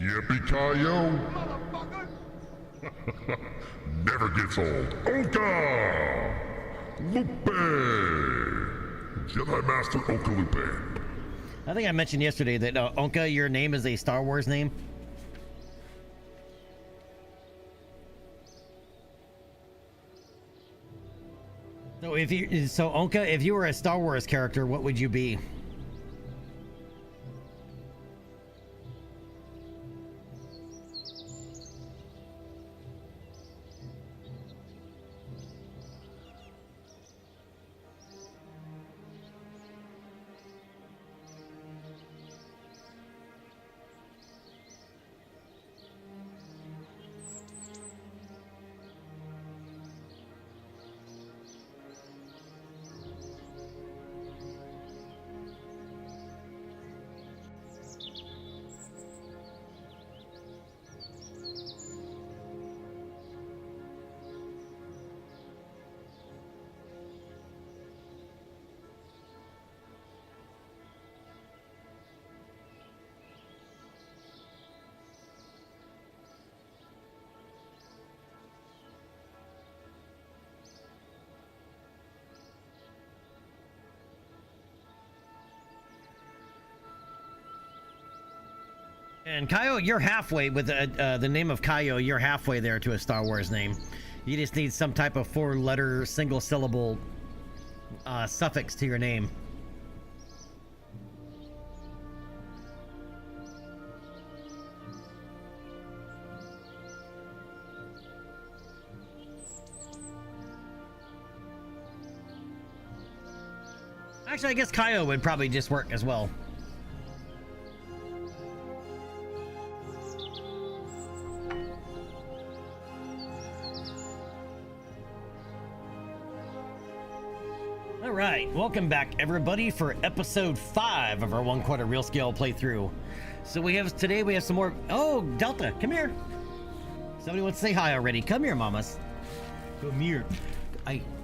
Yippee-ki-yo! Never gets old. Oka! Lupe! Jedi Master Oka Lupe. I think I mentioned yesterday that Onka, your name is a Star Wars name. So Onka, if you were a Star Wars character, what would you be? And Kaio, you're halfway with the name of Kaio. You're halfway there to a Star Wars name. You just need some type of 4-letter, single-syllable suffix to your name. Actually, I guess Kaio would probably just work as well. Alright, welcome back everybody for episode 5 of our 1/4 real scale playthrough. So today we have some more. Oh, Delta, come here. Somebody wants to say hi already. Come here, mamas. Come here.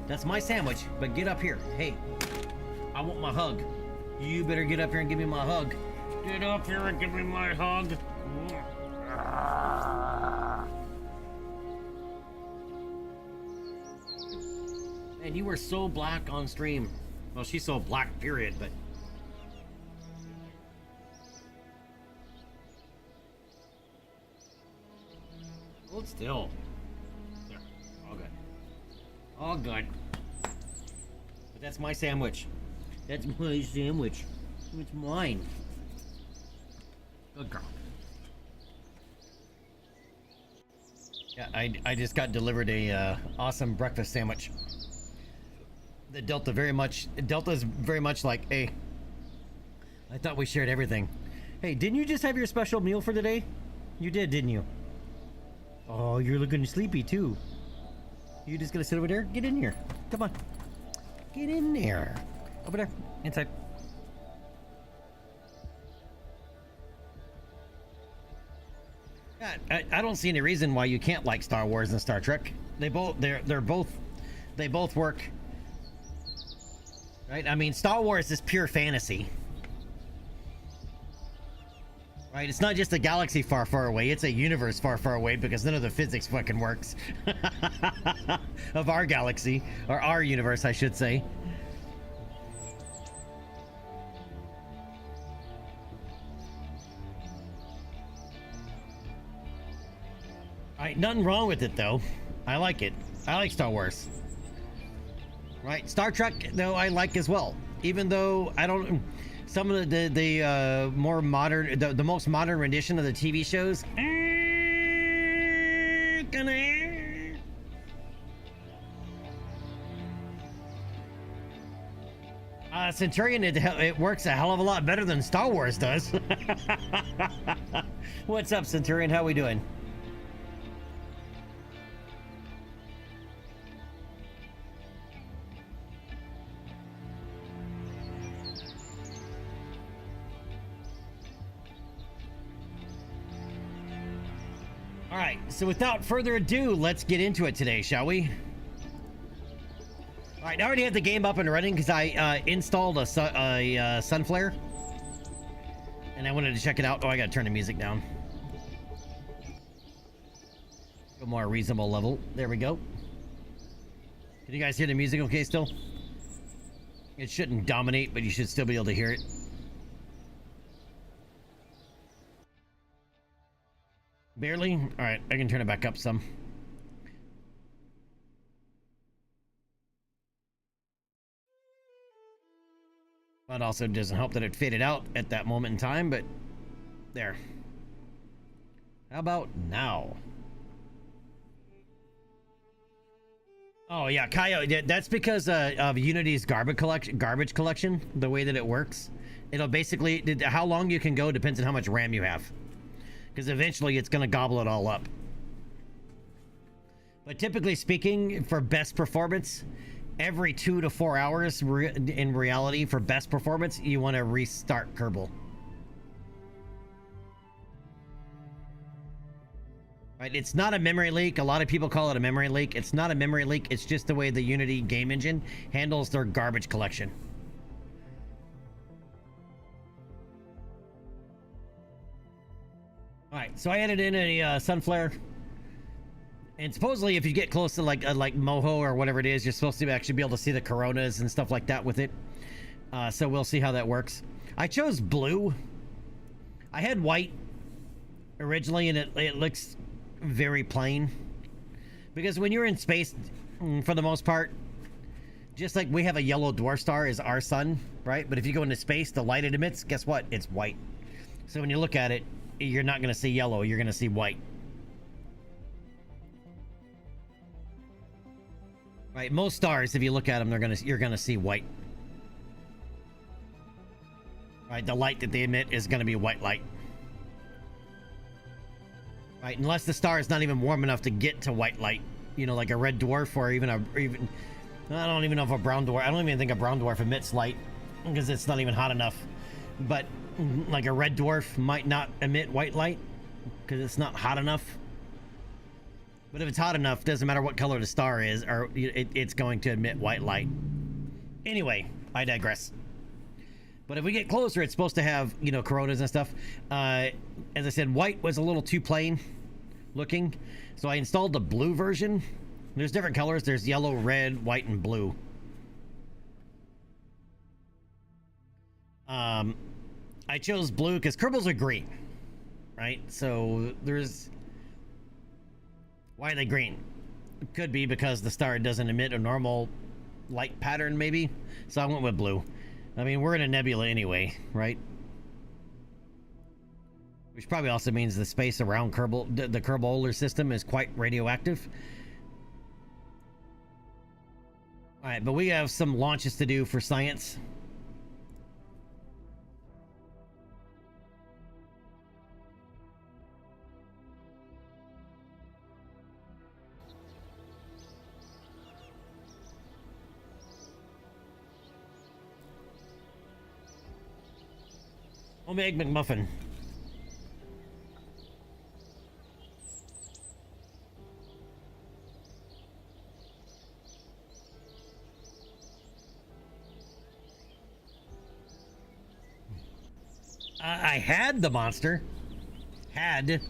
That's my sandwich, but get up here. Hey, I want my hug. You better get up here and give me my hug. Get up here and give me my hug. And you were so black on stream. Well, she's so black, period, but... Hold still. There. All good. All good. But that's my sandwich. That's my sandwich. It's mine. Good girl. Yeah, I just got delivered a awesome breakfast sandwich. The Delta's very much like, hey, I thought we shared everything. Hey, didn't you just have your special meal for today? You did, didn't you? Oh, you're looking sleepy too. You just gonna sit over there? Get in here. Come on. Get in there. Over there. Inside. I don't see any reason why you can't like Star Wars and Star Trek. They both work. Right? I mean, Star Wars is pure fantasy. Right? It's not just a galaxy far, far away. It's a universe far, far away because none of the physics fucking works. Of our galaxy. Or our universe, I should say. Alright, nothing wrong with it, though. I like it. I like Star Wars. Right, Star Trek, though, I like as well. Even though I don't, some of the more modern, the most modern rendition of the TV shows. Centurion, it works a hell of a lot better than Star Wars does. What's up, Centurion? How we doing? Alright, so without further ado, let's get into it today, shall we? Alright, I already have the game up and running because I installed a Sunflare. And I wanted to check it out. Oh, I gotta turn the music down. A more reasonable level. There we go. Can you guys hear the music okay still? It shouldn't dominate, but you should still be able to hear it. Barely? Alright, I can turn it back up some. But also doesn't help that it faded out at that moment in time, but there. How about now? Oh yeah, Kaio, that's because of Unity's garbage collection, the way that it works. It'll basically, how long you can go depends on how much RAM you have. Because eventually it's going to gobble it all up. But typically speaking, for best performance, every 2 to 4 hours, in reality, for best performance, you want to restart Kerbal. Right, it's not a memory leak. A lot of people call it a memory leak. It's not a memory leak. It's just the way the Unity game engine handles their garbage collection. All right, so I added in a sunflare, and supposedly if you get close to like Moho or whatever it is, you're supposed to actually be able to see the coronas and stuff like that with it. So we'll see how that works. I chose blue. I had white originally, and it looks very plain, because when you're in space, for the most part, just like we have a yellow dwarf star as our sun, right? But if you go into space, the light it emits, guess what? It's white. So when you look at it, you're not going to see yellow, you're going to see white. Right, most stars, if you look at them, you're going to see white. Right, the light that they emit is going to be white light. Right, unless the star is not even warm enough to get to white light, you know, like a red dwarf, or even I don't even know if a brown dwarf. I don't even think a brown dwarf emits light because it's not even hot enough. But like a red dwarf might not emit white light because it's not hot enough. But if it's hot enough, doesn't matter what color the star is, or it's going to emit white light. Anyway, I digress. But if we get closer, it's supposed to have, you know, coronas and stuff. As I said, white was a little too plain looking, so I installed the blue version. There's different colors. There's yellow, red, white, and blue. I chose blue because Kerbals are green, right? So there's... Why are they green? It could be because the star doesn't emit a normal light pattern, maybe. So I went with blue. I mean, we're in a nebula anyway, right? Which probably also means the space around Kerbal, the Kerbal system is quite radioactive. All right, but we have some launches to do for science. Egg McMuffin. I had the monster. Had.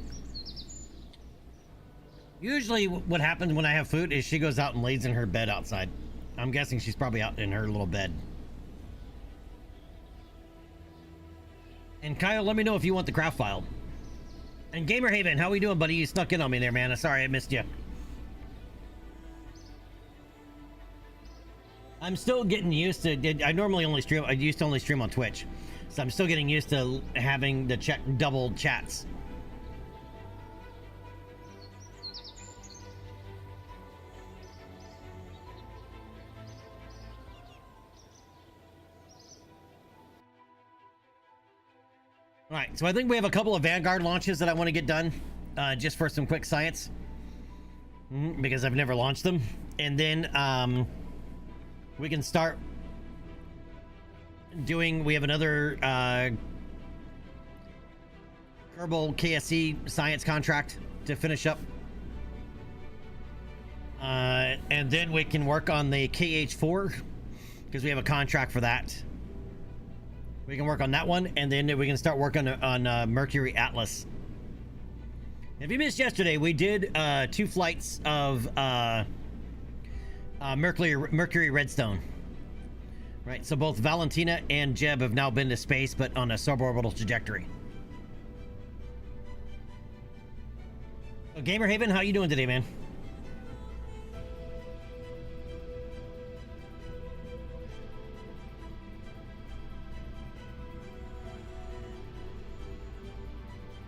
Usually what happens when I have food is she goes out and lays in her bed outside. I'm guessing she's probably out in her little bed. And Kyle, let me know if you want the craft file. And Gamerhaven, how we doing, buddy? You snuck in on me there, man. Sorry I missed you. I'm still getting used to... I normally only stream... I used to only stream on Twitch. So I'm still getting used to having the double chats. All right, so I think we have a couple of Vanguard launches that I want to get done, just for some quick science, because I've never launched them. And then we can start doing, we have another Kerbal KSC science contract to finish up. And then we can work on the KH4, because we have a contract for that. We can work on that one, and then we can start working on Mercury Atlas. If you missed yesterday, we did 2 flights of Mercury Redstone. Right, so both Valentina and Jeb have now been to space, but on a suborbital trajectory. So Gamer Haven, how you doing today, man?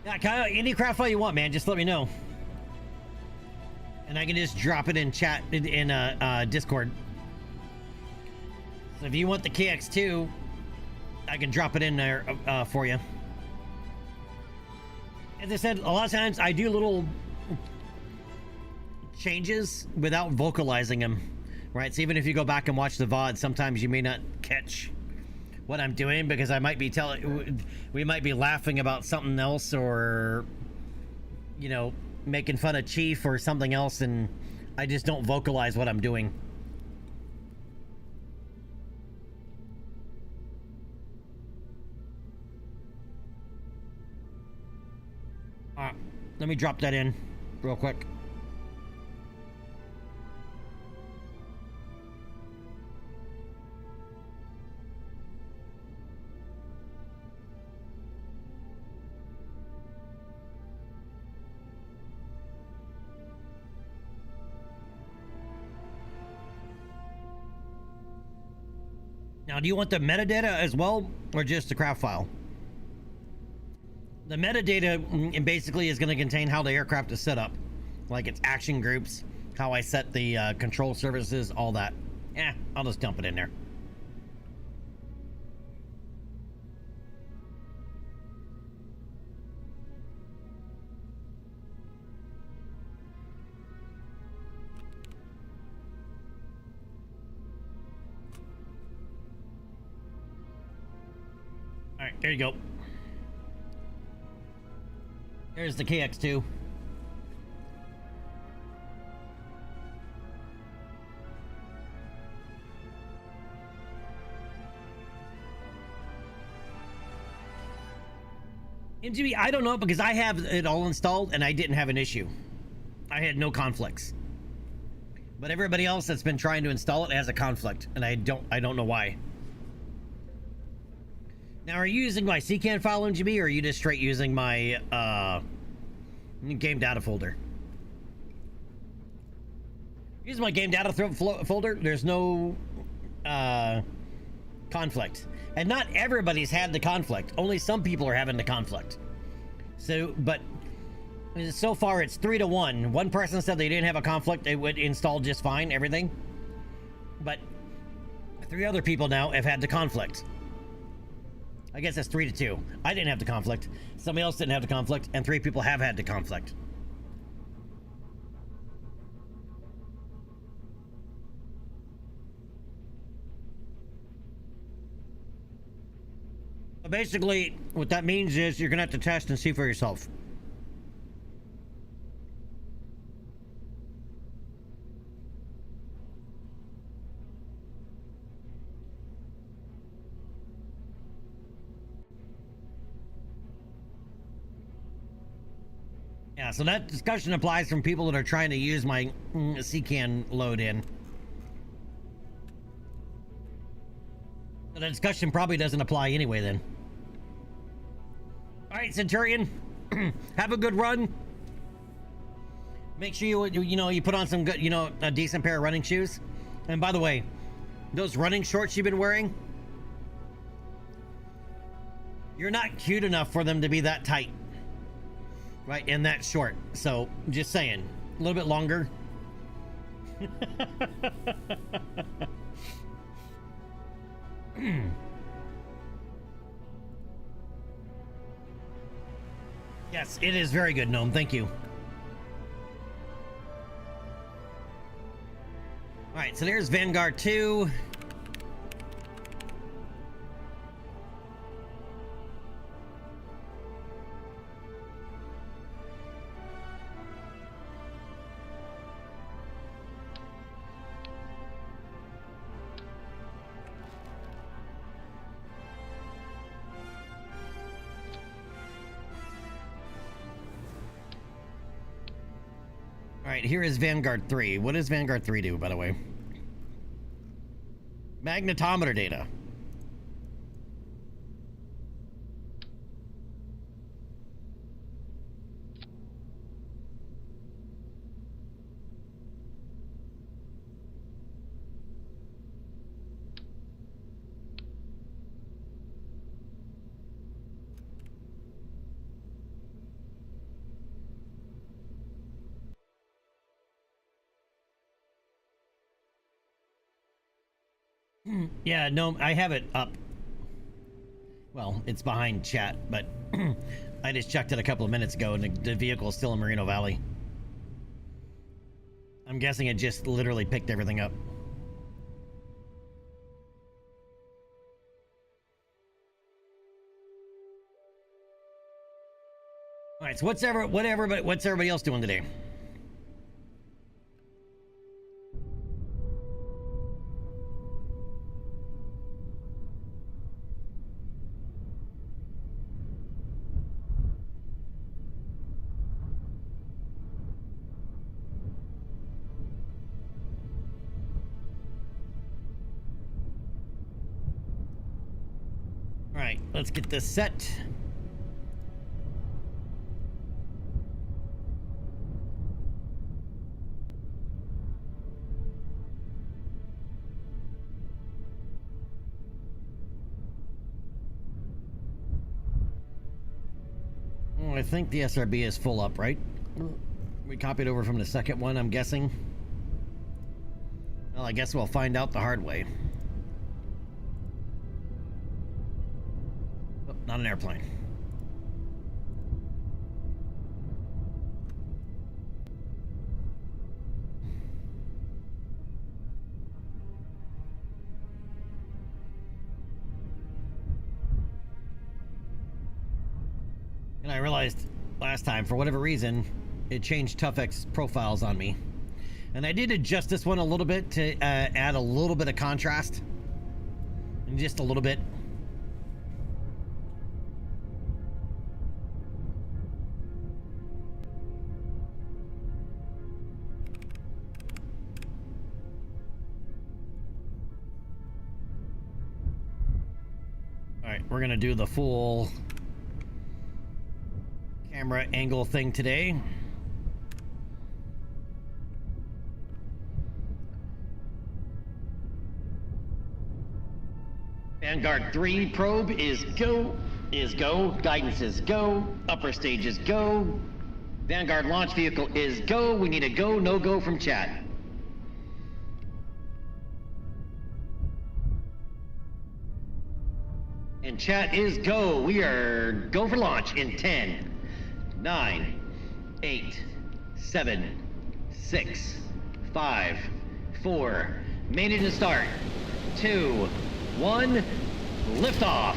Yeah, Kyle, any craft file you want, man, just let me know. And I can just drop it in chat in Discord. So if you want the KX2, I can drop it in there for you. As I said, a lot of times I do little changes without vocalizing them, right? So even if you go back and watch the VOD, sometimes you may not catch what I'm doing because I might be we might be laughing about something else, or, you know, making fun of Chief or something else, and I just don't vocalize what I'm doing. Let me drop that in real quick. Now, do you want the metadata as well, or just the craft file? The metadata basically is going to contain how the aircraft is set up, like its action groups, how I set the control services, all that. I'll just dump it in there. All right, there you go. Here's the KX2. MGB, I don't know, because I have it all installed and I didn't have an issue. I had no conflicts. But everybody else that's been trying to install it has a conflict, and I don't know why. Now, are you using my CCAN file, MGB, or are you just straight using my game data folder? Using my game data folder, there's no conflict. And not everybody's had the conflict. Only some people are having the conflict. So, but so far it's 3 to 1. One person said they didn't have a conflict, they would install just fine, everything. But 3 other people now have had the conflict. I guess that's 3 to 2. I didn't have the conflict. Somebody else didn't have the conflict, and 3 people have had the conflict. So basically, what that means is you're gonna have to test and see for yourself. Yeah, so that discussion applies from people that are trying to use my CCAN load in. So the discussion probably doesn't apply anyway then. All right, Centurion, have a good run. Make sure you put on some good, a decent pair of running shoes. And by the way, those running shorts you've been wearing, you're not cute enough for them to be that tight. Right, and that short. So, just saying. A little bit longer. Yes, it is very good, Gnome. Thank you. Alright, so there's Vanguard 2. Alright, here is Vanguard 3. What does Vanguard 3 do, by the way? Magnetometer data. Yeah, no, I have it up. Well, it's behind chat, but I just checked it a couple of minutes ago and the vehicle is still in Moreno Valley. I'm guessing it just literally picked everything up. All right, so what's everybody else doing today? All right, let's get this set. Oh, I think the SRB is full up, right? We copied over from the second one, I'm guessing. Well, I guess we'll find out the hard way. Oh, not an airplane. And I realized last time, for whatever reason, it changed ToughX profiles on me. And I did adjust this one a little bit to add a little bit of contrast. And just a little bit. Alright, we're gonna do the full camera angle thing today. Vanguard 3 probe is go. Guidance is go. Upper stage is go. Vanguard launch vehicle is go. We need a go, no go from chat. And chat is go. We are go for launch in 10, 9, 8, 7, 6, 5, 4. Made it to start. 2, 1. Liftoff.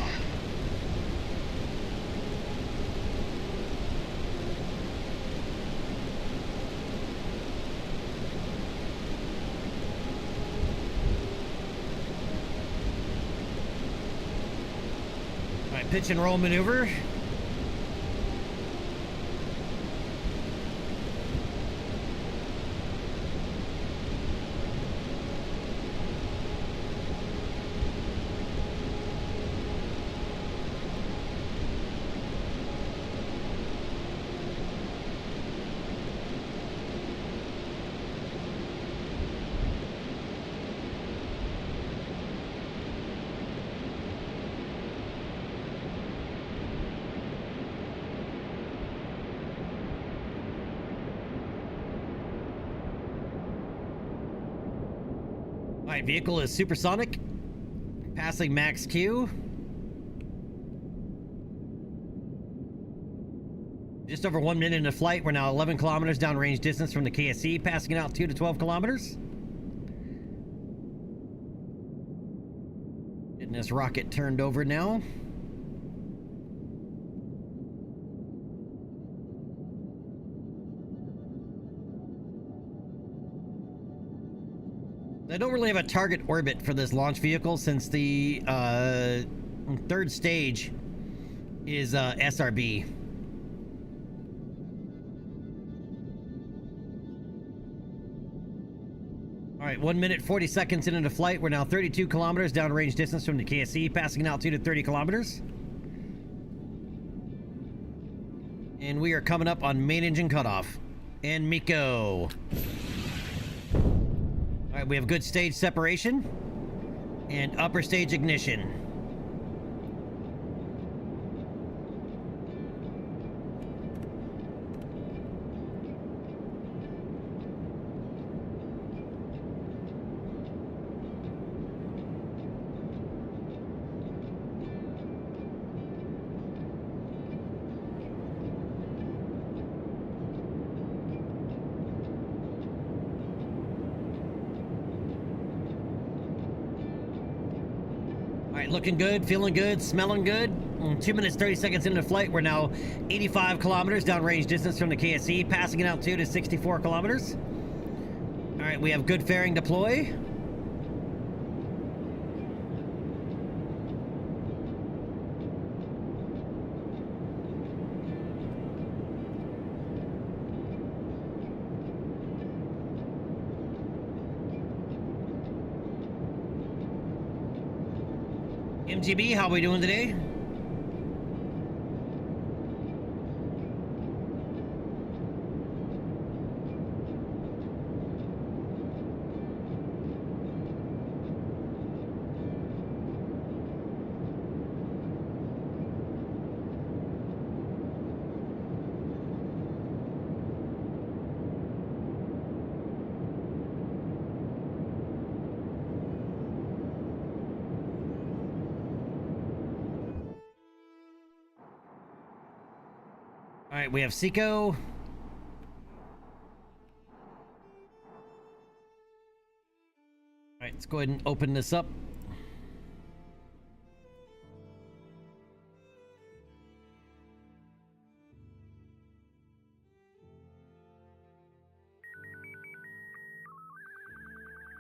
All right, pitch and roll maneuver. All right, vehicle is supersonic, passing max Q. Just over 1 minute into flight. We're now 11 kilometers downrange distance from the KSC, passing it out 2 to 12 kilometers. Getting this rocket turned over now. I don't really have a target orbit for this launch vehicle since the third stage is SRB. right, 1 minute 40 seconds into flight. We're now 32 kilometers downrange distance from the KSE, passing an altitude of 30 kilometers. And we are coming up on main engine cutoff. And Miko. All right, we have good stage separation and upper stage ignition. Looking good, feeling good, smelling good. 2 minutes 30 seconds into flight. We're now 85 kilometers downrange distance from the KSE, passing an altitude of 64 kilometers. All right, we have good fairing deploy. MGB, how are we doing today? All right, we have Seco. All right, let's go ahead and open this up.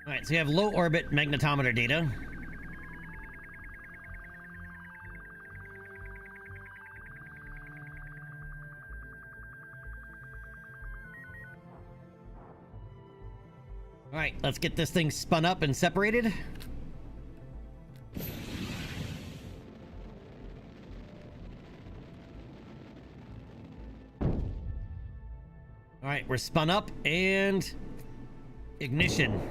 All right, so you have low orbit magnetometer data. All right, let's get this thing spun up and separated. All right, we're spun up and ignition.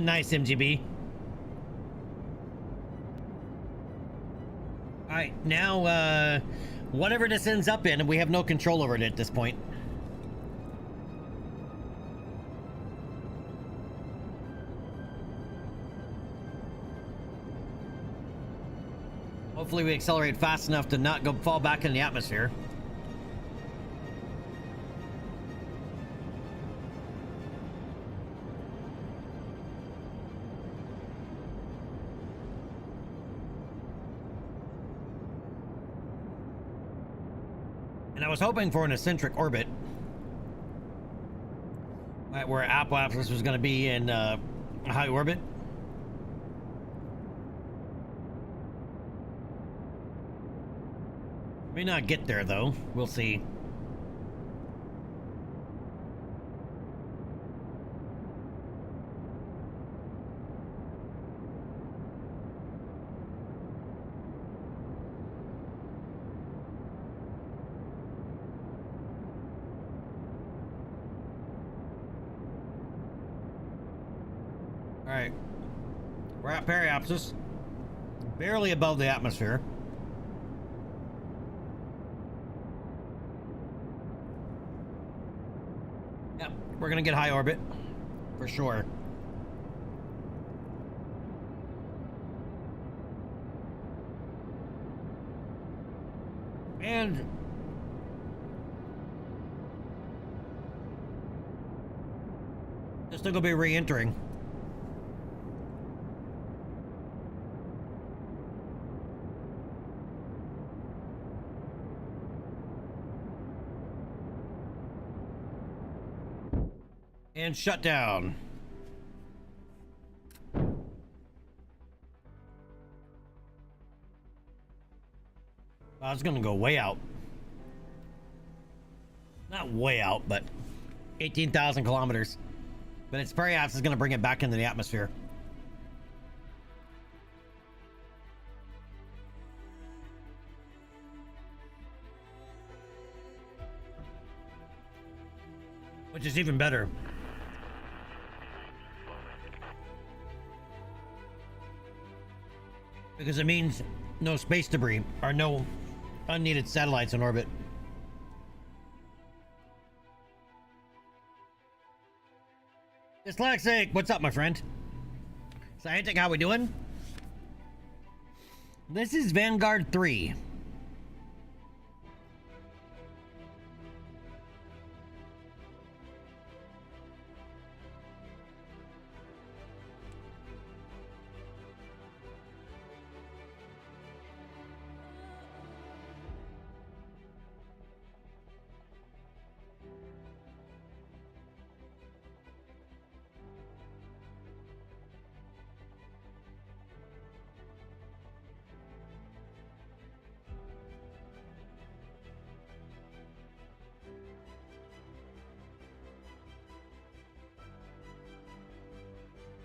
Nice, MGB. All right, now, whatever this ends up in, we have no control over it at this point. Hopefully we accelerate fast enough to not fall back in the atmosphere. I was hoping for an eccentric orbit, right, where Apoapsis was going to be in a high orbit. May not get there though. We'll see. Alright. We're at periapsis. Barely above the atmosphere. Yep, we're gonna get high orbit. For sure. And they're still gonna be re-entering. And shut down. I was gonna go way out. Not way out, but 18,000 kilometers. But its perhaps is gonna bring it back into the atmosphere. Which is even better. Because it means no space debris or no unneeded satellites in orbit. Dyslexic, what's up, my friend? Scientific, how we doing? This is Vanguard 3.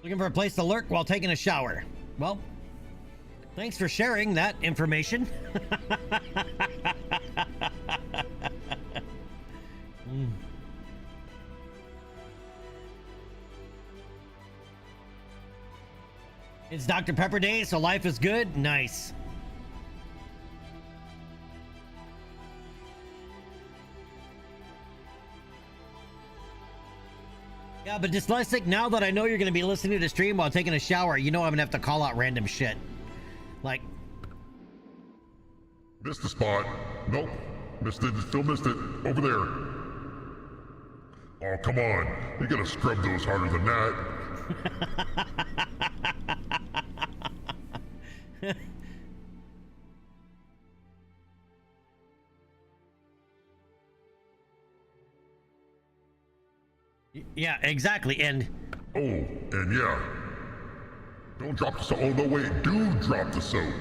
Looking for a place to lurk while taking a shower. Well, thanks for sharing that information. It's Dr. Pepper Day, so life is good. Nice. Yeah, but Dyslexic, now that I know you're going to be listening to the stream while taking a shower, you know I'm going to have to call out random shit. Like... Missed the spot. Nope. Missed it. Still missed it. Over there. Oh, come on. You gotta scrub those harder than that. Yeah, exactly, and... Oh, and yeah. Don't drop the soap. Oh, no, wait. Do drop the soap.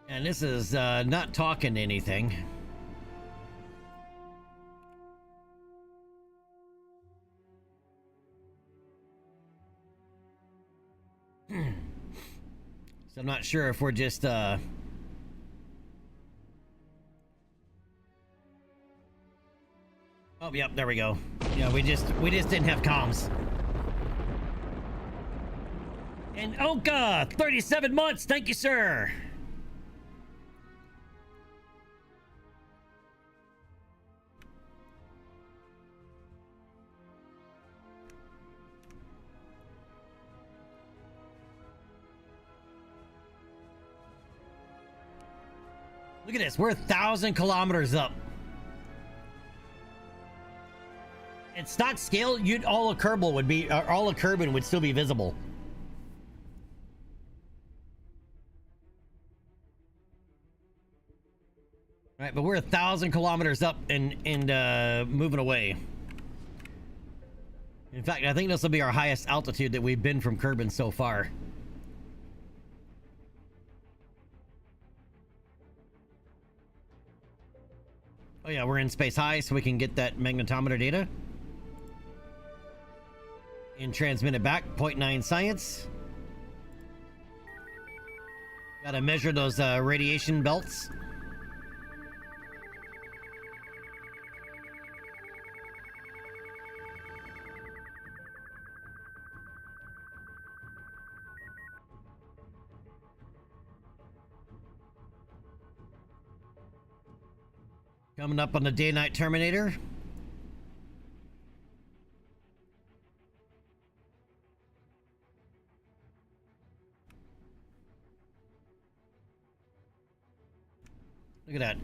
And this is not talking anything. So I'm not sure if we're just oh, yep, there we go. Yeah, we just didn't have comms. And Oka, 37 months, thank you, sir. Look at this, we're 1,000 kilometers up. At stock scale, all of Kerbal would be, all of Kerbin would still be visible. Right, but we're 1,000 kilometers up and moving away. In fact, I think this will be our highest altitude that we've been from Kerbin so far. Oh yeah, we're in space high, so we can get that magnetometer data. And transmit it back, 0.9 science. Gotta measure those radiation belts. Coming up on the day-night Terminator. Look at that.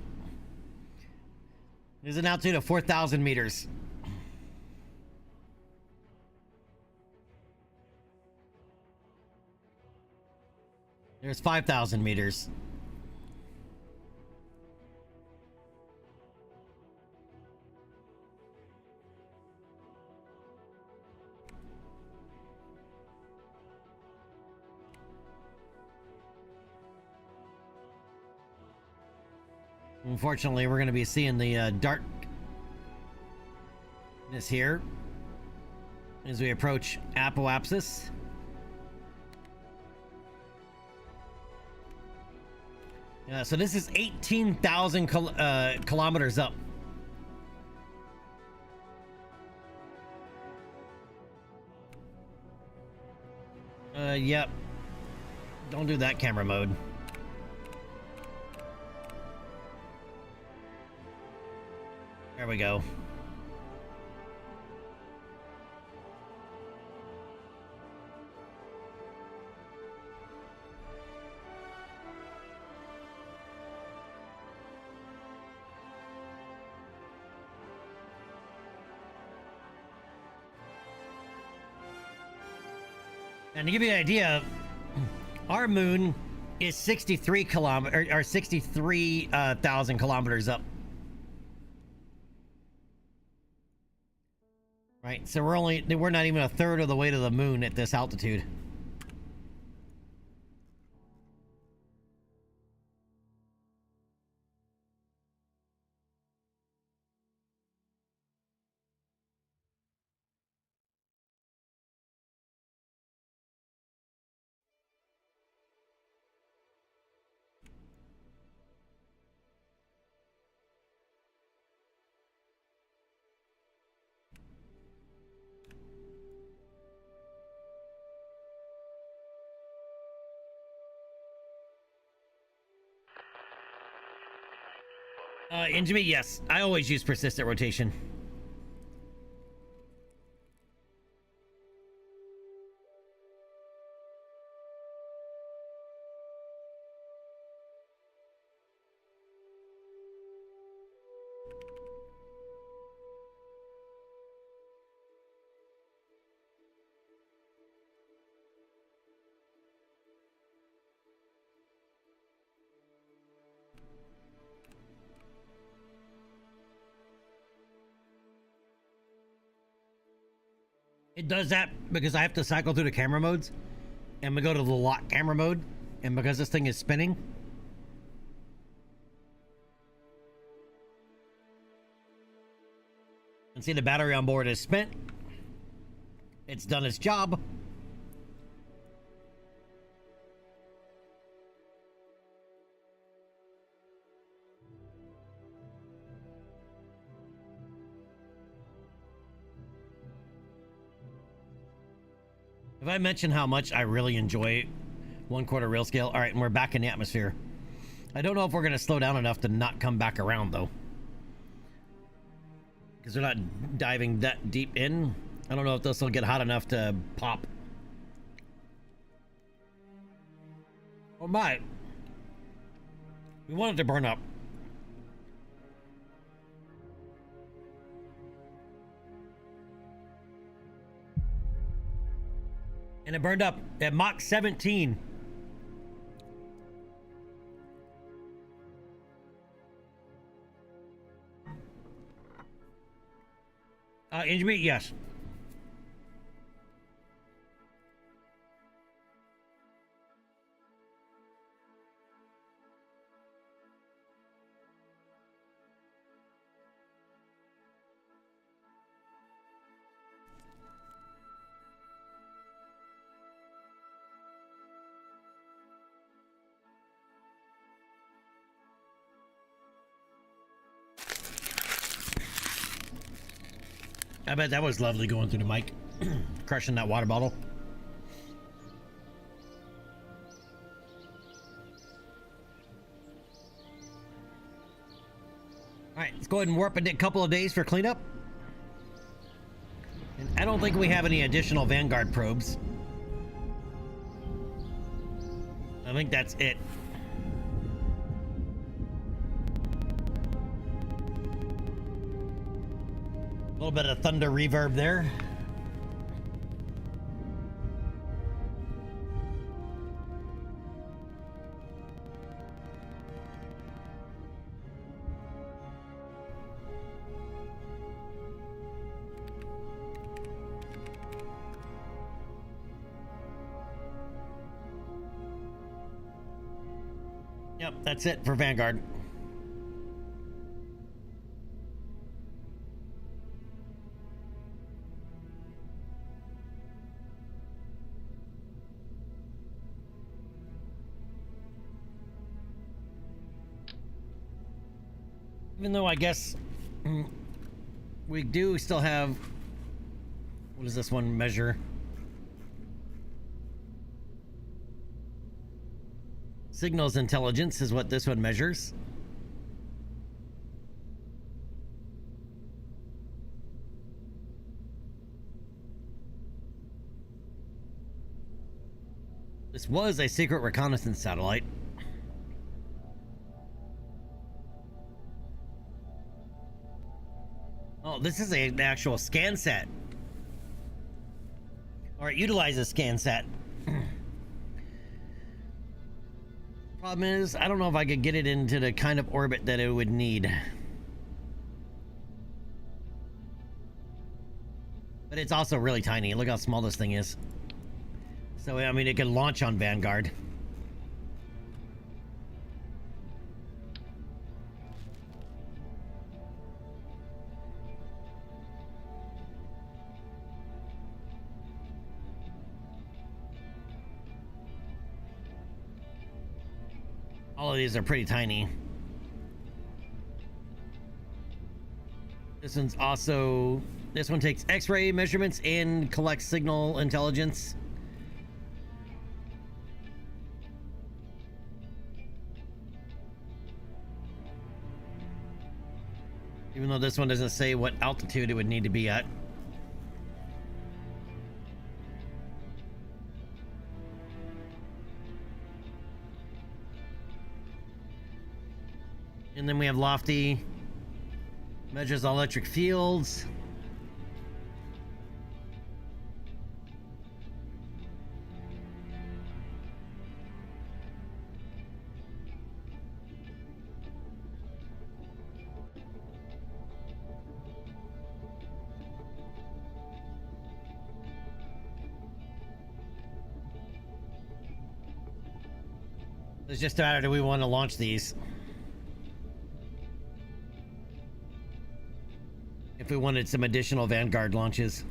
There's an altitude of 4,000 meters. There's 5,000 meters. Unfortunately, we're going to be seeing the darkness here as we approach Apoapsis. So this is 18,000 kilometers up. Yep. Don't do that camera mode. There we go. And to give you an idea, our moon is 63 kilometers or 63,000 kilometers up. Right, so we're not even a third of the way to the moon at this altitude. And Jimmy, yes, I always use persistent rotation. It does that because I have to cycle through the camera modes, and we go to the lock camera mode, and because this thing is spinning. And see, the battery on board is spent. It's done its job. If I mention how much I really enjoy 1/4 real scale, all right, and we're back in the atmosphere. I don't know if we're going to slow down enough to not come back around, though. Because we're not diving that deep in. I don't know if this will get hot enough to pop. Oh my. We want it to burn up. And it burned up at Mach 17. Injury? Yes. I bet that was lovely going through the mic, crushing that water bottle. All right, let's go ahead and warp a couple of days for cleanup. And I don't think we have any additional Vanguard probes. I think that's it. A little bit of thunder reverb there. Yep, that's it for Vanguard. Even though I guess we do still have, what does this one measure? Signals intelligence is what this one measures. This was a secret reconnaissance satellite. Oh, this is an actual scan set. Or it utilizes scan set. Problem is, I don't know if I could get it into the kind of orbit that it would need. But it's also really tiny. Look how small this thing is. So, I mean, it can launch on Vanguard. All of these are pretty tiny. This one's also... This one takes X-ray measurements and collects signal intelligence. Even though this one doesn't say what altitude it would need to be at. And then we have Lofty. Measures electric fields. It's just a matter, do we want to launch these? If we wanted some additional Vanguard launches.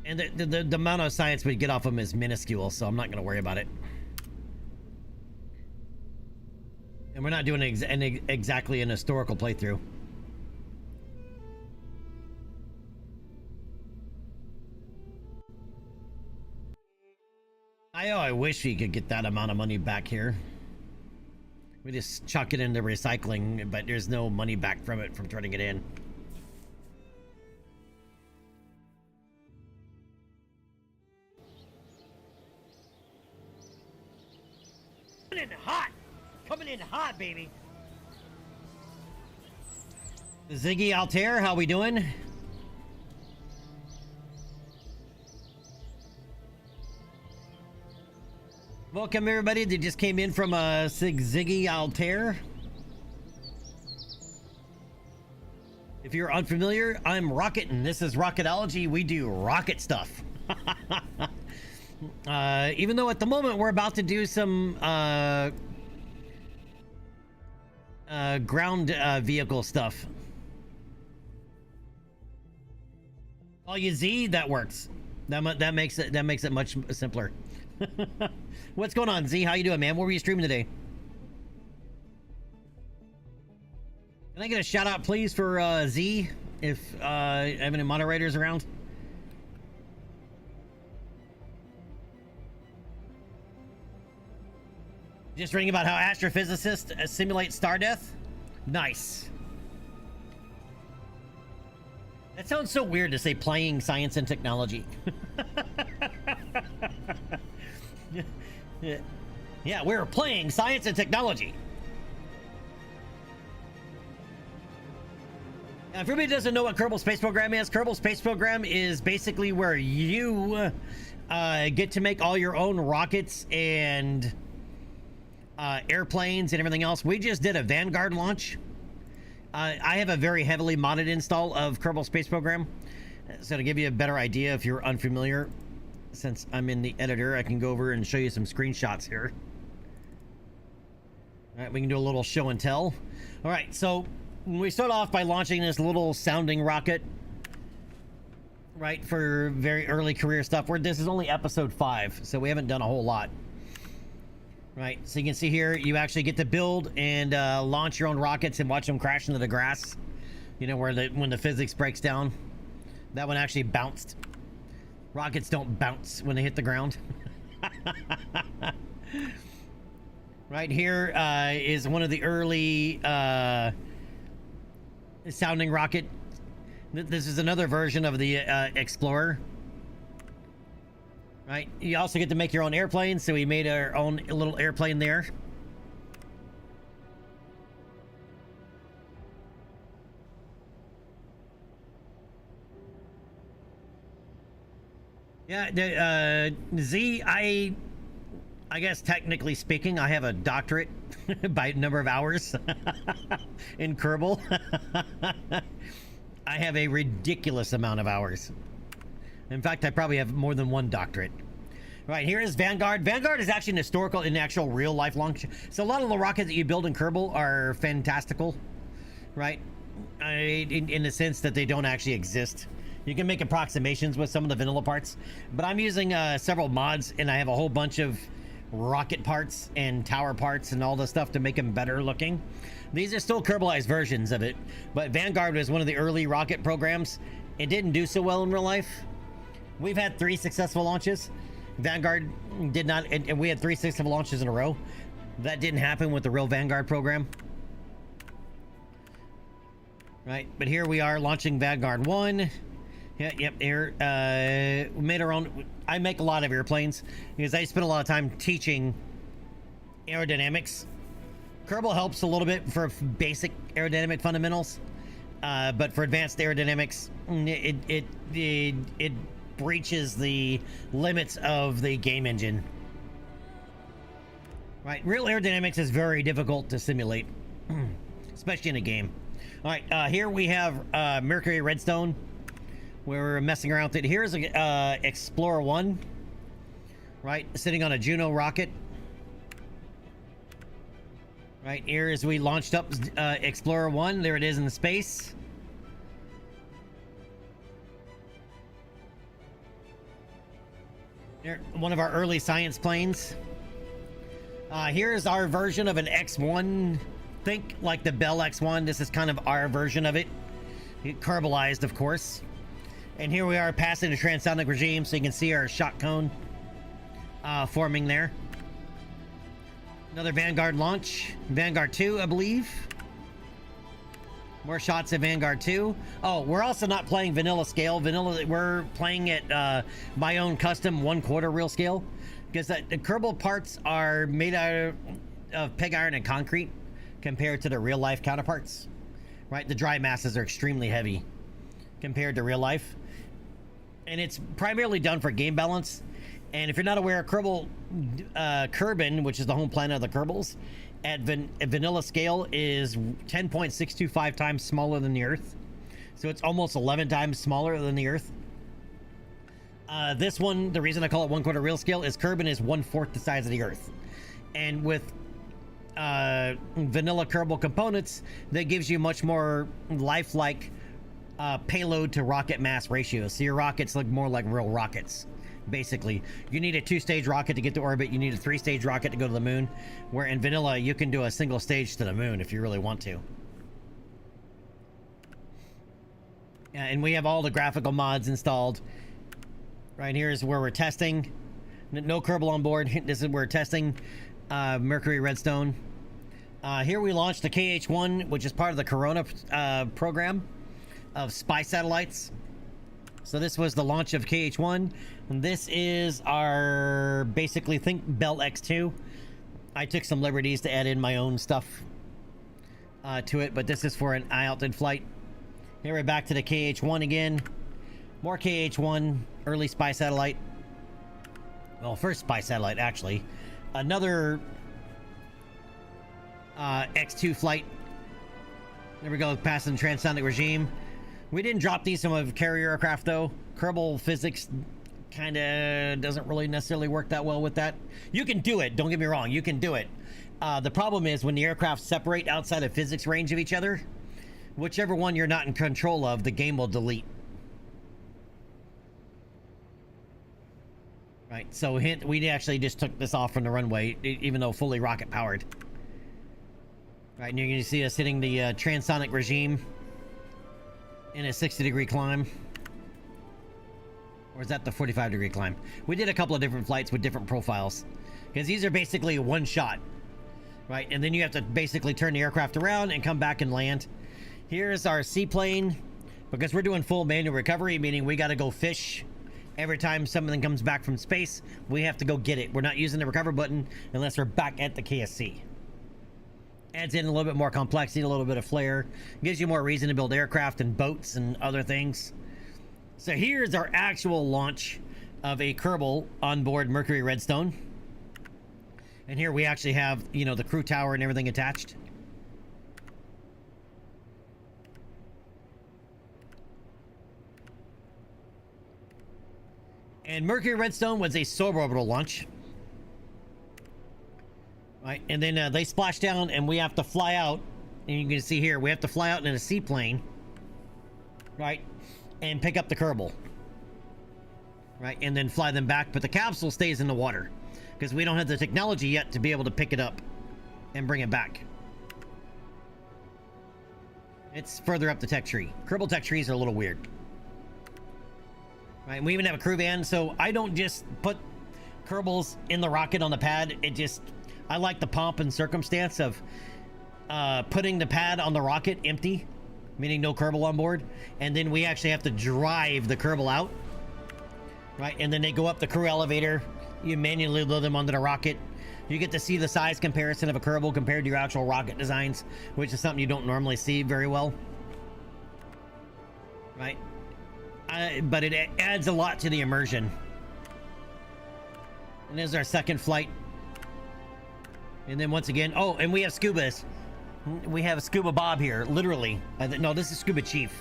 And the amount of science we get off them is minuscule, so I'm not going to worry about it. And we're not doing exactly an historical playthrough. I wish we could get that amount of money back here. We just chuck it into recycling, but there's no money back from it from turning it in. Coming in hot! Coming in hot, baby! Ziggy Altair, how we doing? Welcome everybody that just came in from Ziggy Altair. If you're unfamiliar, I'm Rocket and this is Rocketology. We do rocket stuff. Even though at the moment we're about to do some ground vehicle stuff. Oh, you Z, that works. That makes it much simpler. What's going on, Z? How you doing, man? What were you streaming today? Can I get a shout out, please, for Z? If I have any moderators around? Just reading about how astrophysicists simulate star death? Nice. That sounds so weird to say playing science and technology. Yeah, we're playing science and technology. Now, if everybody doesn't know what Kerbal Space Program is, Kerbal Space Program is basically where you get to make all your own rockets and airplanes and everything else. We just did a Vanguard launch. I have a very heavily modded install of Kerbal Space Program. So to give you a better idea if you're unfamiliar, since I'm in the editor, I can go over and show you some screenshots here. All right, we can do a little show and tell. All right, so we start off by launching this little sounding rocket, right, for very early career stuff. Where this is only episode 5, so we haven't done a whole lot. Right, so you can see here, you actually get to build and launch your own rockets and watch them crash into the grass. You know, where when the physics breaks down. That one actually bounced. Rockets don't bounce when they hit the ground. Right here is one of the early sounding rocket. This is another version of the Explorer. Right, you also get to make your own airplane, so we made our own little airplane there. Yeah, Z, I guess technically speaking, I have a doctorate by number of hours in Kerbal. I have a ridiculous amount of hours. In fact, I probably have more than one doctorate. Right, here is Vanguard. Vanguard is actually an historical in actual real life launch. So a lot of the rockets that you build in Kerbal are fantastical, right? In the sense that they don't actually exist. You can make approximations with some of the vanilla parts, but I'm using several mods, and I have a whole bunch of rocket parts and tower parts and all the stuff to make them better looking. These are still Kerbalized versions of it, but Vanguard was one of the early rocket programs. It didn't do so well in real life. We've had 3 successful launches. Vanguard did not, and we had 3 successful launches in a row. That didn't happen with the real Vanguard program. Right, but here we are launching Vanguard 1. Yeah, yep, here, we made our own. I make a lot of airplanes because I spend a lot of time teaching aerodynamics. Kerbal helps a little bit for basic aerodynamic fundamentals, but for advanced aerodynamics, it breaches the limits of the game engine. Right, real aerodynamics is very difficult to simulate, especially in a game. All right, here we have Mercury Redstone. We're messing around with it. Here's a Explorer 1, right, sitting on a Juno rocket. Right here as we launched up Explorer 1. There it is in the space. There, one of our early science planes. Here's our version of an X1. Think like the Bell X1. This is kind of our version of it. Kerbalized, of course. And here we are passing the transonic regime, so you can see our shot cone forming there. Another Vanguard launch. Vanguard 2, I believe. More shots of Vanguard 2. Oh, we're also not playing vanilla scale. We're playing at my own custom 1/4 real scale. Because the Kerbal parts are made out of pig iron and concrete compared to the real life counterparts. Right? The dry masses are extremely heavy compared to real life. And it's primarily done for game balance. And if you're not aware, Kerbin, which is the home planet of the Kerbals, at vanilla scale is 10.625 times smaller than the Earth. So it's almost 11 times smaller than the Earth. This one, the reason I call it 1/4 real scale is Kerbin is 1/4 the size of the Earth. And with vanilla Kerbal components, that gives you much more lifelike payload to rocket mass ratio. So your rockets look more like real rockets. Basically, you need a 2-stage rocket to get to orbit. You need a 3-stage rocket to go to the moon, where in vanilla you can do a single stage to the moon if you really want to. And we have all the graphical mods installed. Right here is where we're testing. No Kerbal on board. This is where we're testing Mercury Redstone. Here we launched the KH-1, which is part of the Corona program of spy satellites. So this was the launch of KH-1. And this is our, basically, think Bell X2. I took some liberties to add in my own stuff to it, but this is for an high-altitude flight. Here we're back to the KH-1 again. More KH-1, early spy satellite. Well, first spy satellite, actually. Another X2 flight. There we go, passing transonic regime. We didn't drop these from a carrier aircraft, though. Kerbal physics kind of doesn't really necessarily work that well with that. You can do it, don't get me wrong, you can do it. The problem is when the aircraft separate outside of physics range of each other, whichever one you're not in control of, the game will delete. Right, so hint, we actually just took this off from the runway, even though fully rocket powered. Right, and you're going to see us hitting the transonic regime in a 60-degree climb. Or is that the 45-degree climb? We did a couple of different flights with different profiles. Because these are basically one shot. Right, and then you have to basically turn the aircraft around and come back and land. Here's our seaplane. Because we're doing full manual recovery, meaning we got to go fish. Every time something comes back from space, we have to go get it. We're not using the recover button unless we're back at the KSC. Adds in a little bit more complexity, a little bit of flair. Gives you more reason to build aircraft and boats and other things. So here's our actual launch of a Kerbal on board Mercury Redstone. And here we actually have, you know, the crew tower and everything attached. And Mercury Redstone was a suborbital launch. Right, and then they splash down and we have to fly out. And you can see here, we have to fly out in a seaplane. Right, and pick up the Kerbal. Right, and then fly them back. But the capsule stays in the water. Because we don't have the technology yet to be able to pick it up and bring it back. It's further up the tech tree. Kerbal tech trees are a little weird. Right, we even have a crew van, so I don't just put Kerbals in the rocket on the pad. It just, I like the pomp and circumstance of putting the pad on the rocket empty, meaning no Kerbal on board, and then we actually have to drive the Kerbal out. Right, and then they go up the crew elevator. You manually load them onto the rocket. You get to see the size comparison of a Kerbal compared to your actual rocket designs, which is something you don't normally see very well. Right? But it adds a lot to the immersion. And this is our second flight. And then once again, oh, and we have Scubas. We have Scuba Bob here, literally. No, this is Scuba Chief.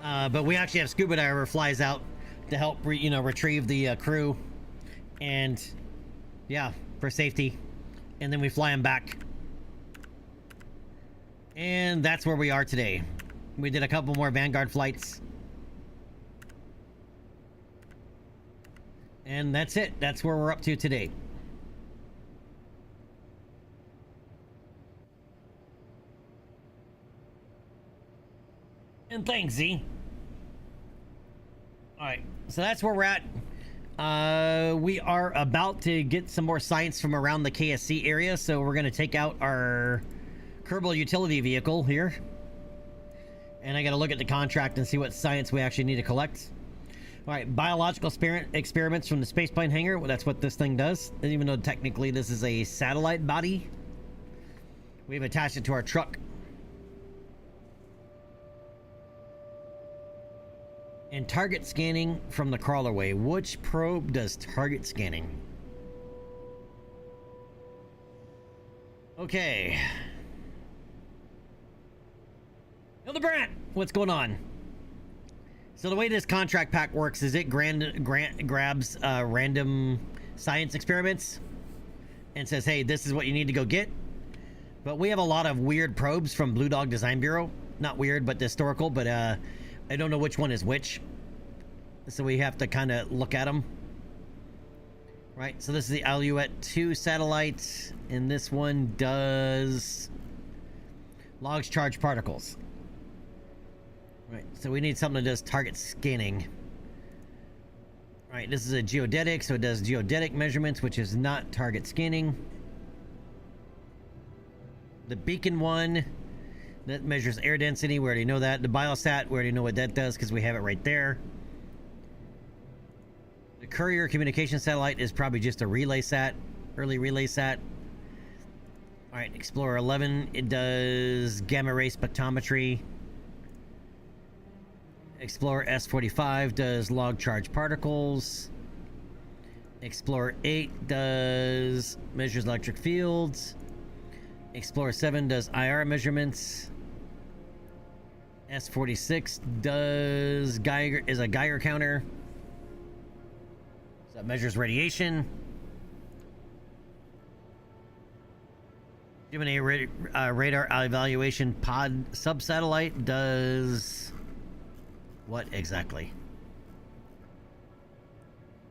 But we actually have Scuba Diver flies out to help, retrieve the crew. And, yeah, for safety. And then we fly them back. And that's where we are today. We did a couple more Vanguard flights. And that's it. That's where we're up to today. And thanks, Z. Alright, so that's where we're at. We are about to get some more science from around the KSC area, so we're going to take out our Kerbal utility vehicle here. And I got to look at the contract and see what science we actually need to collect. Alright, biological experiments from the spaceplane hangar. Well, that's what this thing does. Even though technically this is a satellite body. We've attached it to our truck. And target scanning from the crawlerway. Which probe does target scanning? Okay. Hildebrand, what's going on? So the way this contract pack works is it grabs random science experiments and says, hey, this is what you need to go get. But we have a lot of weird probes from Blue Dog Design Bureau. Not weird, but historical, but I don't know which one is which. So we have to kind of look at them. Right, so this is the Alouette 2 satellite, and this one does logs charged particles. Right, so we need something that does target scanning. Right, this is a geodetic, so it does geodetic measurements, which is not target scanning. The beacon one, that measures air density, we already know that. The biosat, we already know what that does because we have it right there. The Courier communication satellite is probably just a relay sat, early relay sat. Alright, Explorer 11, it does gamma ray spectrometry. Explorer S45 does log charge particles. Explorer 8 measures electric fields. Explorer 7 does IR measurements. S-46 does Geiger, is a Geiger counter. So that measures radiation. Gemini radar evaluation pod subsatellite does what exactly?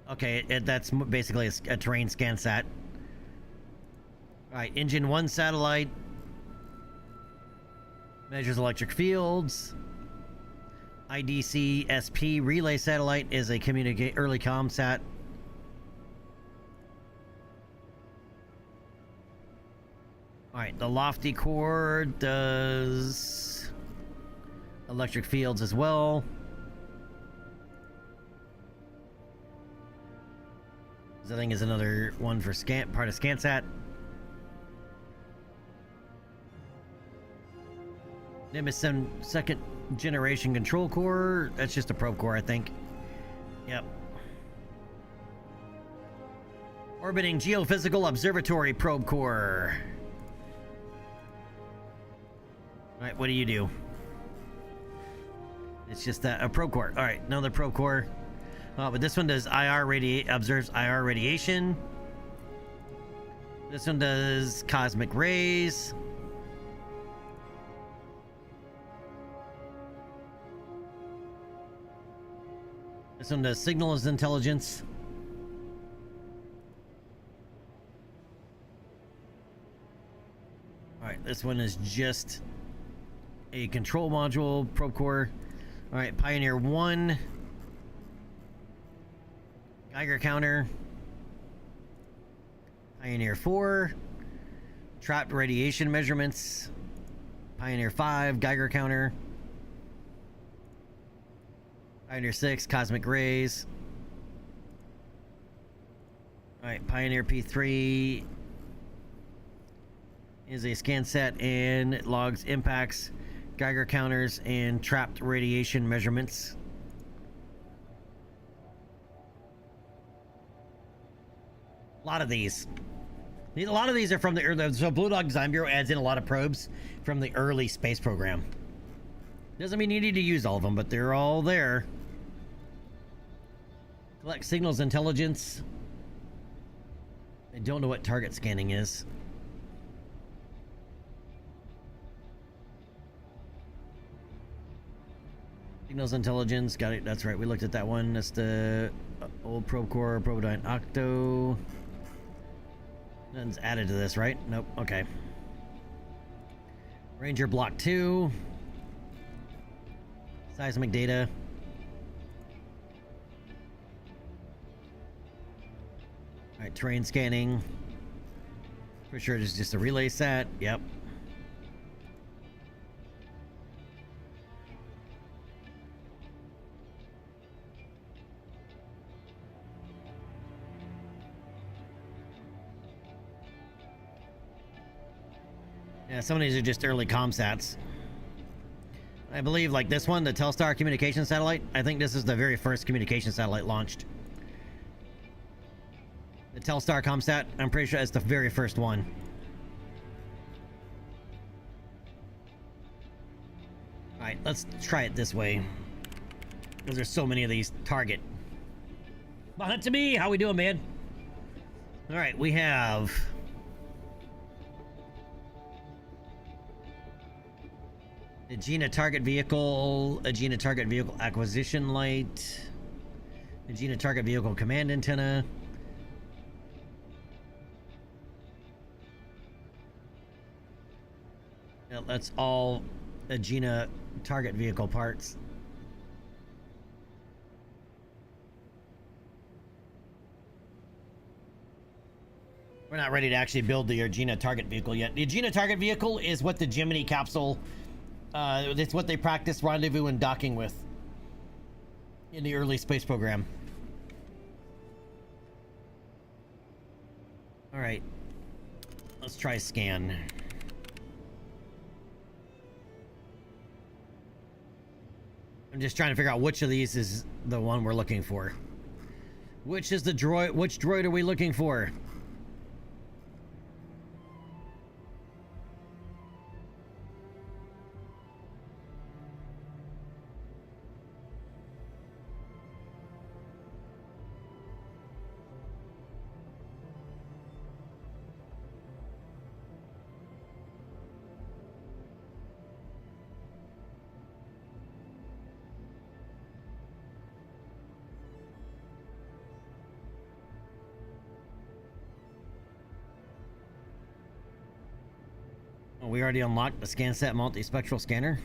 Okay, that's basically a terrain scan sat. All right, engine 1 satellite measures electric fields. IDC SP relay satellite is a early comm sat. All right, the lofty core does electric fields as well. This I think is another one for part of ScanSat. Nimbus 7 second generation control core. That's just a probe core, I think. Yep. Orbiting geophysical observatory probe core. All right, what do you do? It's just a probe core. All right, another probe core. But this one does observes IR radiation. This one does cosmic rays. This one does signals intelligence. All right, this one is just a control module probe core. All right, Pioneer 1. Geiger counter. Pioneer 4. Trapped radiation measurements. Pioneer 5. Geiger counter. Pioneer 6. Cosmic rays. Alright, Pioneer P3 is a scan set and it logs impacts, Geiger counters, and trapped radiation measurements. A lot of these. A lot of these are from the early... So Blue Dog Design Bureau adds in a lot of probes from the early space program. Doesn't mean you need to use all of them, but they're all there. Collect signals intelligence. I don't know what target scanning is. Signals intelligence. Got it. That's right. We looked at that one. That's the old probe core, Probodyne Octo. Nothing's added to this, right? Nope. Okay. Ranger Block 2. Seismic data. Alright, terrain scanning. Pretty sure it's just a relay sat. Yep. Yeah, some of these are just early comsats. I believe, like this one, the Telstar communication satellite, I think this is the very first communication satellite launched. The Telstar comsat, I'm pretty sure it's the very first one. Alright, let's try it this way. Because there's so many of these. Target. Come on to me! How we doing, man? Alright, we have... Agena target vehicle, Agena target vehicle acquisition light, Agena target vehicle command antenna. Yeah, that's all Agena target vehicle parts. We're not ready to actually build the Agena target vehicle yet. The Agena target vehicle is what the Gemini capsule... it's what they practiced rendezvous and docking with in the early space program. All right, let's try scan. I'm just trying to figure out which of these is the one we're looking for. Which is the droid? Which droid are we looking for? Oh, we already unlocked the ScanSat multispectral scanner.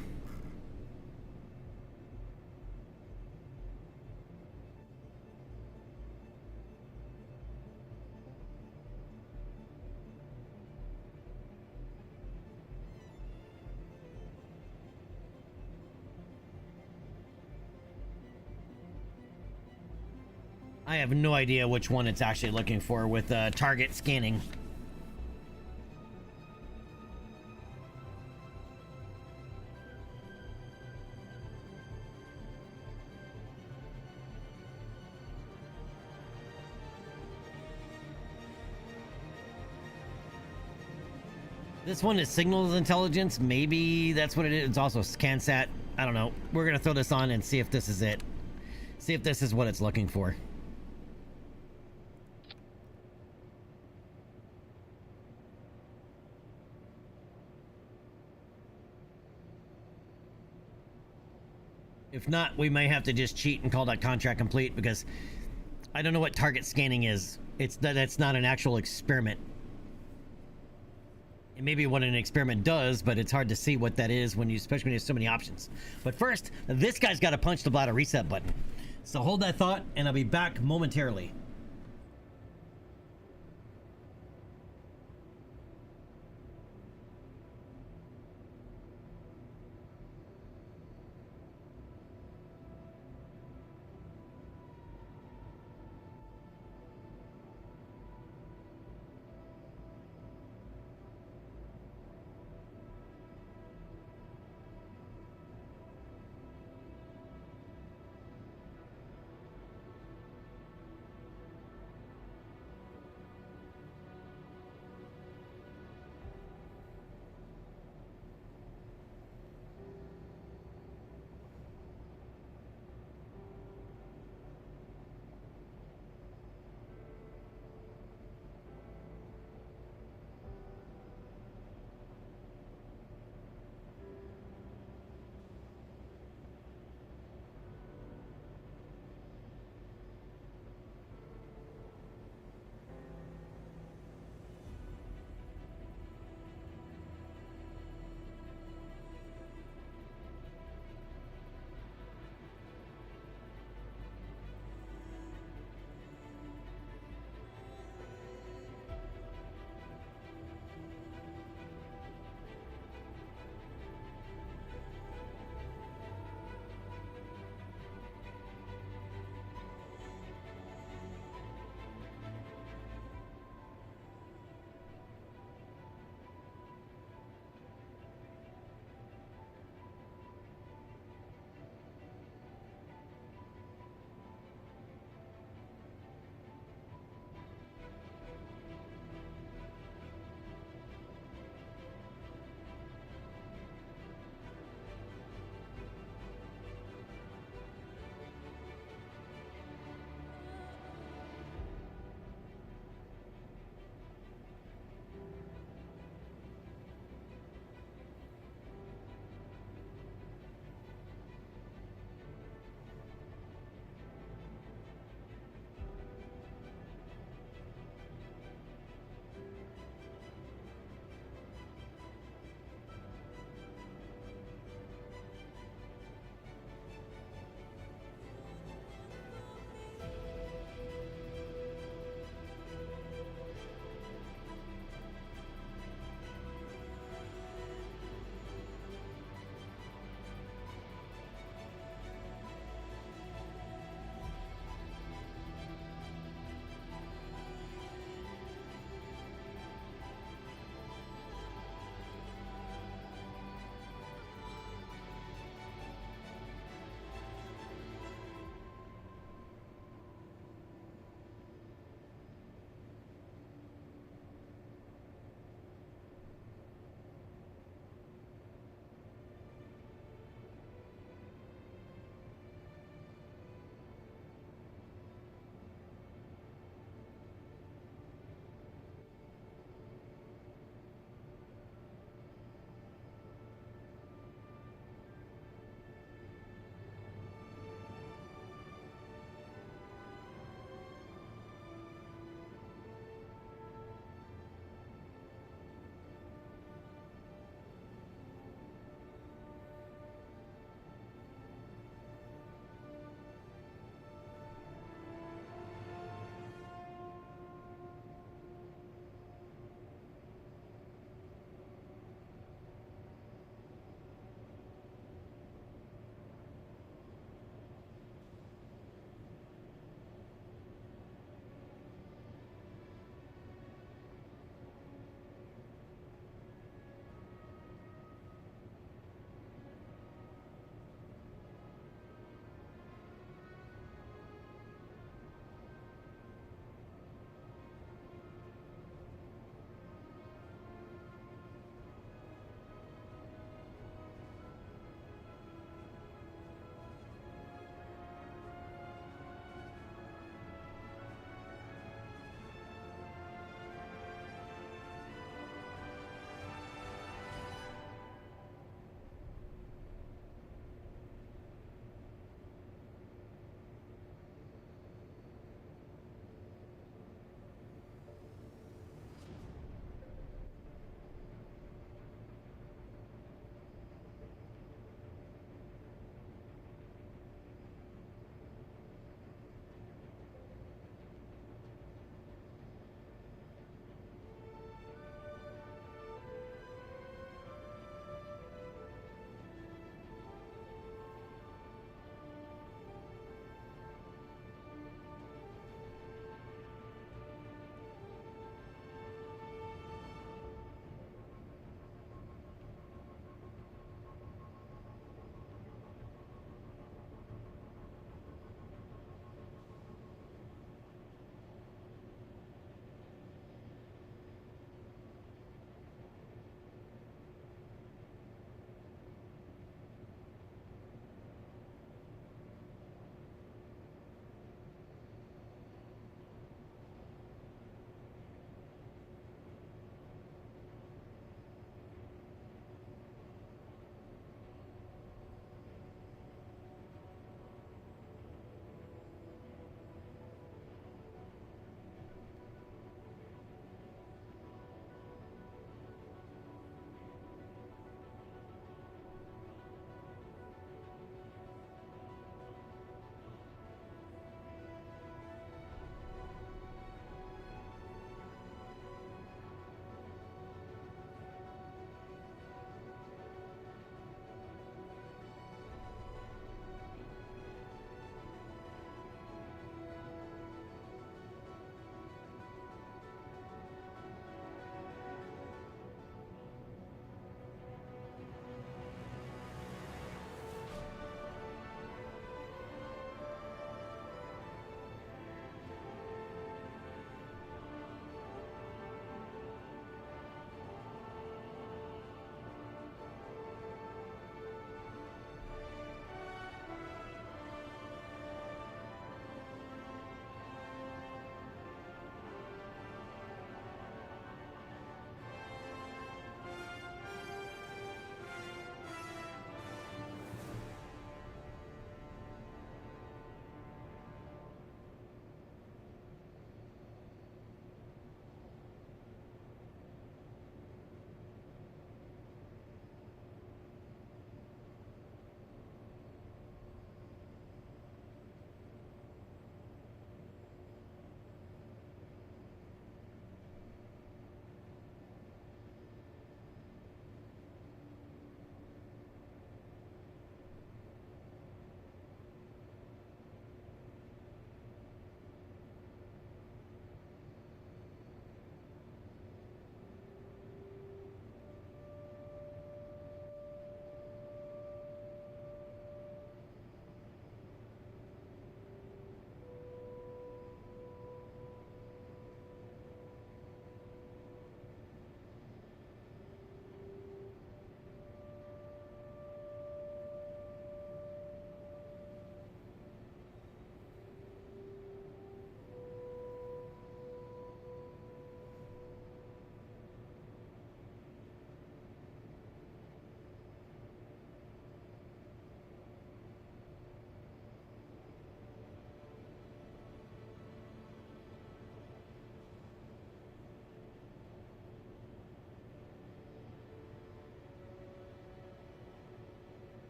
I have no idea which one it's actually looking for with target scanning. This one is signals intelligence. Maybe that's what it is. It's also ScanSat. I don't know. We're going to throw this on and see if this is it. See if this is what it's looking for. If not, we may have to just cheat and call that contract complete because I don't know what target scanning is. That's not an actual experiment. It may be what an experiment does, but it's hard to see what that is when you, especially when you have so many options. But first, this guy's got to punch the bladder reset button. So hold that thought, and I'll be back momentarily.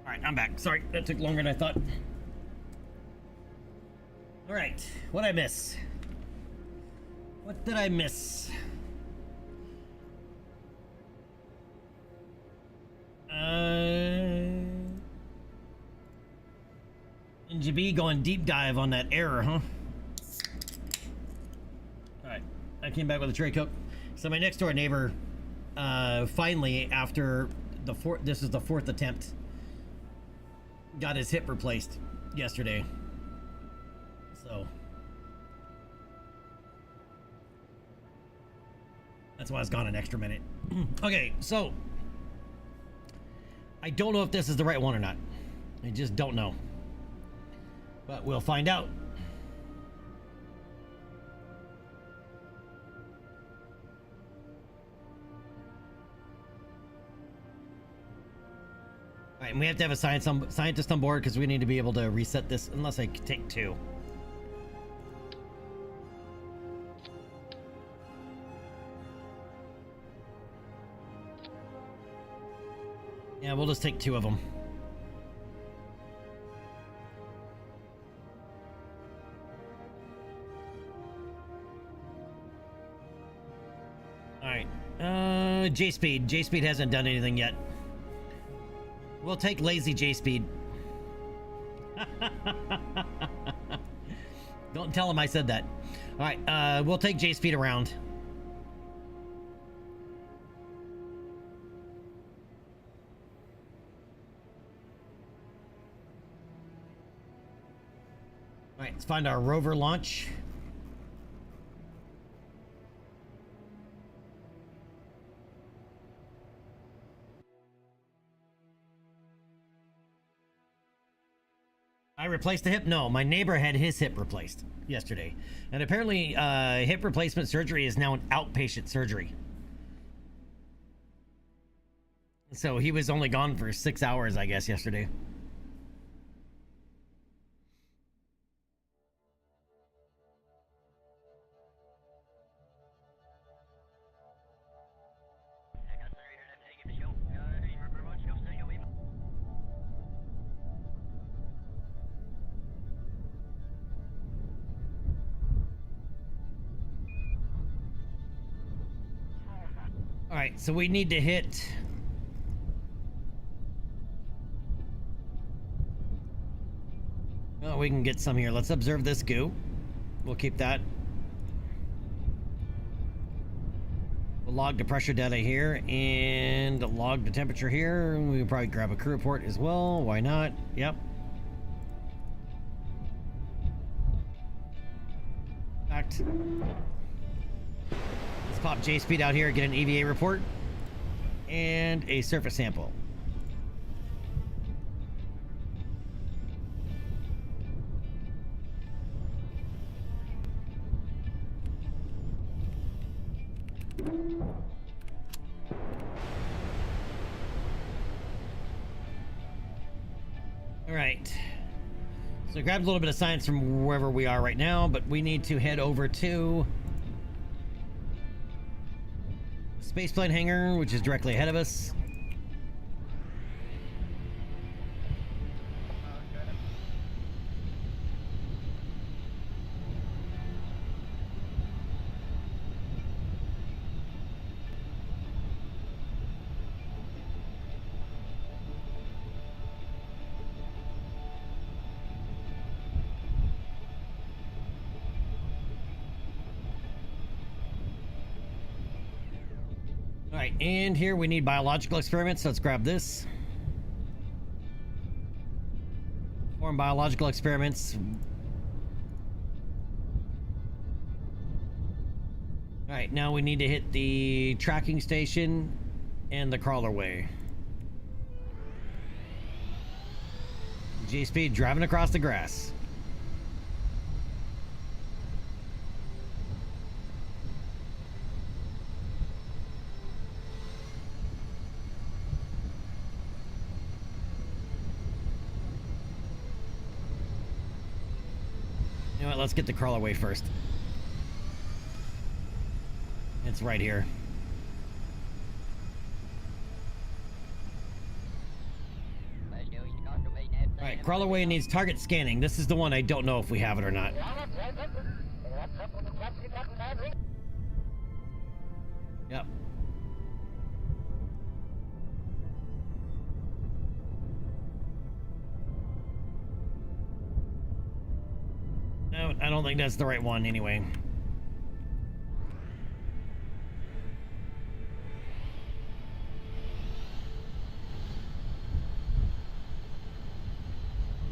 Alright, I'm back. Sorry, that took longer than I thought. Alright, what'd I miss? What did I miss? NGB going deep dive on that error, huh? Alright, I came back with a tray cook. So my next door neighbor, finally, after this is the fourth attempt, got his hip replaced yesterday. So that's why I was gone an extra minute. Okay, so I don't know if this is the right one or not. I just don't know. But we'll find out. All right, and we have to have a scientist on board because we need to be able to reset this unless I take two. Yeah, we'll just take two of them. Alright. J-Speed. J-Speed hasn't done anything yet. We'll take lazy J-Speed. Don't tell him I said that. Alright, we'll take J-Speed around. Alright, let's find our rover launch. I replaced the hip? No, my neighbor had his hip replaced yesterday. And apparently, hip replacement surgery is now an outpatient surgery. So he was only gone for 6 hours, I guess, yesterday. Alright, so we need to hit... Oh, we can get some here. Let's observe this goo. We'll keep that. We'll log the pressure data here and log the temperature here. We can probably grab a crew report as well. Why not? Yep. Fact. Let's pop J-Speed out here, get an EVA report and a surface sample. All right. So grabbed a little bit of science from wherever we are right now, but we need to head over to spaceplane hangar, which is directly ahead of us. Alright, and here we need biological experiments. Let's grab this. Perform biological experiments. Alright, now we need to hit the tracking station and the crawlerway. J-Speed driving across the grass. You know what, let's get the crawlerway first. It's right here. Crawlerway needs target scanning. This is the one I don't know if we have it or not. Yep. No, I don't think that's the right one anyway.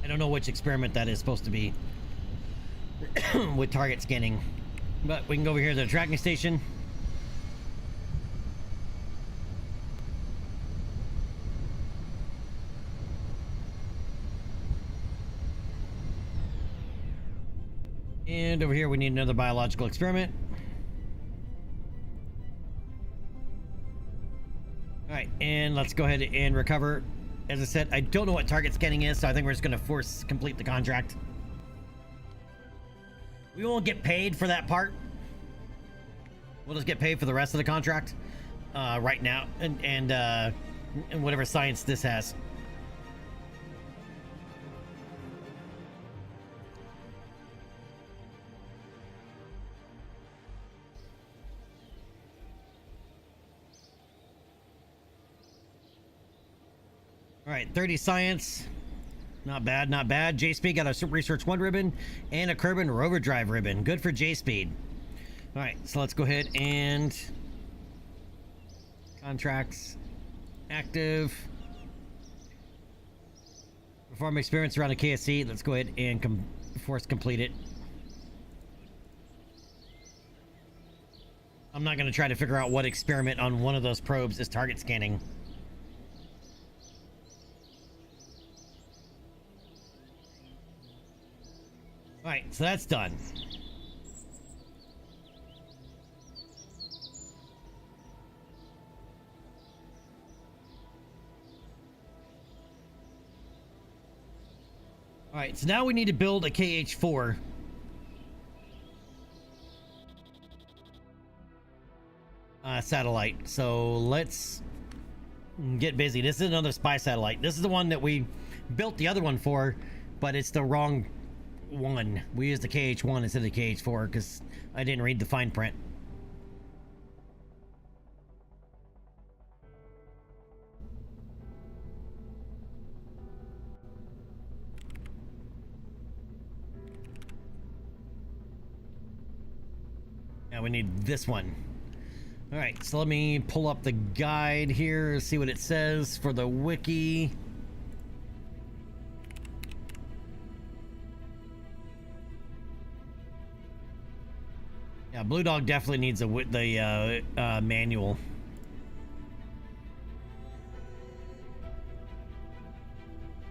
I don't know which experiment that is supposed to be with target scanning, but we can go over here to the tracking station. And over here we need another biological experiment. Alright, and let's go ahead and recover. As I said, I don't know what target scanning is, so I think we're just going to force complete the contract. We won't get paid for that part. We'll just get paid for the rest of the contract right now, and whatever science this has. All right, 30 science. Not bad, not bad. J-Speed got a Research 1 ribbon and a Kerbin Rover Drive ribbon. Good for J-Speed. All right, so let's go ahead and... Contracts. Active. Perform experiments around a KSC. Let's go ahead and force complete it. I'm not going to try to figure out what experiment on one of those probes is target scanning. Alright, so that's done. Alright, so now we need to build a KH-4. Satellite. So let's get busy. This is another spy satellite. This is the one that we built the other one for, but it's the wrong one. We used the KH-1 instead of the KH-4 because I didn't read the fine print. Now we need this one. All right, so let me pull up the guide here, see what it says for the wiki. Yeah, Blue Dog definitely needs the manual.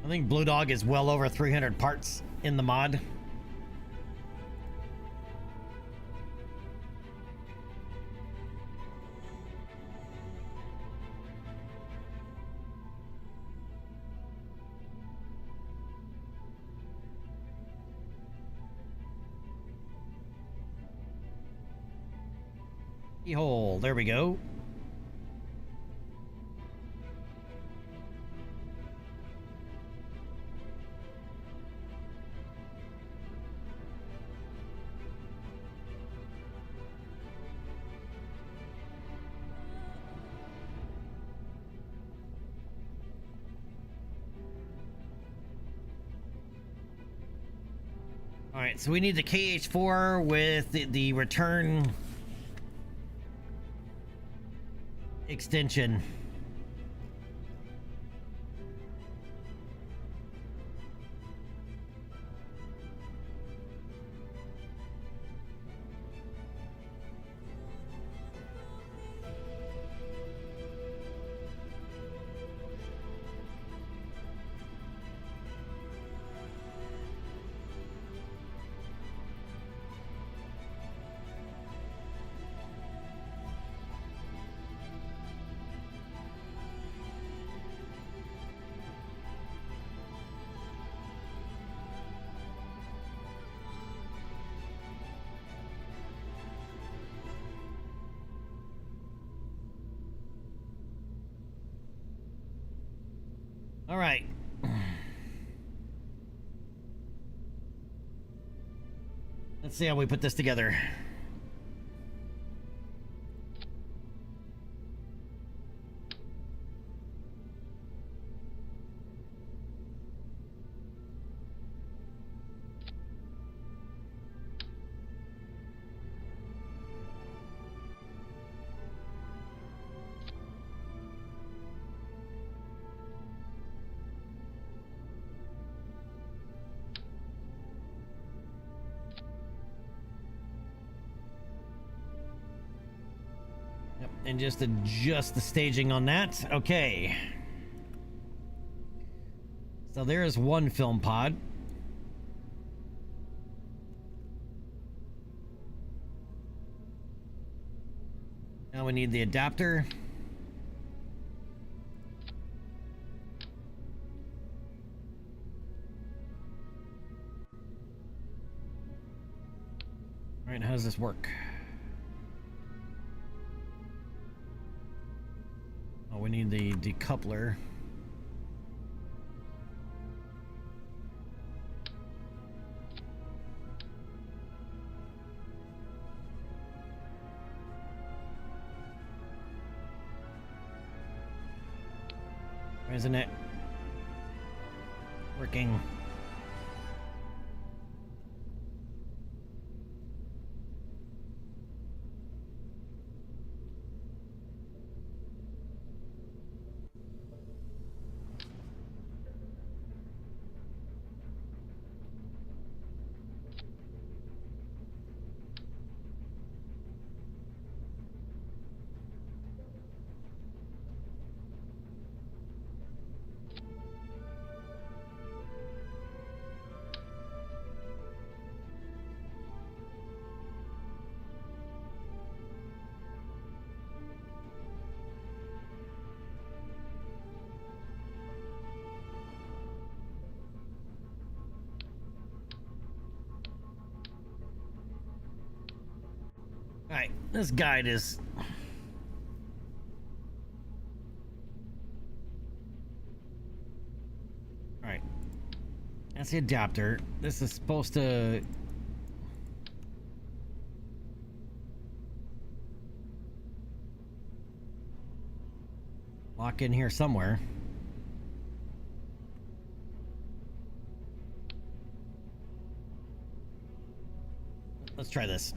I think Blue Dog is well over 300 parts in the mod. Keyhole, there we go. All right, so we need the KH-4 with the return extension. All right. Let's see how we put this together. And just adjust the staging on that. Okay. So there is one film pod. Now we need the adapter. All right, how does this work? Oh, we need the decoupler. Why isn't it working? Alright, this guide is... Alright. That's the adapter. This is supposed to... lock in here somewhere. Let's try this.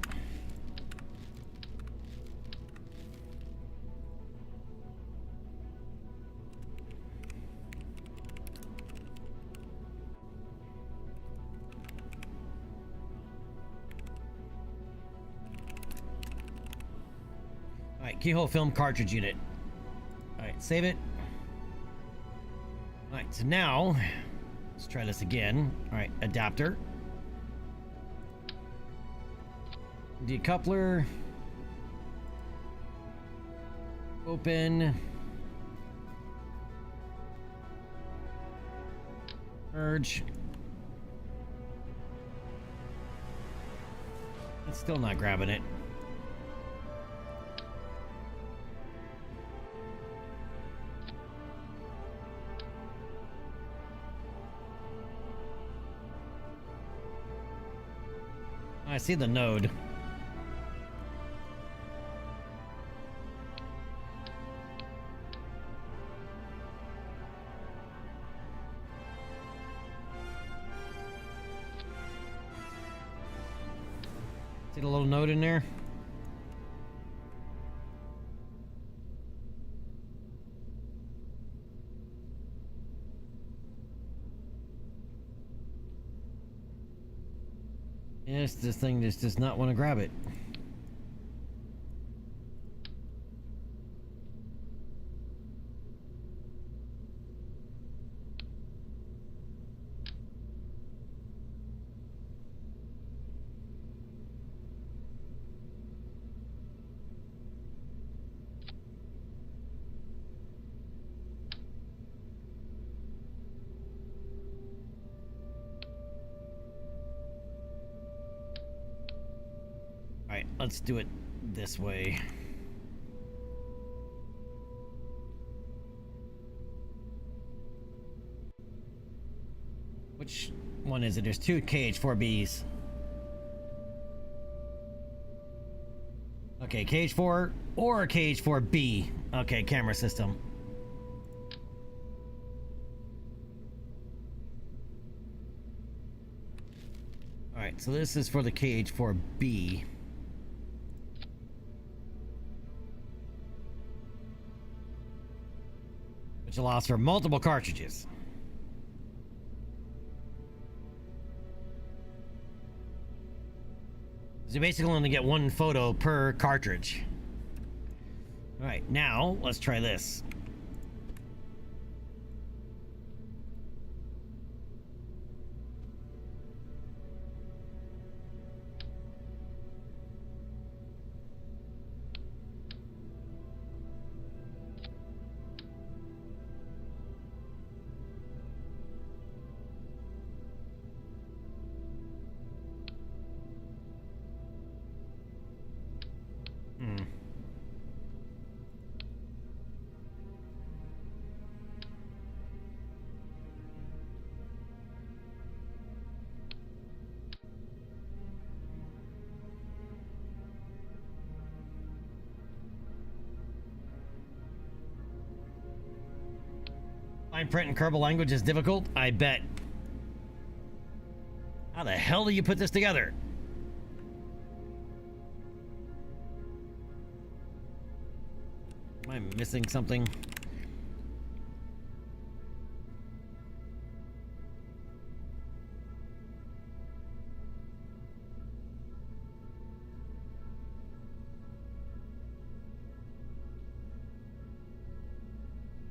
Alright, keyhole film cartridge unit. Alright, save it. Alright, so now, let's try this again. Alright, adapter. Decoupler. Open. Merge. It's still not grabbing it. I see the node. See the little node in there? Yes, this thing just does not want to grab it. Alright, let's do it this way. Which one is it? There's two KH4Bs. Okay, KH4 or KH4B. Okay, camera system. Alright, so this is for the KH4B. Which allows for multiple cartridges. So you basically only get one photo per cartridge. Alright, now let's try this. Fine print in Kerbal language is difficult? I bet. How the hell do you put this together? Am I missing something?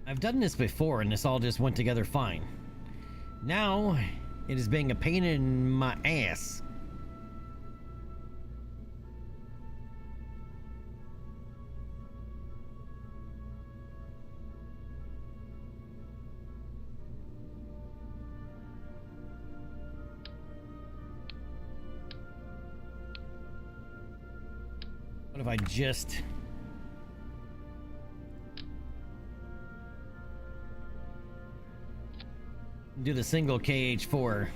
I've done this before and this all just went together fine. Now, it is being a pain in my ass. What if I just... do the single KH4.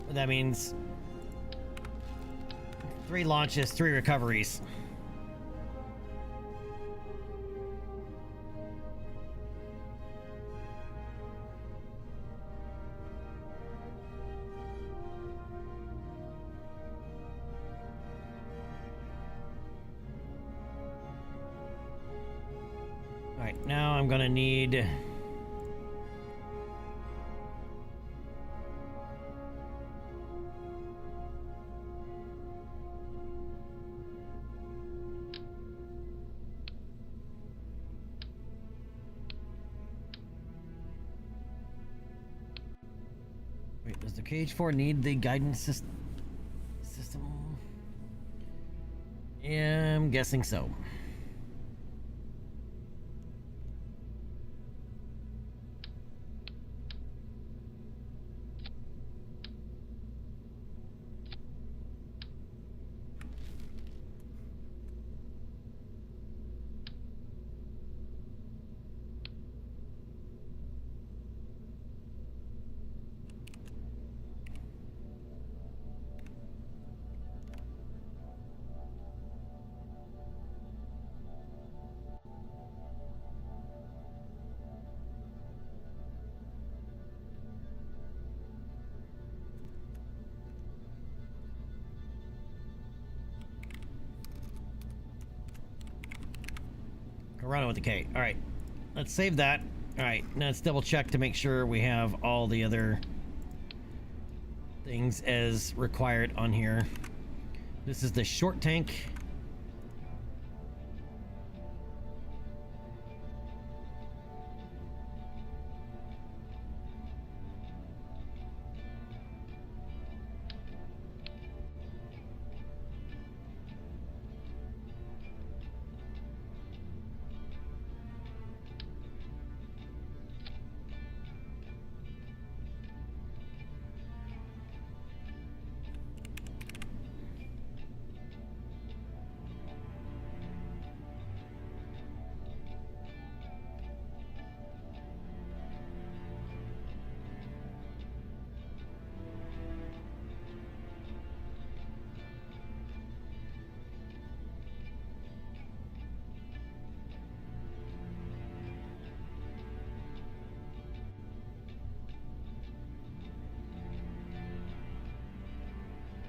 That means 3 launches, 3 recoveries. All right, now I'm gonna need... Wait, does the KH4 need the guidance system? Yeah, I'm guessing so. Run with the K. All right, let's save that. All right, now let's double check to make sure we have all the other things as required on here. This is the short tank.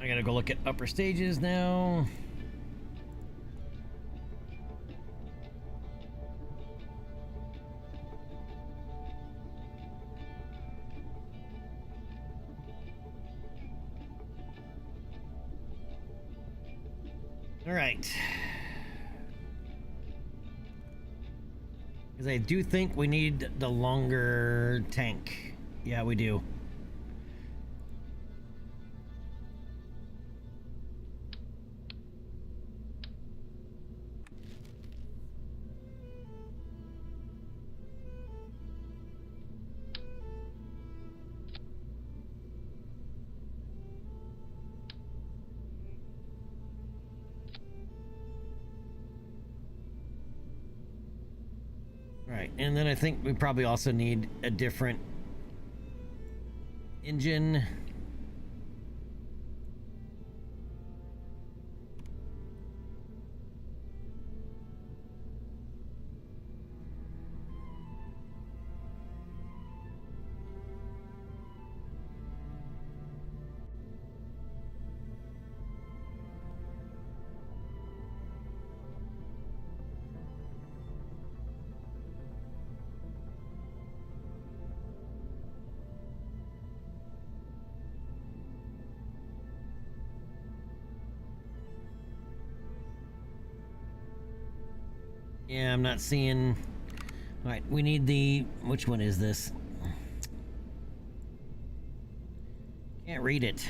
I gotta go look at upper stages now. All right. Because I do think we need the longer tank. Yeah, we do. Right, and then I think we probably also need a different engine. Yeah, I'm not seeing... Alright, we need the... Which one is this? Can't read it.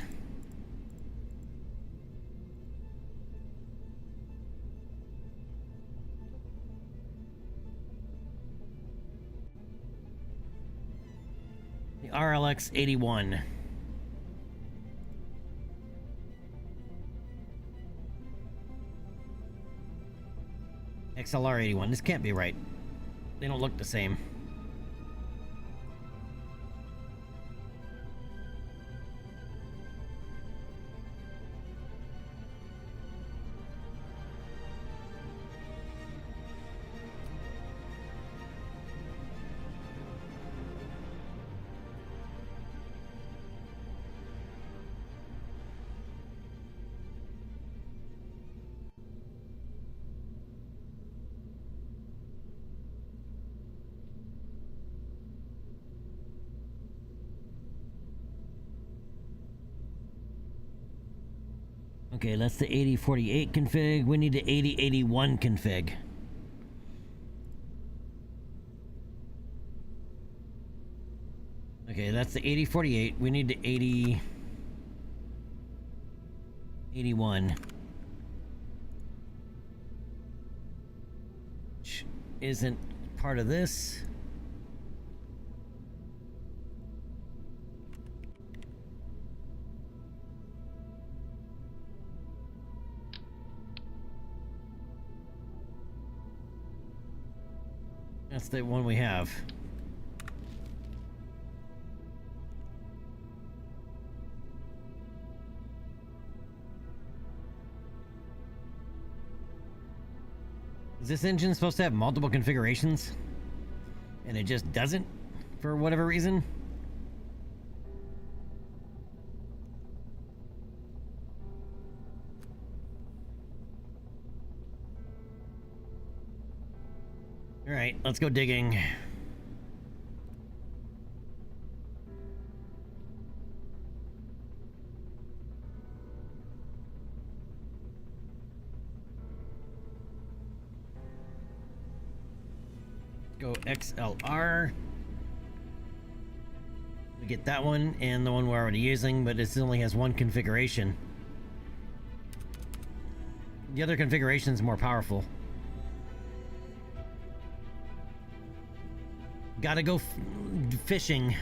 The RLX 81. XLR 81. This can't be right. They don't look the same. Okay, that's the 8048 config. We need the 8081 config. Okay, that's the 8048. We need the 8081. Which isn't part of this. That's the one we have. Is this engine supposed to have multiple configurations? And it just doesn't, for whatever reason? Alright, let's go digging. Go XLR. We get that one and the one we're already using, but it only has one configuration. The other configuration is more powerful. Gotta go fishing.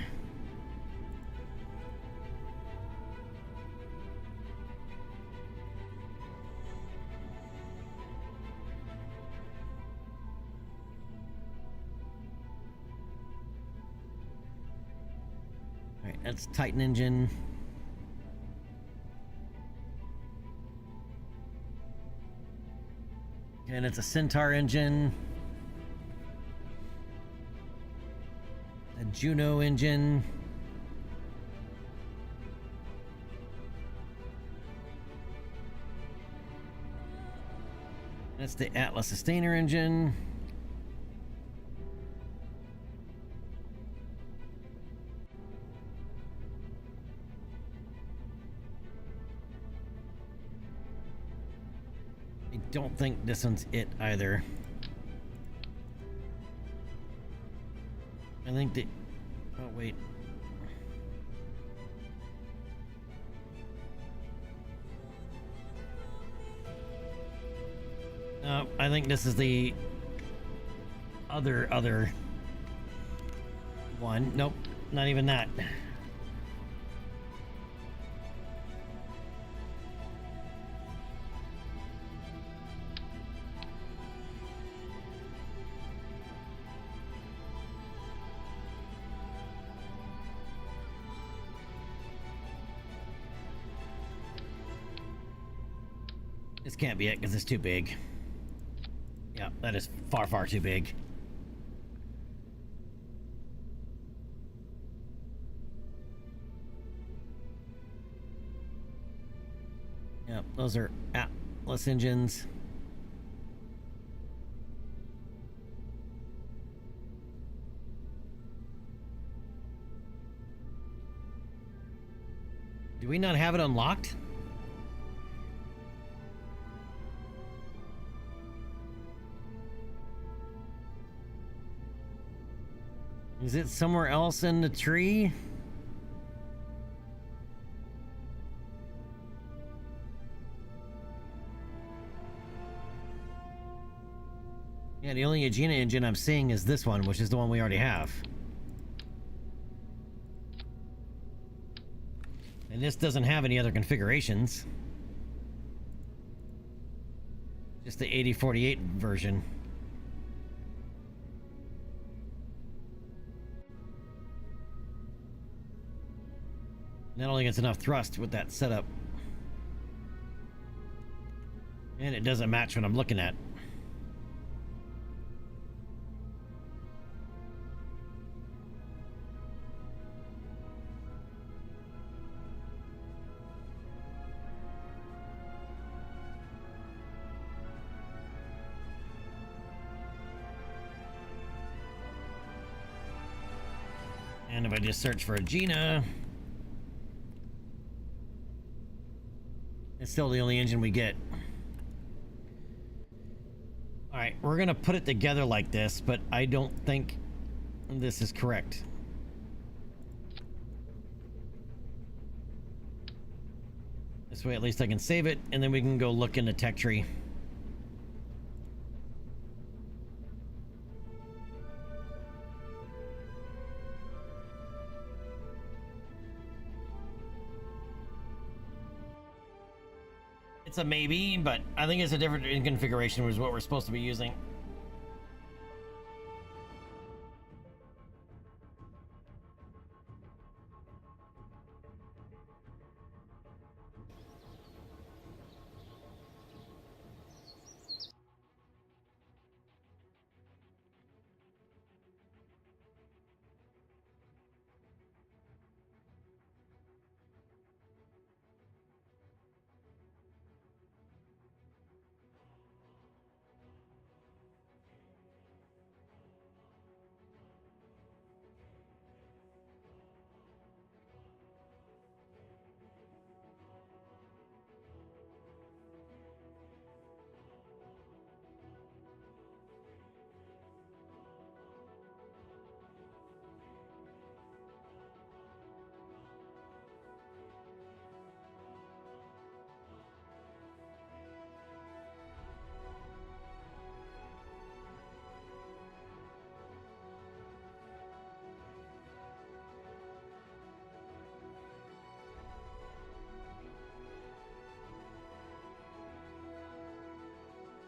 Alright, that's Titan engine. And it's a Centaur engine. A Juno engine. That's the Atlas Sustainer engine. I don't think this one's it either. I think that... Oh, wait. No, I think this is the other one. Nope, not even that. This can't be it because it's too big. Yeah, that is far, far too big. Yeah, those are Atlas engines. Do we not have it unlocked? Is it somewhere else in the tree? Yeah, the only Aegina engine I'm seeing is this one, which is the one we already have. And this doesn't have any other configurations. Just the 8048 version. That only gets enough thrust with that setup. And it doesn't match what I'm looking at. And if I just search for Aegina, it's still the only engine we get. Alright, we're gonna put it together like this, but I don't think this is correct. This way at least I can save it, and then we can go look in the tech tree. It's a maybe, but I think it's a different configuration, which is what we're supposed to be using.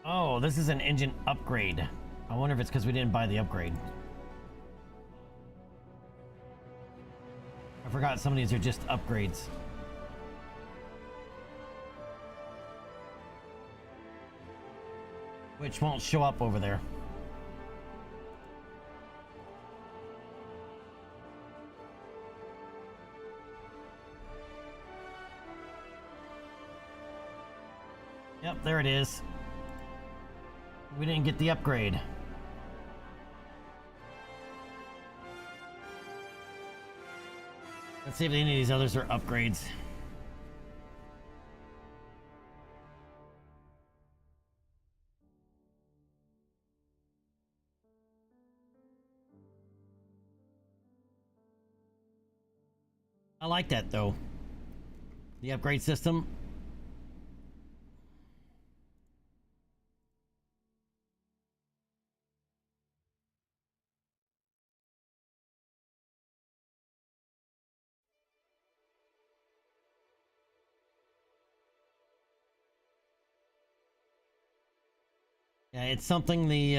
Oh, this is an engine upgrade. I wonder if it's because we didn't buy the upgrade. I forgot some of these are just upgrades. Which won't show up over there. Yep, there it is. We didn't get the upgrade. Let's see if any of these others are upgrades. I like that though. The upgrade system. Yeah, it's something the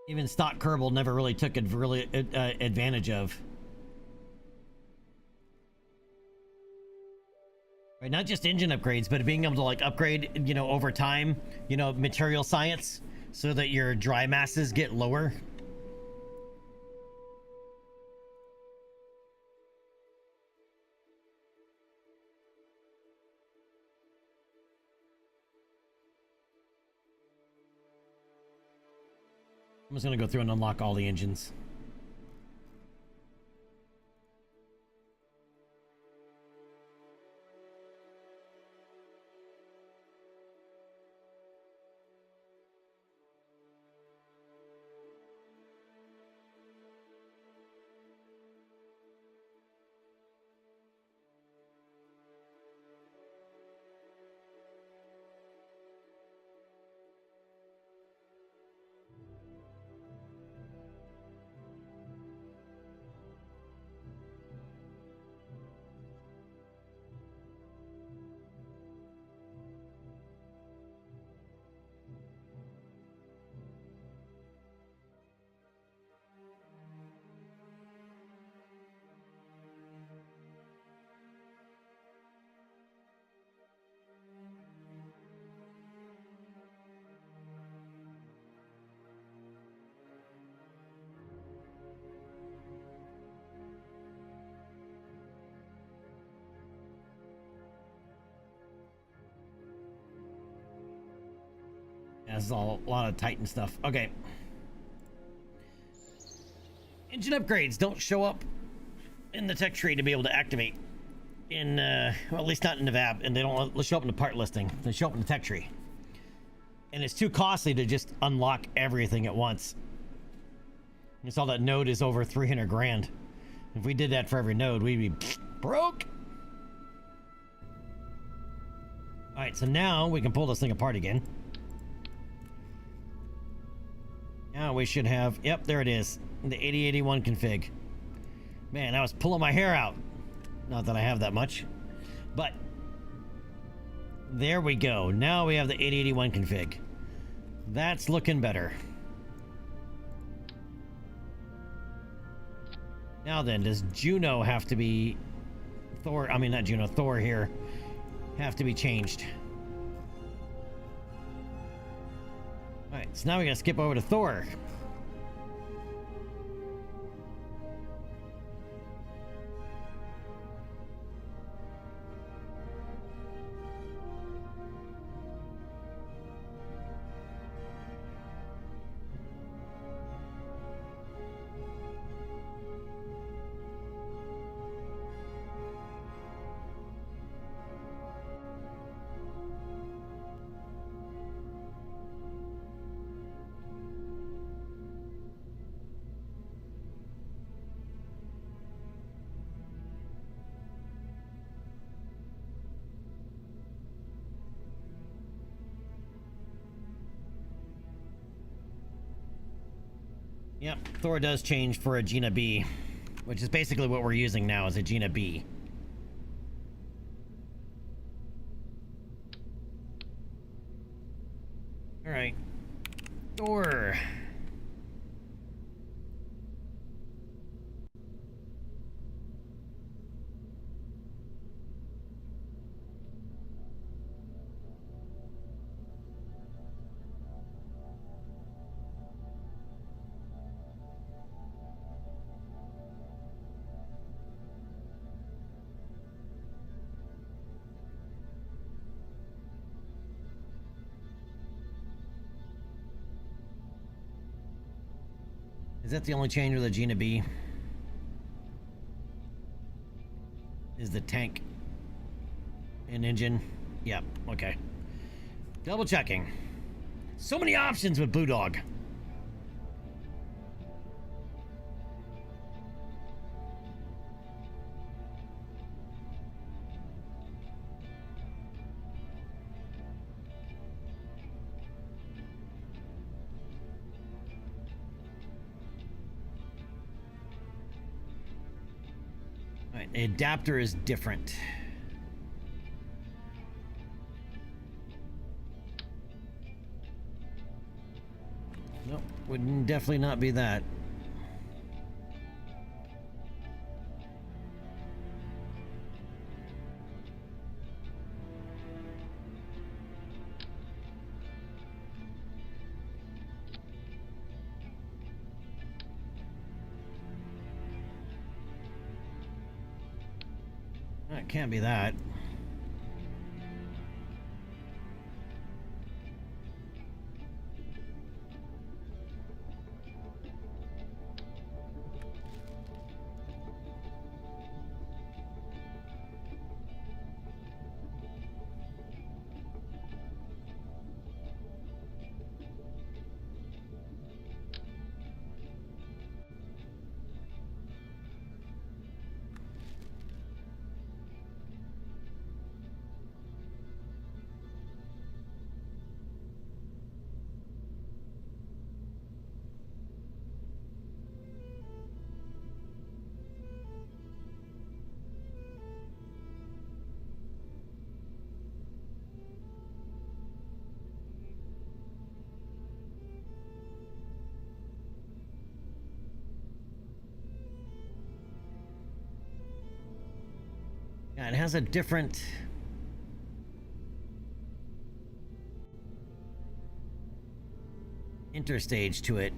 even stock Kerbal never really took advantage of. Right, not just engine upgrades, but being able to like upgrade, you know, over time, you know, material science, so that your dry masses get lower. I'm just gonna go through and unlock all the engines. Yeah, this is all a lot of Titan stuff. Okay. Engine upgrades don't show up in the tech tree to be able to activate in, well, at least not in the VAB, and they don't show up in the part listing. They show up in the tech tree. And it's too costly to just unlock everything at once. You saw that node is over 300 grand. If we did that for every node, we'd be broke. All right, so now we can pull this thing apart again. Now we should have, yep, there it is, the 8081 config. Man, I was pulling my hair out. Not that I have that much, but there we go. Now we have the 8081 config. That's looking better. Now then, does Juno have to be Thor? I mean, not Juno, Thor here have to be changed. All right, so now we gotta skip over to Thor. Yep, Thor does change for a Gina B, which is basically what we're using now, is a Gina B. All right, Thor. Is that the only change with the Gina B? Is the tank and engine? Yep, okay. Double checking. So many options with Blue Dog. All right, the adapter is different. Nope, would definitely not be that. It can't be that. Yeah, it has a different interstage to it.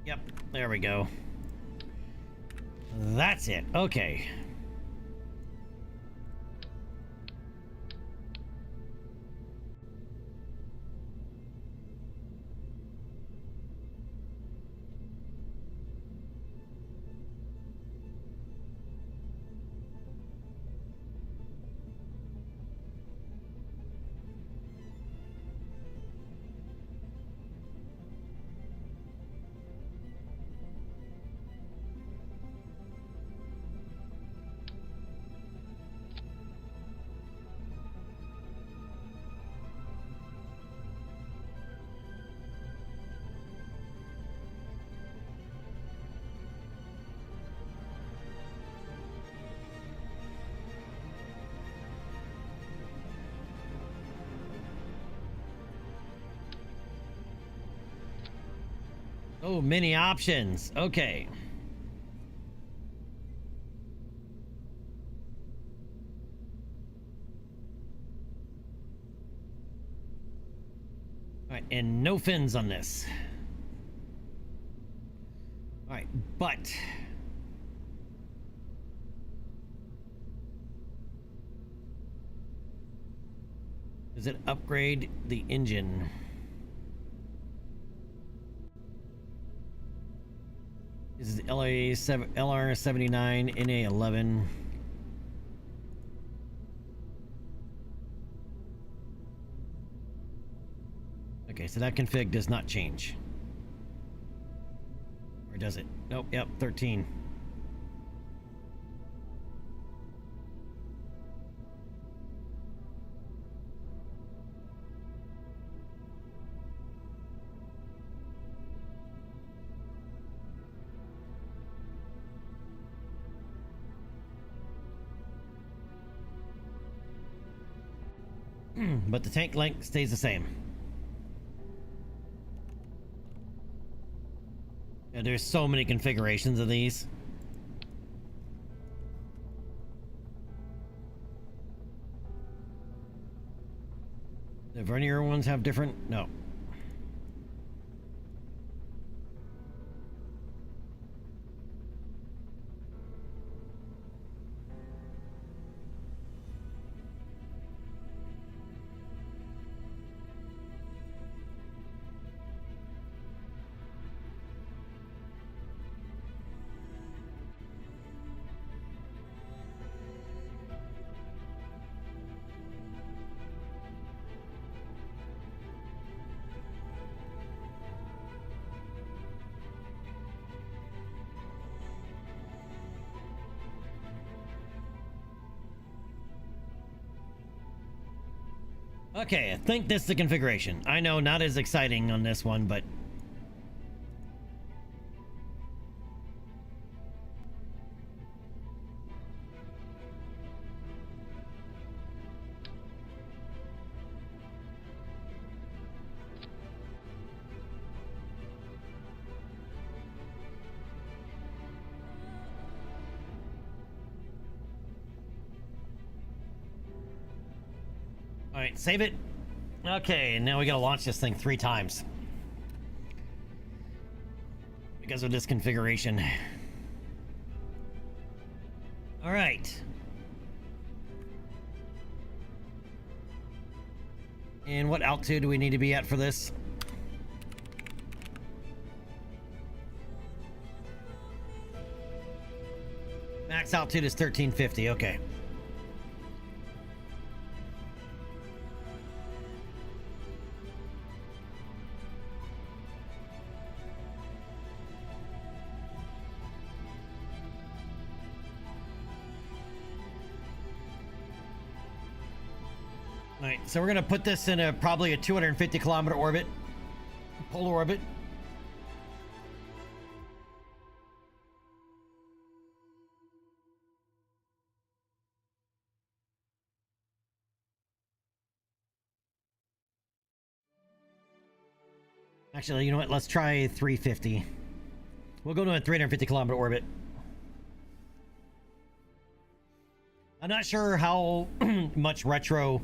Yep, there we go. That's it. Okay. Oh, many options. Okay. All right, and no fins on this. All right, but does it upgrade the engine? This is LR79 NA11. Okay, so that config does not change. Or does it? Nope, yep, 13. But the tank length stays the same. Yeah, there's so many configurations of these. The vernier ones have different? No. Okay, I think this is the configuration. I know, not as exciting on this one, but... Alright, save it. Okay, now we gotta launch this thing 3 times. Because of this configuration. Alright. And what altitude do we need to be at for this? Max altitude is 1350, okay. Alright, so we're gonna put this in probably a 250 kilometer orbit. Polar orbit. Actually, you know what? Let's try 350. We'll go to a 350 kilometer orbit. I'm not sure how much retro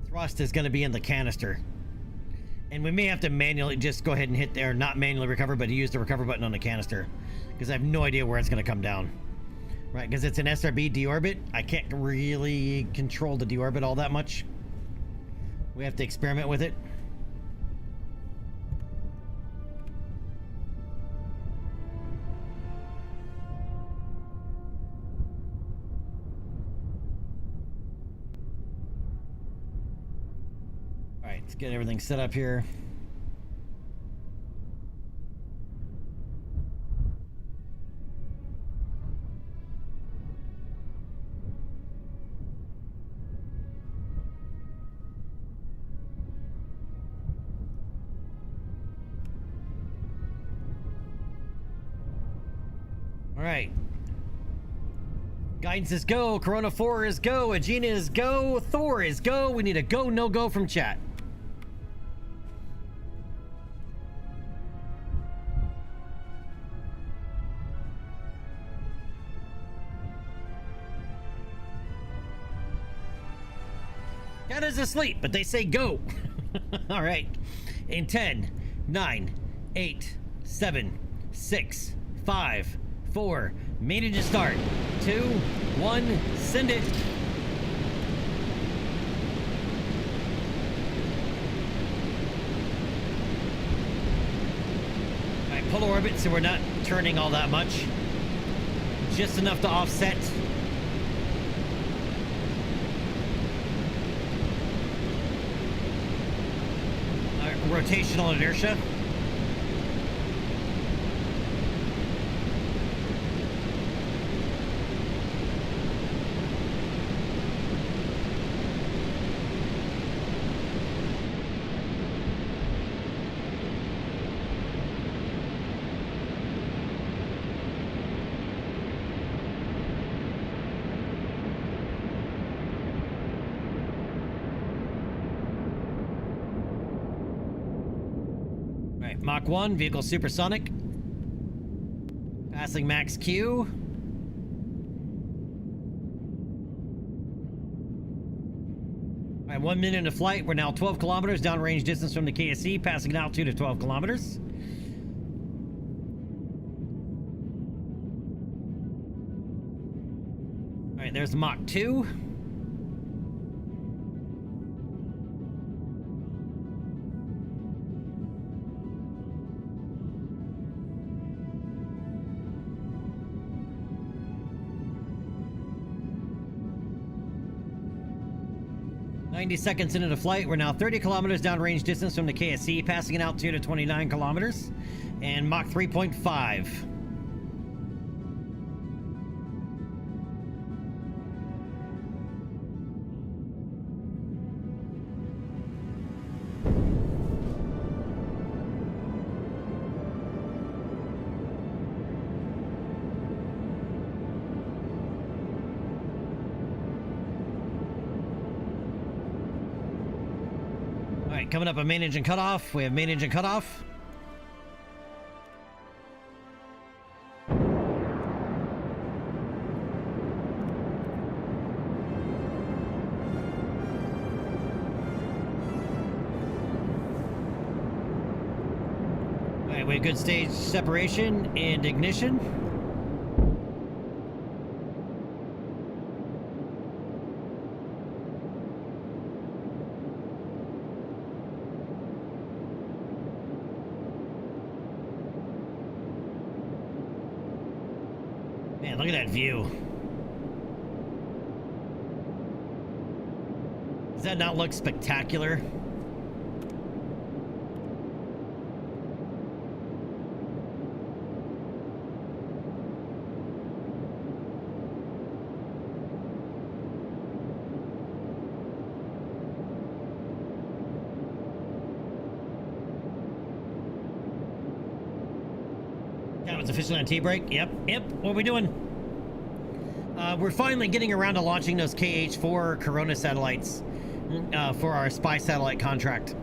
thrust is going to be in the canister, and we may have to manually just go ahead and hit there, not manually recover, but use the recover button on the canister, because I have no idea where it's going to come down. Right, because it's an SRB deorbit. I can't really control the deorbit all that much. We have to experiment with it. Let's get everything set up here. All right. Guidance is go. Corona 4 is go. Agena is go. Thor is go. We need a go, no go from chat. Cat is asleep, but they say go. All right. In 10, 9, 8, 7, 6, 5, 4. Meeting to start. 2, 1. Send it. All right, polar orbit, so we're not turning all that much. Just enough to offset. Rotational inertia. Mach 1, vehicle supersonic. Passing max Q. Alright, All right, 1 minute into flight. We're now 12 kilometers downrange distance from the KSC, passing an altitude of 12 kilometers. All right, there's Mach 2. Seconds into the flight, we're now 30 kilometers downrange distance from the KSC, passing an altitude of 29 kilometers, and Mach 3.5. Coming up a main engine cutoff. We have main engine cutoff. All right, we have good stage separation and ignition. Man, look at that view. Does that not look spectacular? That was officially on T-brake. Yep. What are we doing? We're finally getting around to launching those KH-4 Corona satellites for our spy satellite contract.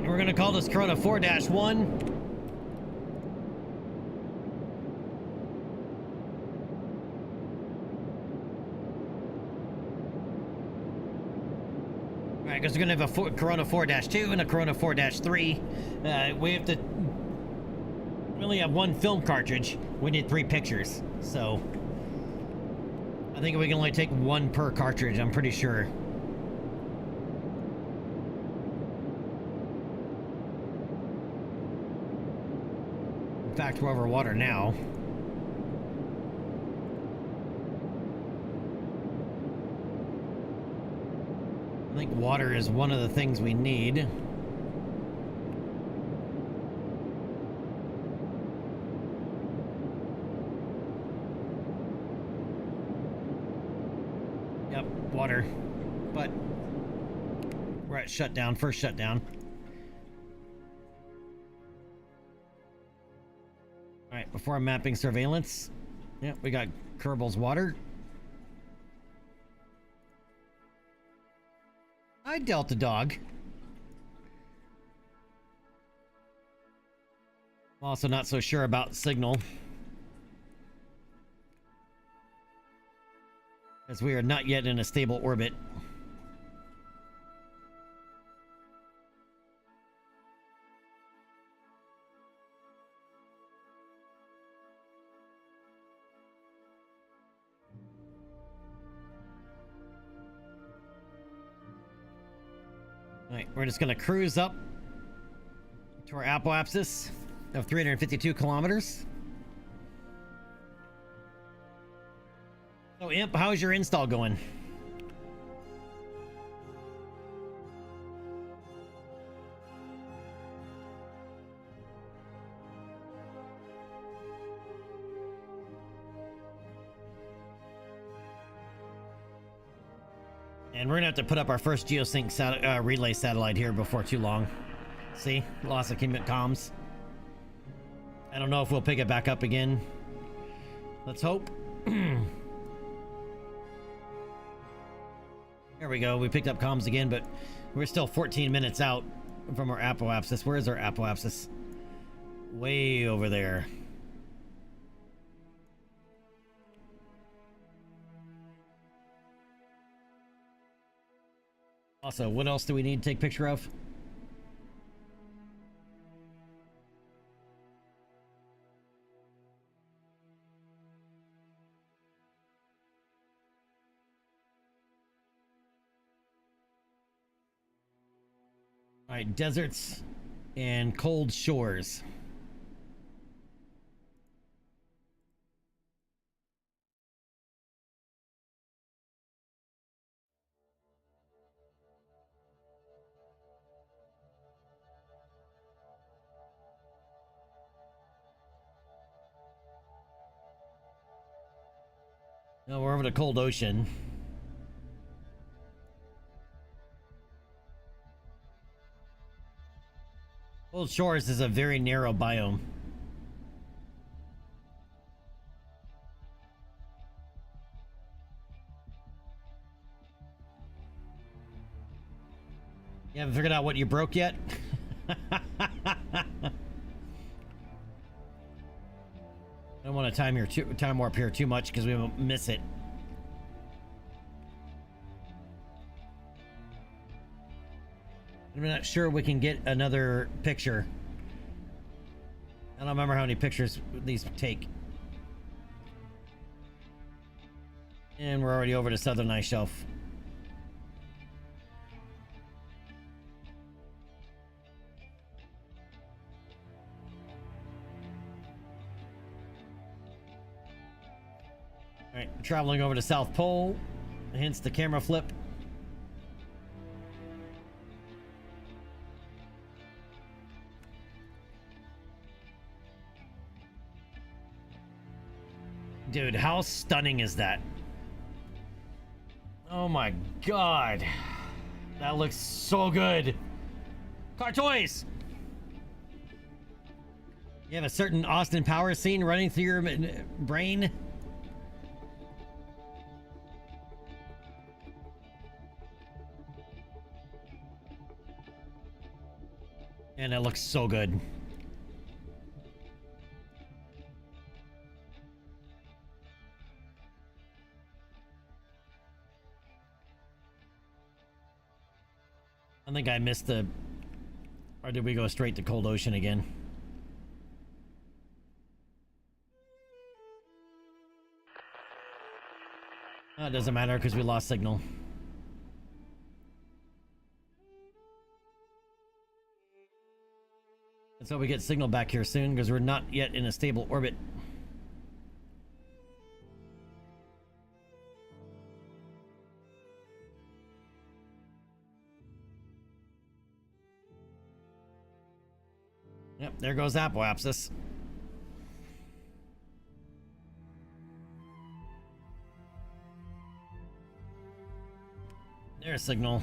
We're gonna call this Corona 4-1. Alright, because we're gonna have a Corona 4-2 and a Corona 4-3. We have to... We only have one film cartridge. We need 3 pictures. So... I think we can only take 1 per cartridge, I'm pretty sure. In fact, we're over water now. I think water is one of the things we need. Yep, water. But we're at shutdown, first shutdown. Alright, before I'm mapping surveillance. Yep, we got Kerbin's water. Hi, Delta Dog. I'm also not so sure about signal, as we are not yet in a stable orbit. Alright, we're just gonna cruise up to our apoapsis of 352 kilometers. So, Imp, how's your install going? And we're gonna have to put up our first geosync relay satellite here before too long. See? Loss of comms. I don't know if we'll pick it back up again. Let's hope. There we go. We picked up comms again, but we're still 14 minutes out from our apoapsis. Where is our apoapsis? Way over there. Also, what else do we need to take picture of? All right, deserts and cold shores. No, we're over the cold ocean. Cold shores is a very narrow biome. You haven't figured out what you broke yet? I don't want to time warp here too much because we won't miss it. I'm not sure we can get another picture. I don't remember how many pictures these take. And we're already over the southern ice shelf. Alright, traveling over to South Pole, hence the camera flip. Dude, how stunning is that? Oh my god. That looks so good. Car toys! You have a certain Austin Powers scene running through your brain? And it looks so good. I think I missed the... Or did we go straight to cold ocean again? Oh, it doesn't matter because we lost signal. Let's hope we get signal back here soon because we're not yet in a stable orbit. Yep, there goes apoapsis. There's signal.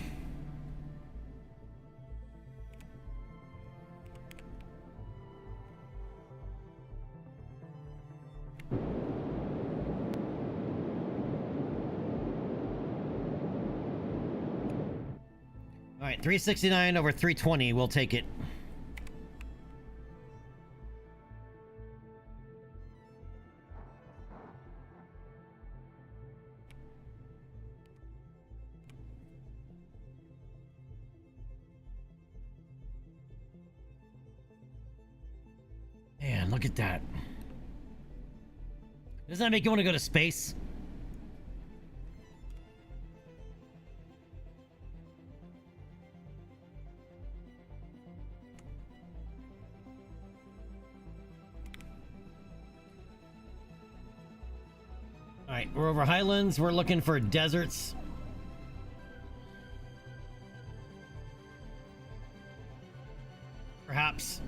All right, 369 over 320. We'll take it. Man, look at that. Doesn't that make you want to go to space? Alright, we're over highlands. We're looking for deserts. Perhaps.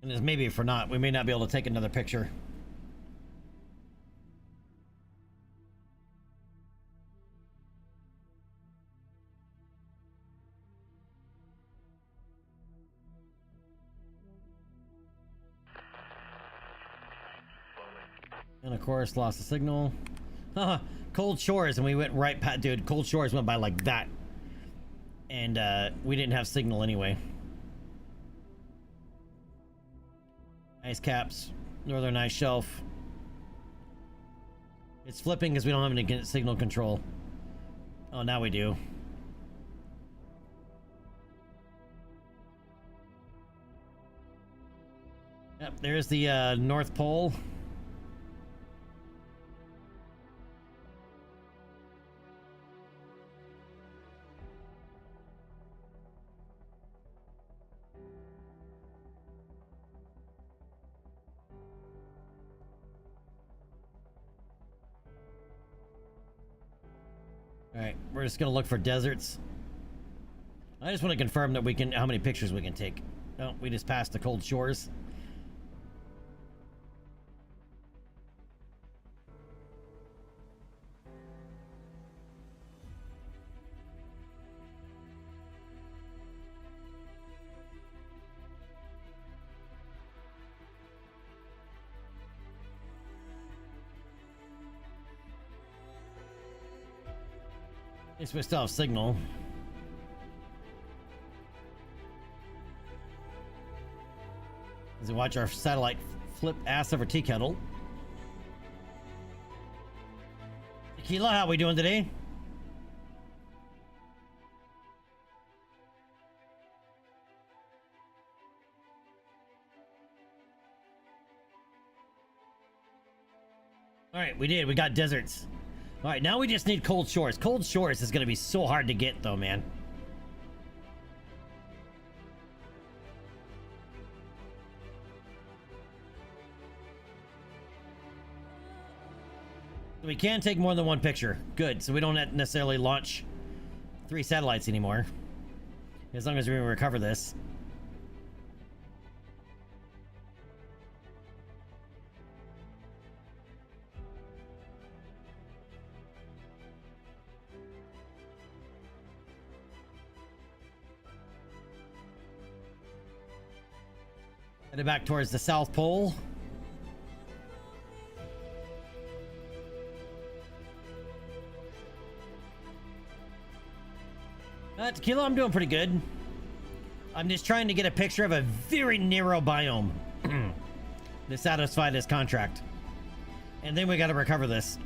And as maybe if we're not, we may not be able to take another picture. And of course, lost the signal. Haha, Cold Shores, and we went right past, dude. Cold Shores went by like that. And we didn't have signal anyway. Ice caps, northern ice shelf. It's flipping because we don't have any signal control. Oh, now we do. Yep, there's the North Pole. Alright, we're just gonna look for deserts. I just want to confirm that we can, how many pictures we can take. Oh, we just passed the Cold Shores. At least we still have signal. As we watch our satellite flip ass over tea kettle. Tequila, how we doing today? All right, we did. We got deserts. All right, now we just need Cold Shores. Cold Shores is going to be so hard to get, though, man. We can take more than one picture. Good, so we don't necessarily launch 3 satellites anymore. As long as we recover this. Headed back towards the South Pole. Tequila, I'm doing pretty good. I'm just trying to get a picture of a very narrow biome to satisfy this contract. And then we got to recover this.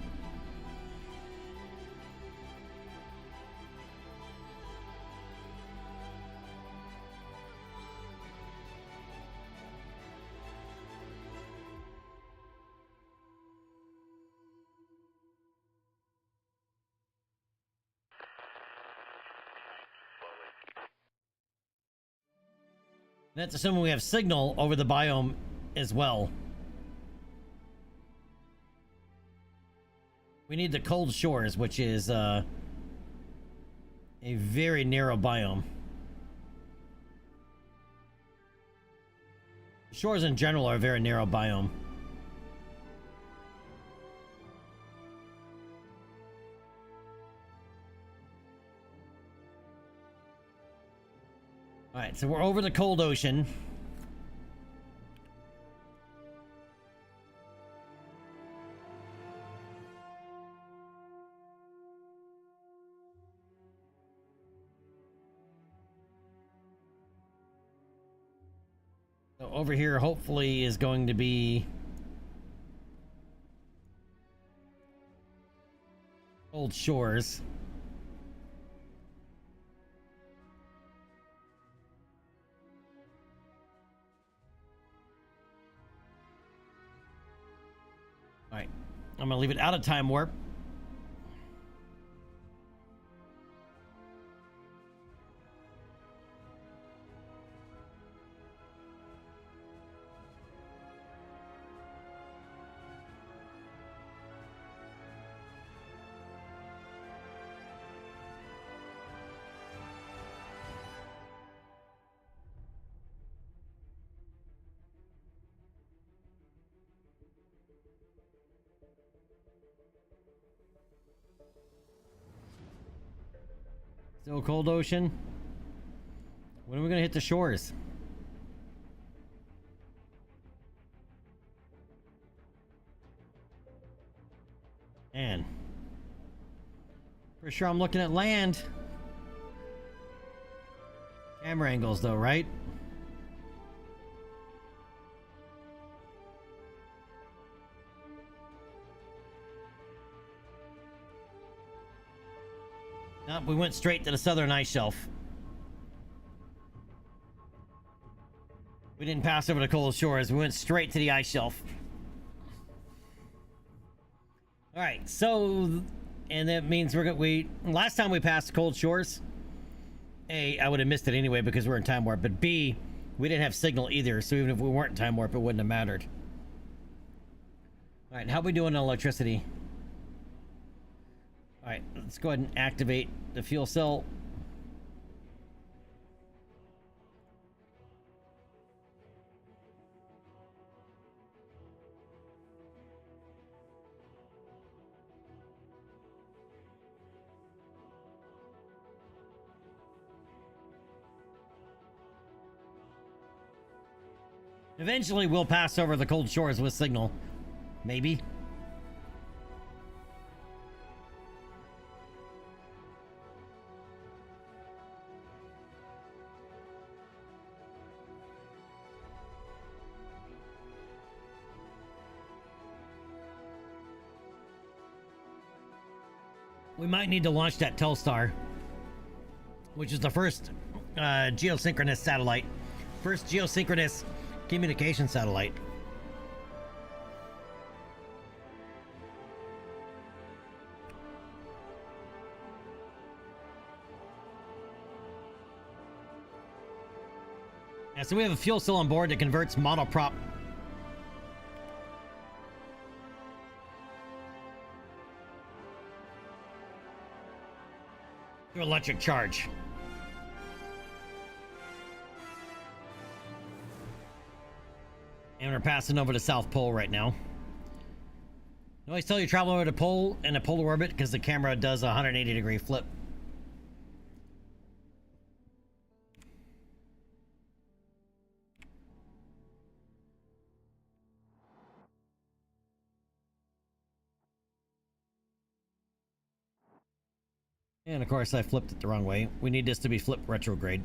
That's assuming we have signal over the biome as well. We need the Cold Shores, which is a very narrow biome. Shores in general are a very narrow biome. All right, so we're over the cold ocean. So over here, hopefully, is going to be Cold Shores. All right, I'm gonna leave it out of time warp. Still cold ocean. When are we gonna hit the shores? Man. Pretty sure I'm looking at land. Camera angles though, right? Nope, we went straight to the southern ice shelf. We didn't pass over the cold shores. We went straight to the ice shelf. All right, so, and that means last time we passed cold shores, A, I would have missed it anyway because we're in time warp, but B, we didn't have signal either, so even if we weren't in time warp, it wouldn't have mattered. All right, how we doing on electricity? All right, let's go ahead and activate the fuel cell. Eventually, we'll pass over the cold shores with signal. Maybe. We might need to launch that Telstar, which is the first geosynchronous satellite. First geosynchronous communication satellite. Yeah, so we have a fuel cell on board that converts model prop to electric charge. And we're passing over the South Pole right now. I always tell you travel over the pole in a polar orbit because the camera does a 180-degree flip. And of course I flipped it the wrong way. We need this to be flipped retrograde.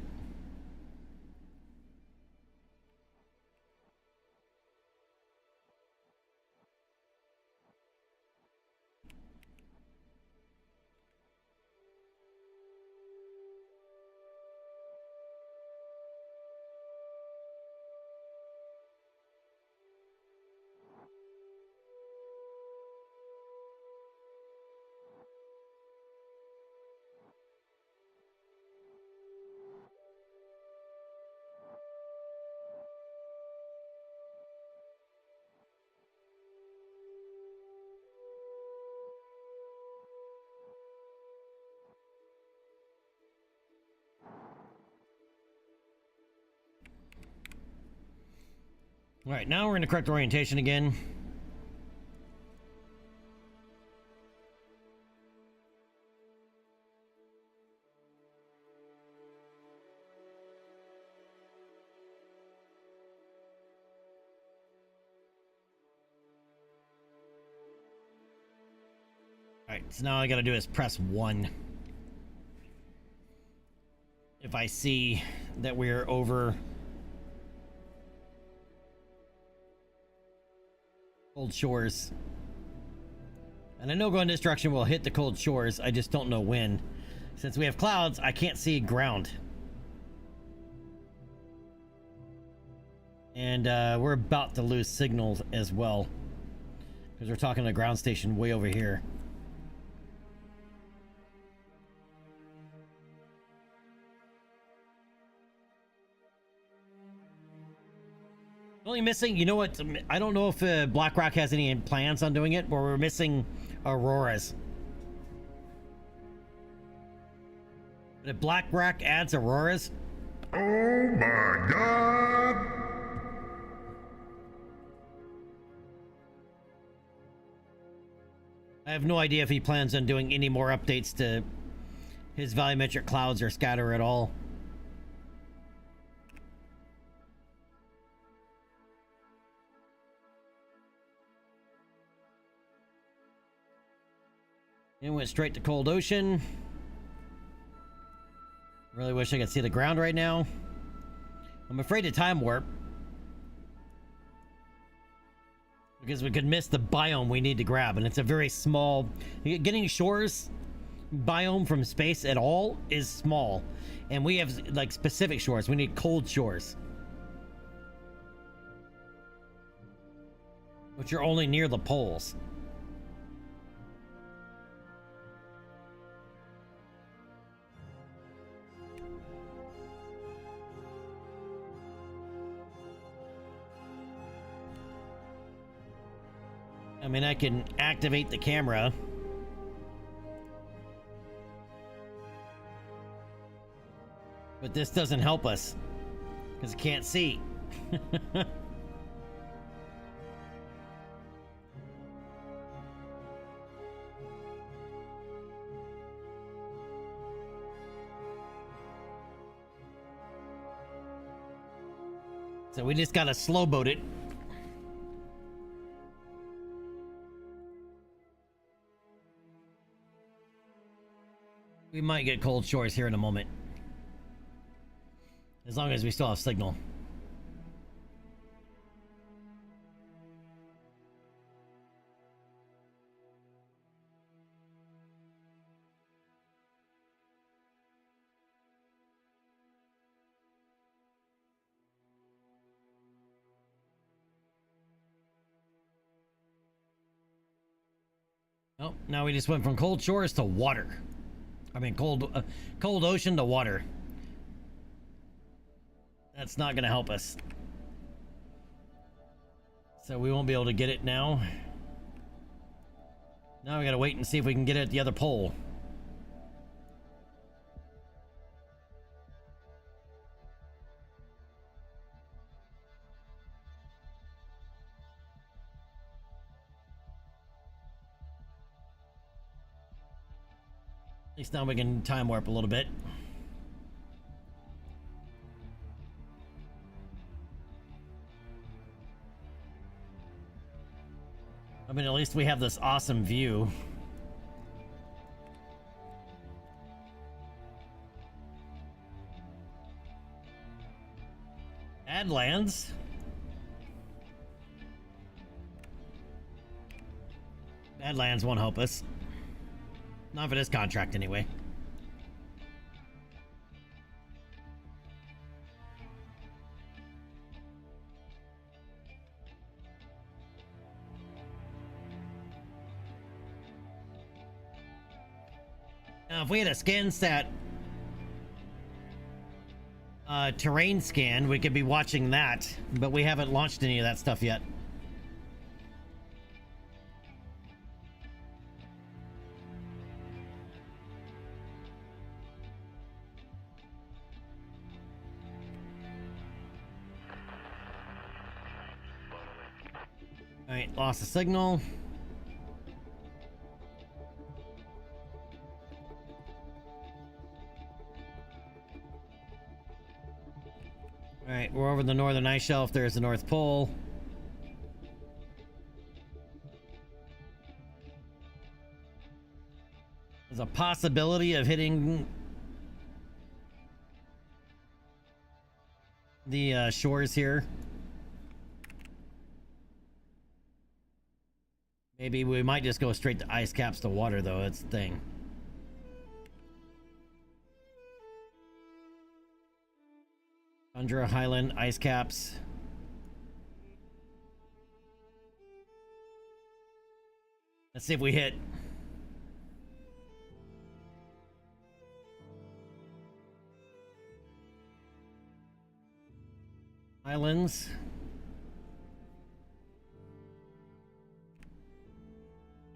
All right, now we're in the correct orientation again. All right, so now all I gotta do is press 1. If I see that we're over cold shores. And I know going this direction will hit the cold shores, I just don't know when. Since we have clouds, I can't see ground. And we're about to lose signals as well. Because we're talking to a ground station way over here. Only missing, you know what? I don't know if BlackRock has any plans on doing it, but we're missing auroras. But if BlackRock adds auroras, Oh my god! I have no idea if he plans on doing any more updates to his volumetric clouds are scatter at all. It went straight to cold ocean. Really wish I could see the ground right now. I'm afraid to time warp, because we could miss the biome we need to grab, and it's a very small. Getting shores biome from space at all is small, and we have like specific shores. We need cold shores, which are only near the poles. I mean, I can activate the camera. But this doesn't help us, because I can't see. So we just gotta slow boat it. We might get cold shores here in a moment, as long as we still have signal. Oh, now we just went from cold shores to water. I mean, cold ocean to water. That's not gonna help us. So we won't be able to get it now. Now we gotta wait and see if we can get it at the other pole. At least now we can time warp a little bit. I mean, at least we have this awesome view. Badlands. Badlands won't help us. Not for this contract, anyway. Now, if we had a scan stat terrain scan, we could be watching that, but we haven't launched any of that stuff yet. All right, lost the signal. All right, we're over the northern ice shelf. There's the North Pole. There's a possibility of hitting the shores here. Maybe we might just go straight to ice caps to water, though. That's the thing. Tundra, Highland, ice caps. Let's see if we hit. Highlands.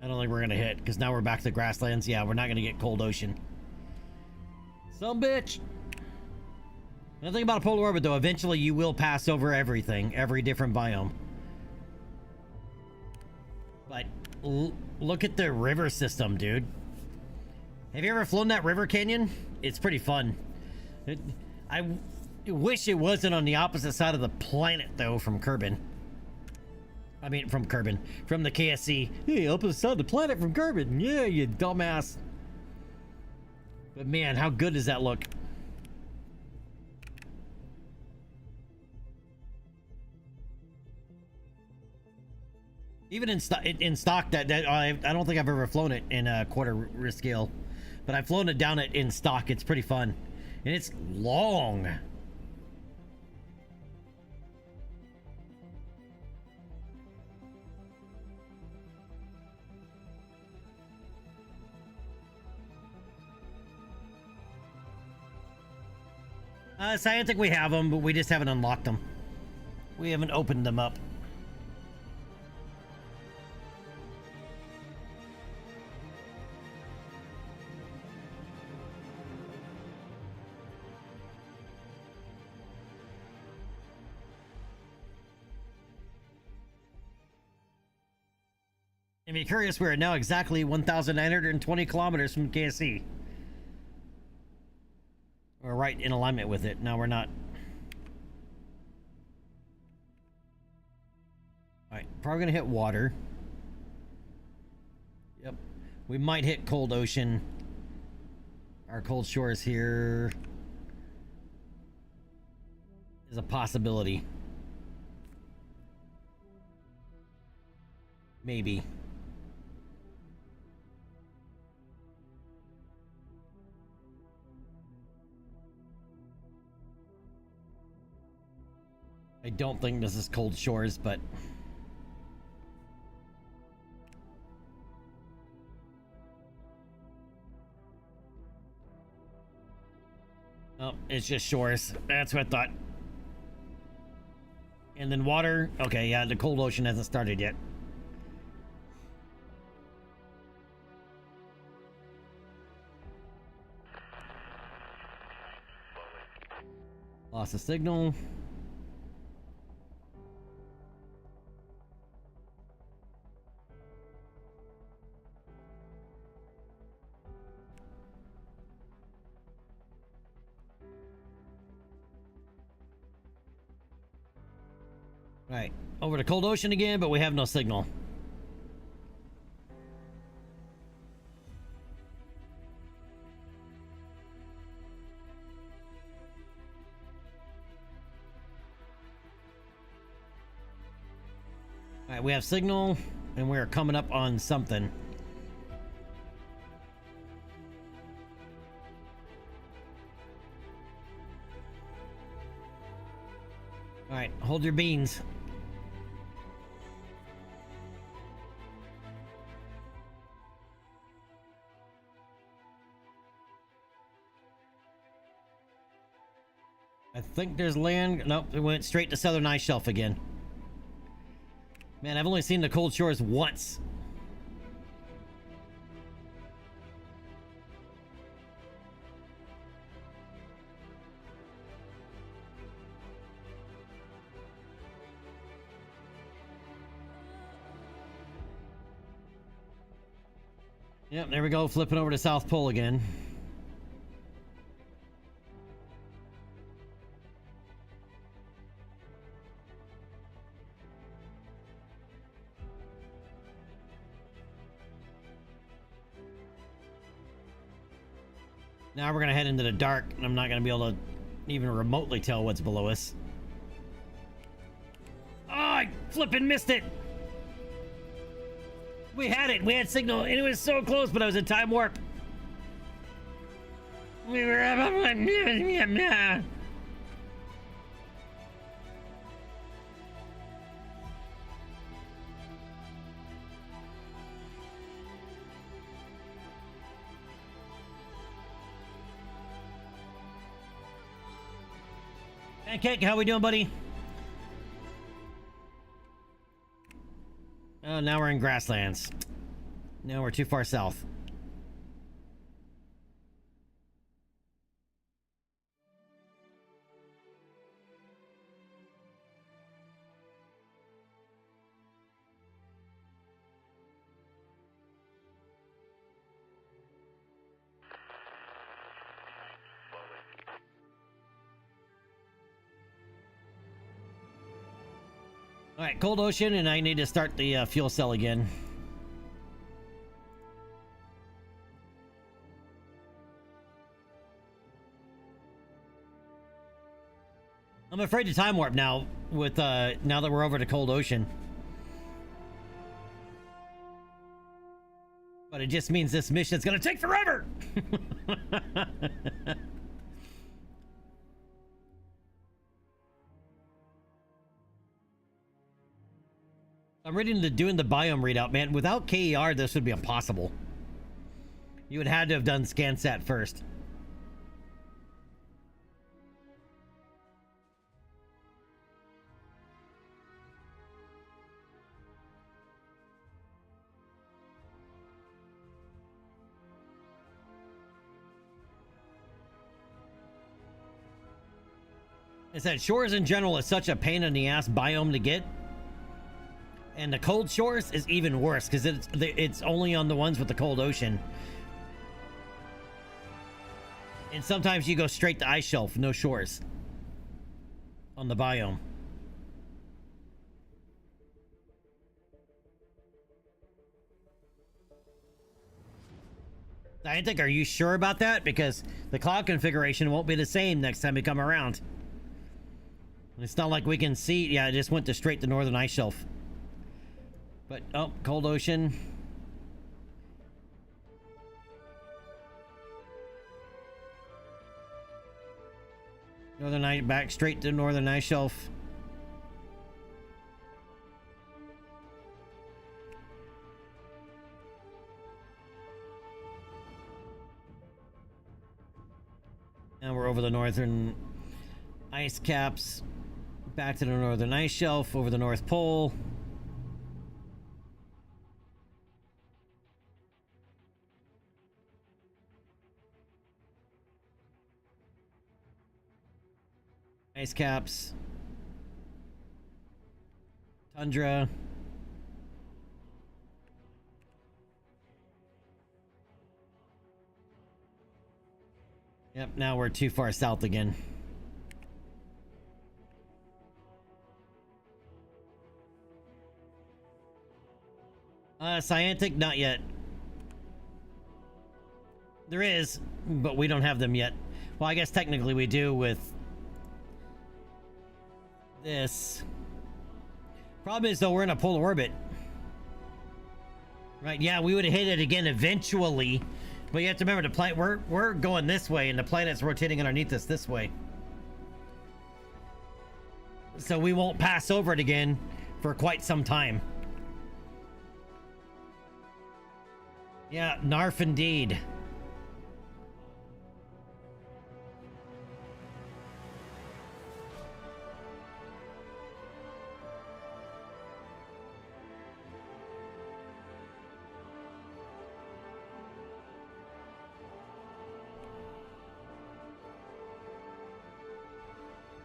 I don't think we're gonna hit, because now we're back to the grasslands. Yeah, we're not gonna get cold ocean. Some bitch. The thing about a polar orbit, though, eventually you will pass over everything, every different biome. But look at the river system, dude. Have you ever flown that river canyon? It's pretty fun. I wish it wasn't on the opposite side of the planet, though, from Kerbin. I mean, from Kerbin. From the KSC. Hey, opposite side of the planet from Kerbin. Yeah, you dumbass. But man, how good does that look? Even in stock, that I don't think I've ever flown it in a quarter scale, but I've flown it down it in stock. It's pretty fun, and it's long. So I think we have them, but we just haven't unlocked them. We haven't opened them up. If you're curious, we're now exactly 1,920 kilometers from KSC. We're right in alignment with it. No, we're not. Alright, probably gonna hit water. Yep. We might hit cold ocean. Our cold shores here is a possibility. Maybe. I don't think this is cold shores, but oh, it's just shores. That's what I thought. And then water. Okay, yeah, the cold ocean hasn't started yet. Lost the signal. Right, over to cold ocean again, but we have no signal. All right, we have signal, and we're coming up on something. All right, hold your beans. I think there's land. Nope, it went straight to southern ice shelf again. Man, I've only seen the cold shores once. Yep, there we go, flipping over to South Pole again. Now we're gonna head into the dark, and I'm not gonna be able to even remotely tell what's below us. Oh, I flipping missed it! We had it! We had signal, and it was so close, but I was in time warp. We were... Pancake, how we doing, buddy? Oh, now we're in grasslands. No, we're too far south. All right, cold ocean, and I need to start the fuel cell again. I'm afraid to time warp now with now that we're over to cold ocean. But it just means this mission is gonna take forever. I'm reading doing the biome readout, man. Without KER, this would be impossible. You would have to have done ScanSat first. I said shores in general is such a pain in the ass biome to get, and the cold shores is even worse because it's only on the ones with the cold ocean, and sometimes you go straight to ice shelf, no shores on the biome. I think, are you sure about that? Because the cloud configuration won't be the same next time we come around. It's not like we can see. Yeah, it just went to straight to northern ice shelf. But, oh, cold ocean. Northern ice, back straight to northern ice shelf. And we're over the northern ice caps. Back to the northern ice shelf, over the North Pole. Ice caps. Tundra. Yep, now we're too far south again. Scientific, not yet. There is, but we don't have them yet. Well, I guess technically we do with this. Problem is, though, we're in a polar orbit. Right, yeah, we would have hit it again eventually. But you have to remember, the planet, we're going this way, and the planet's rotating underneath us this way. So we won't pass over it again for quite some time. Yeah, narf indeed.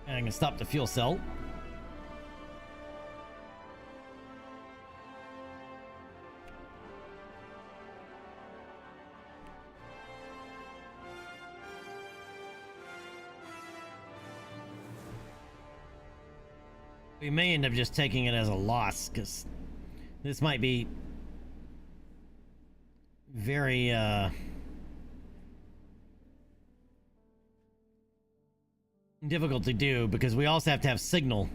And I can stop the fuel cell. We may end up just taking it as a loss, because this might be very, difficult to do, because we also have to have signal.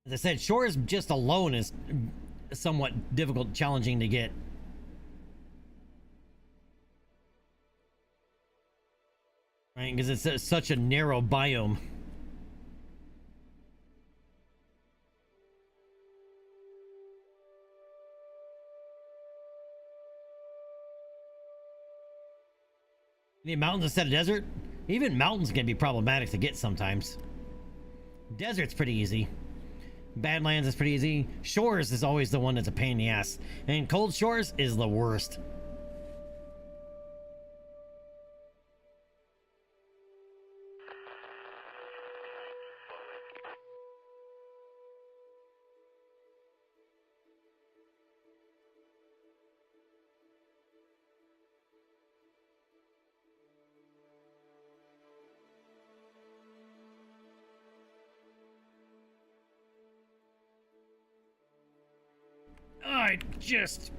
As I said, shores just alone is somewhat difficult, challenging to get. Right, because it's such a narrow biome. You need mountains instead of desert? Even mountains can be problematic to get sometimes. Desert's pretty easy. Badlands is pretty easy. Shores is always the one that's a pain in the ass. And cold shores is the worst. I just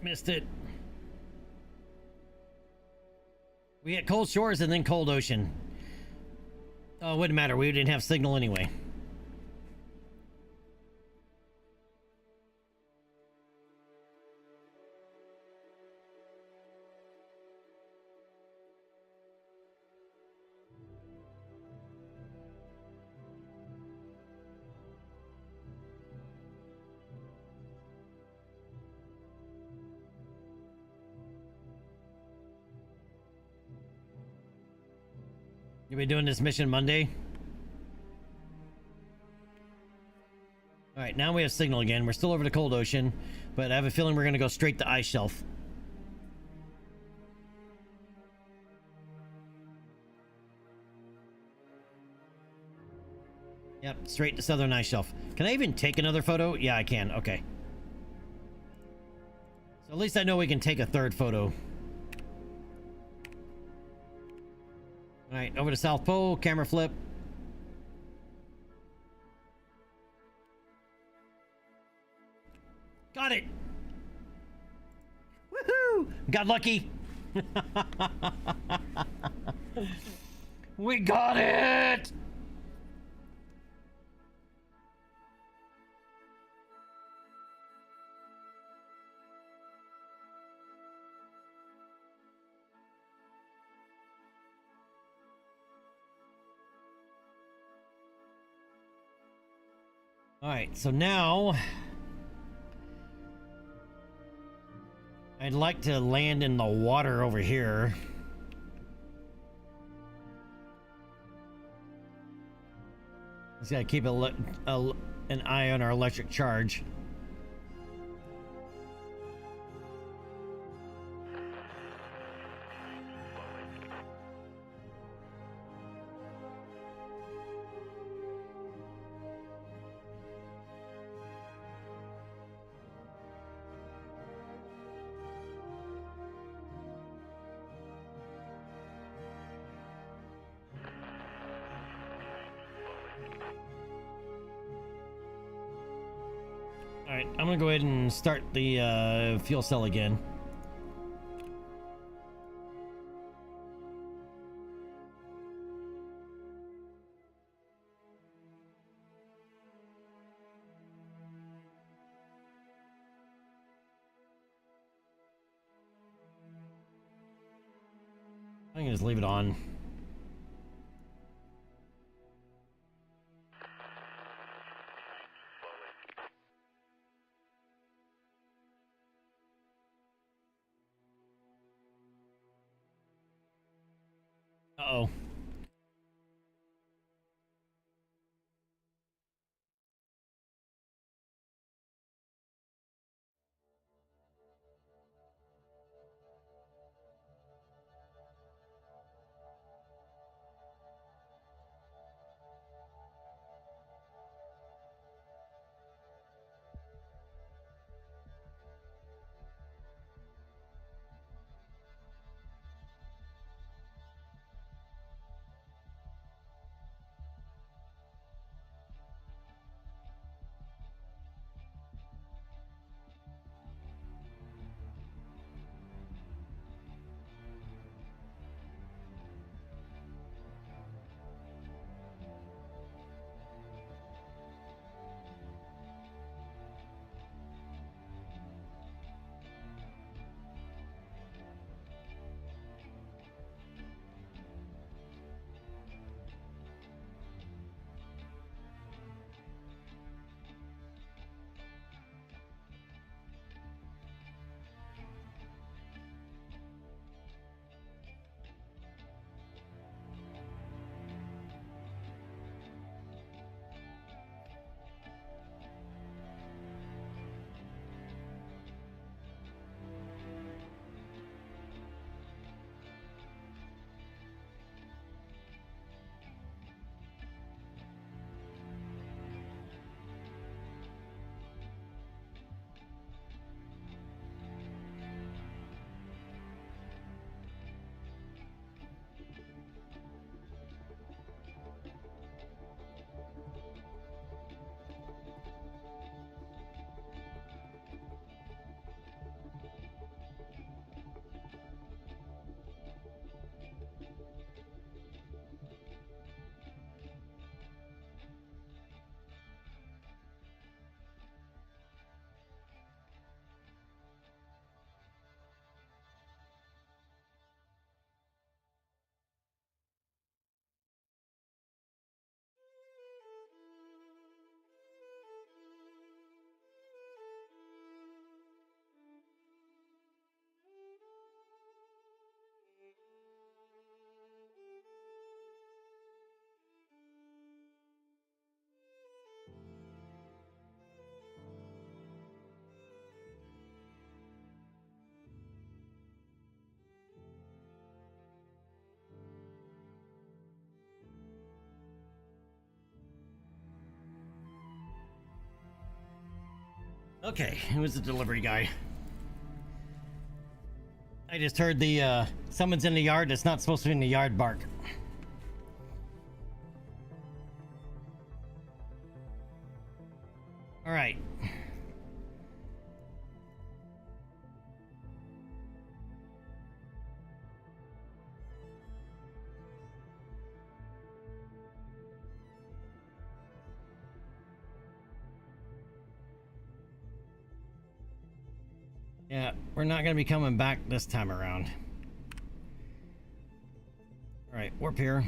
missed it. We hit cold shores and then cold ocean. Oh, it wouldn't matter. We didn't have signal anyway. You be doing this mission Monday? Alright, now we have signal again. We're still over the cold ocean, but I have a feeling we're going to go straight to ice shelf. Yep, straight to southern ice shelf. Can I even take another photo? Yeah, I can. Okay. So at least I know we can take a third photo. Alright, over to South Pole, camera flip. Got it! Woohoo! Got lucky! We got it! Alright, so now I'd like to land in the water over here. Just gotta keep an eye on our electric charge. Alright, I'm gonna go ahead and start the fuel cell again. I can just leave it on. Uh-oh. Okay, who's the delivery guy? I just heard the someone's in the yard that's not supposed to be in the yard bark. All right. Yeah, we're not going to be coming back this time around. All right, warp here.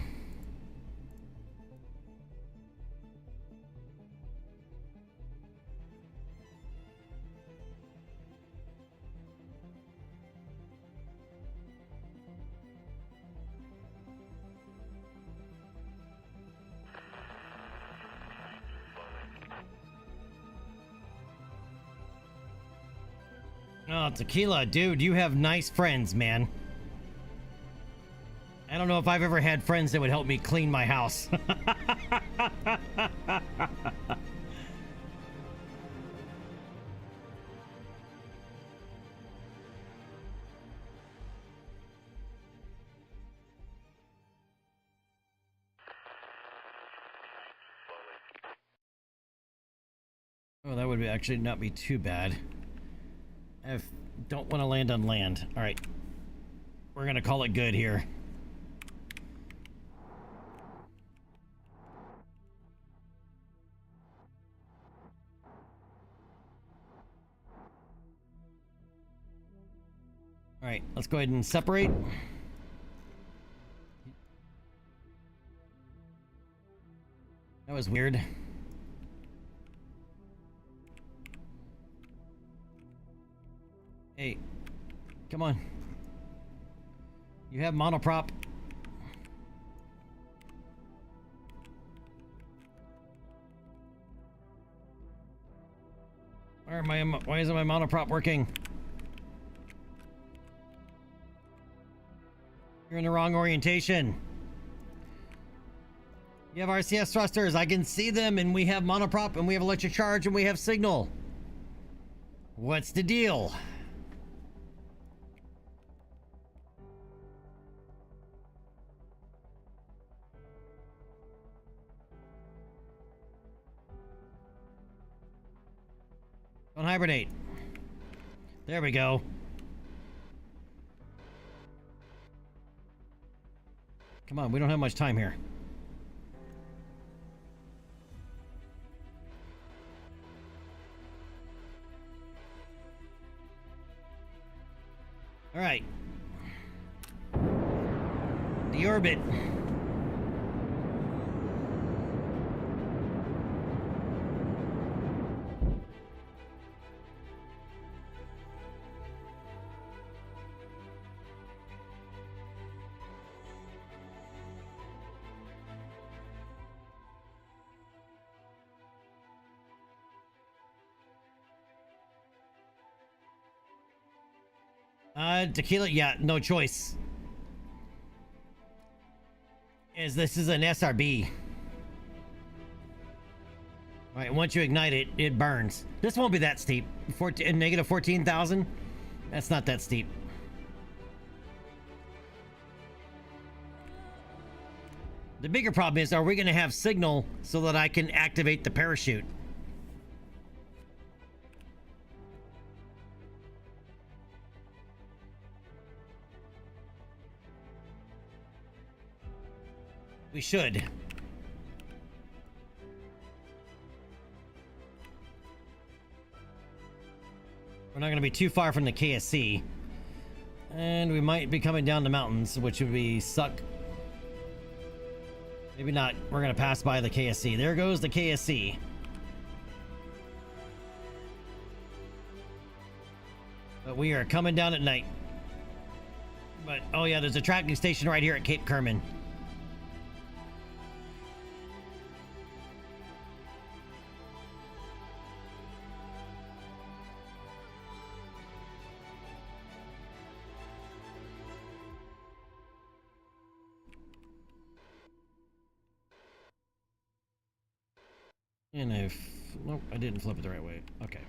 Oh, Tequila, dude, you have nice friends, man. I don't know if I've ever had friends that would help me clean my house. Oh, that would actually not be too bad. I don't want to land on land. All right. We're going to call it good here. All right, let's go ahead and separate. That was weird. Hey, come on. You have monoprop. Why isn't my monoprop working? You're in the wrong orientation. You have RCS thrusters. I can see them, and we have monoprop, and we have electric charge, and we have signal. What's the deal? Don't hibernate. There we go. Come on, we don't have much time here. All right. The orbit. Tequila, yeah, no choice. This is an SRB. All right, once you ignite it, it burns. This won't be that steep. Negative 14,000? That's not that steep. The bigger problem is, are we going to have signal so that I can activate the parachute? We should. We're not going to be too far from the KSC. And we might be coming down the mountains, which would be suck. Maybe not. We're going to pass by the KSC. There goes the KSC. But we are coming down at night. But, oh yeah, there's a tracking station right here at Cape Kerbin. And nope, I didn't flip it the right way. Okay.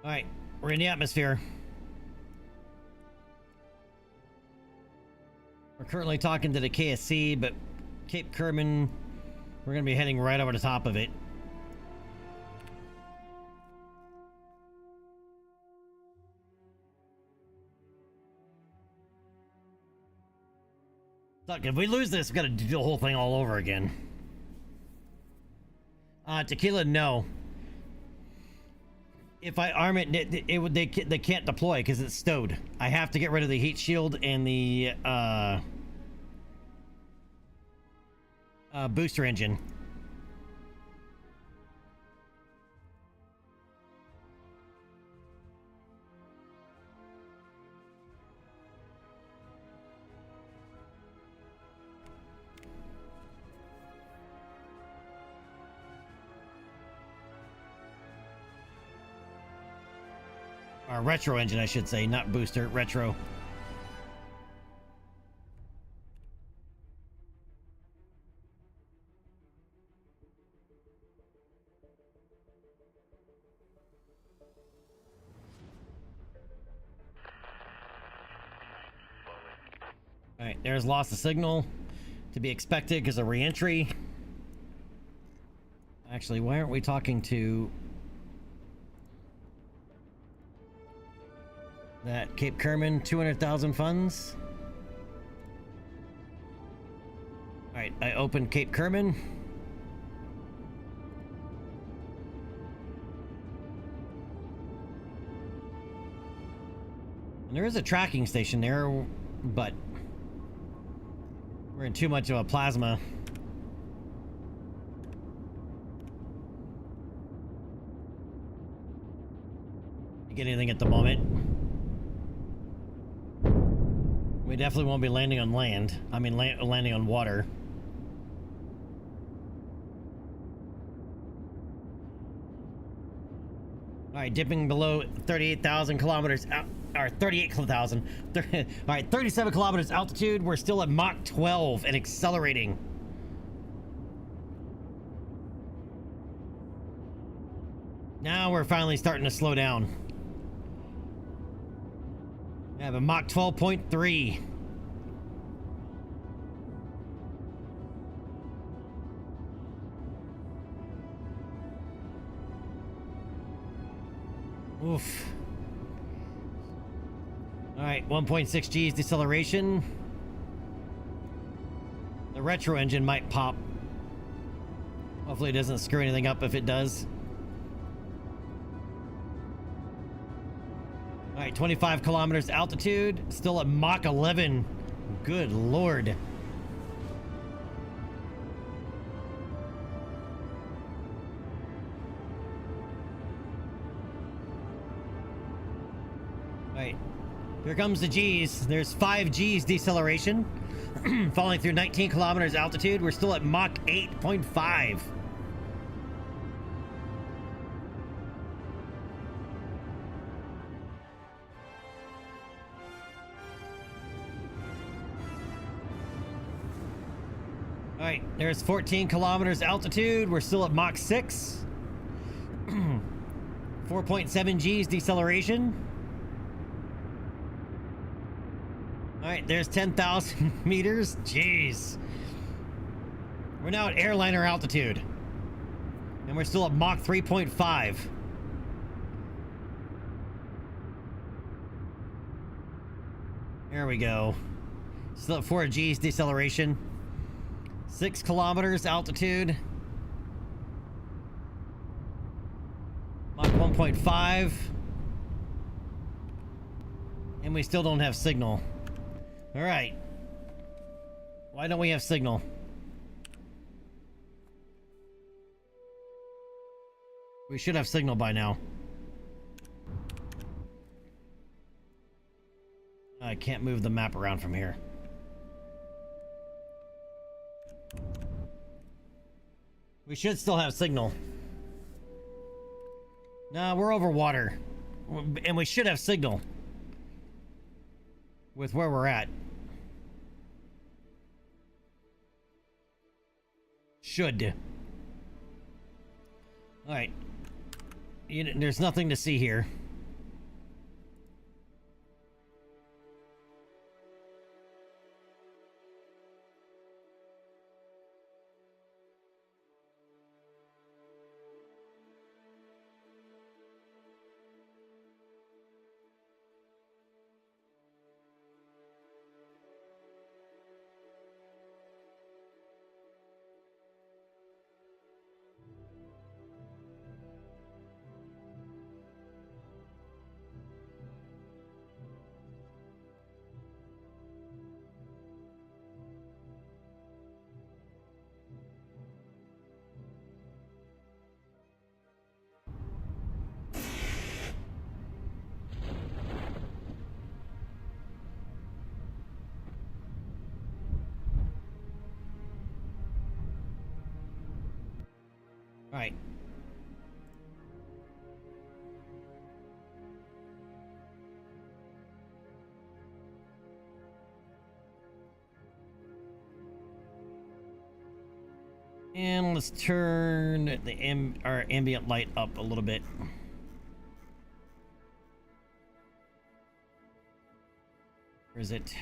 All right, we're in the atmosphere. We're currently talking to the KSC, but Cape Kerbin, we're going to be heading right over the top of it. Look, if we lose this, we got to do the whole thing all over again. Tequila, no. If I arm it, they can't deploy because it's stowed. I have to get rid of the heat shield and the booster engine. Or retro engine, I should say, not booster, retro. Alright, there's loss of signal. To be expected because of re-entry. Actually, why aren't we talking to that Cape Kerbin 200,000 funds? Alright, I opened Cape Kerbin. And there is a tracking station there, but we're in too much of a plasma. To get anything at the moment. We definitely won't be landing on land. I mean, landing on water. Alright, dipping below 38,000 kilometers out, or 38,000. Alright, 37 kilometers altitude. We're still at Mach 12 and accelerating. Now we're finally starting to slow down. I have a Mach 12.3. Oof. Alright, 1.6 G's deceleration. The retro engine might pop. Hopefully it doesn't screw anything up if it does. Alright, 25 kilometers altitude. Still at Mach 11. Good lord. Alright. Here comes the G's. There's 5 G's deceleration. Falling through 19 kilometers altitude. We're still at Mach 8.5. Alright, there's 14 kilometers altitude. We're still at Mach 6. 4.7 G's deceleration. Alright, there's 10,000 meters. Jeez. We're now at airliner altitude. And we're still at Mach 3.5. There we go. Still at 4 G's deceleration. 6 kilometers altitude. Mach 1.5. And we still don't have signal. Alright. Why don't we have signal? We should have signal by now. I can't move the map around from here. We should still have signal. Nah, we're over water. And we should have signal. With where we're at. Should. Alright. There's nothing to see here. All right. And let's turn our ambient light up a little bit. Where is it?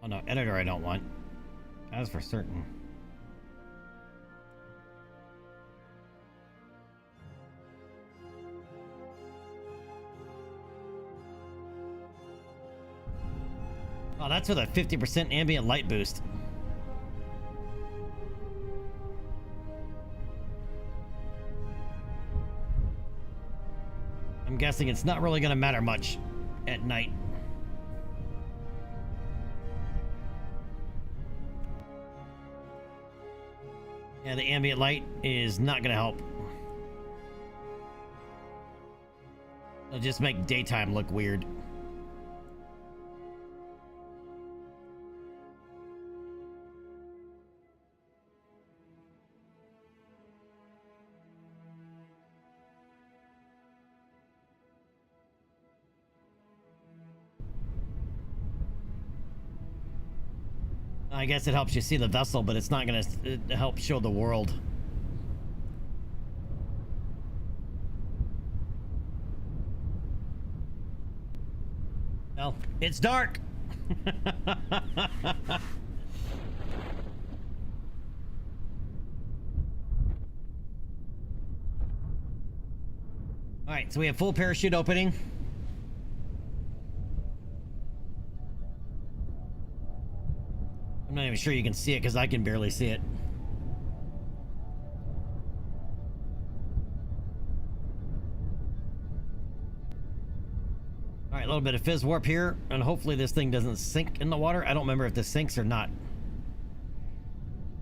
Oh no, editor I don't want. As for certain. Oh, that's with a 50% ambient light boost. I'm guessing it's not really going to matter much at night. Yeah, the ambient light is not going to help. It'll just make daytime look weird. I guess it helps you see the vessel, but it's not going to help show the world. Well, it's dark. All right, so we have full parachute opening. I'm not even sure you can see it because I can barely see it. All right, a little bit of fizz warp here, and hopefully this thing doesn't sink in the water. I don't remember if this sinks or not.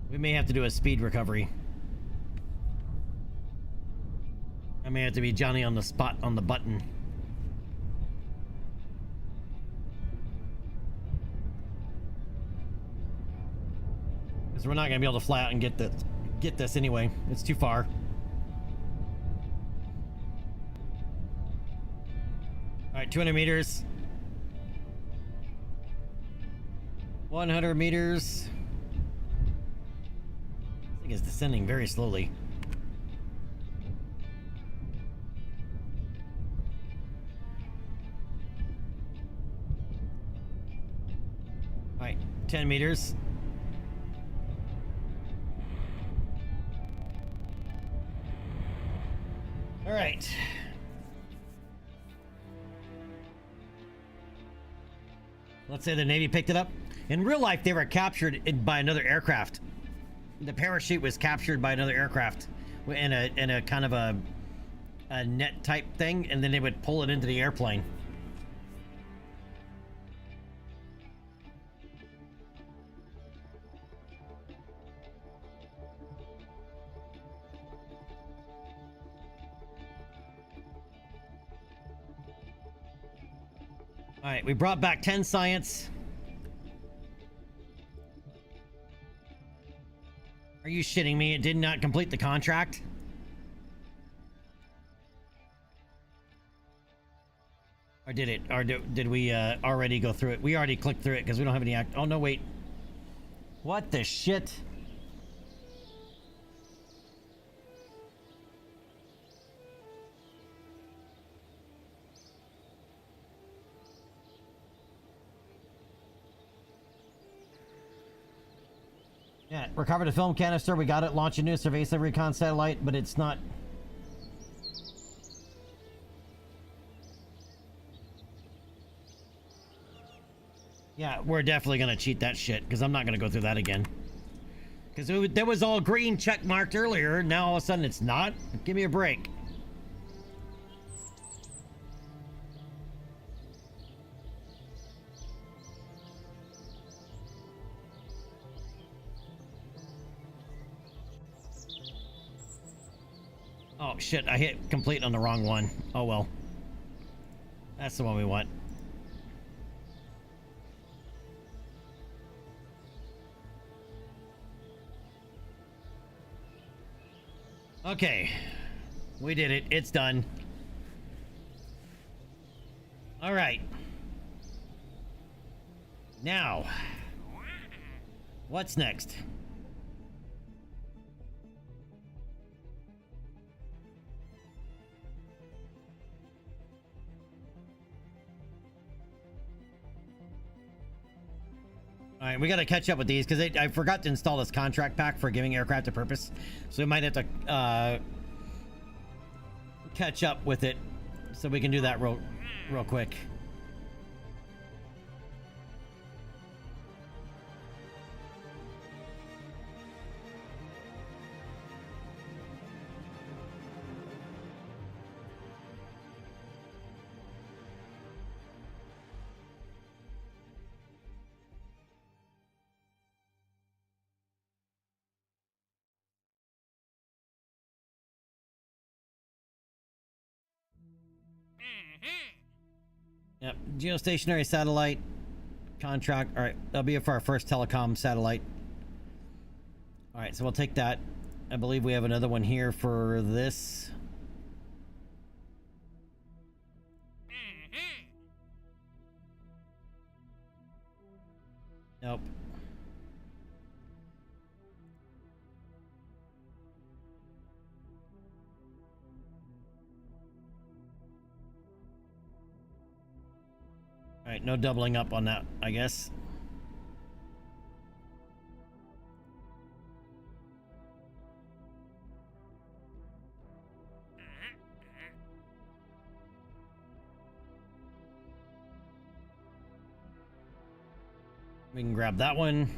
We may have to do a speed recovery. I may have to be Johnny on the spot on the button. Because we're not going to be able to fly out and get this anyway. It's too far. All right, 200 meters. 100 meters. This thing is descending very slowly. All right, 10 meters. All right. Let's say the Navy picked it up. In real life, they were captured by another aircraft. The parachute was captured by another aircraft in a kind of a net type thing, and then they would pull it into the airplane. All right, we brought back 10 science. Are you shitting me? It did not complete the contract? Or did it? Or did we already go through it? We already clicked through it because we don't have any act. Oh, no, wait. What the shit? Yeah, recover the film canister. We got it. Launch a new Surveysive Recon satellite, but it's not. Yeah, Yeah, we're definitely gonna cheat that shit, because I'm not gonna go through that again. Because there was all green check marked earlier, now all of a sudden it's not? Give me a break. Oh shit, I hit complete on the wrong one. Oh well. That's the one we want. Okay. We did it. It's done. Alright. Now. What's next? All right, we got to catch up with these because I forgot to install this contract pack for giving aircraft a purpose, so we might have to catch up with it, so we can do that real quick. Yep, geostationary satellite contract. All right, that'll be it for our first telecom satellite. All right, so we'll take that. I believe we have another one here for this. Nope. All right, no doubling up on that, I guess. We can grab that one.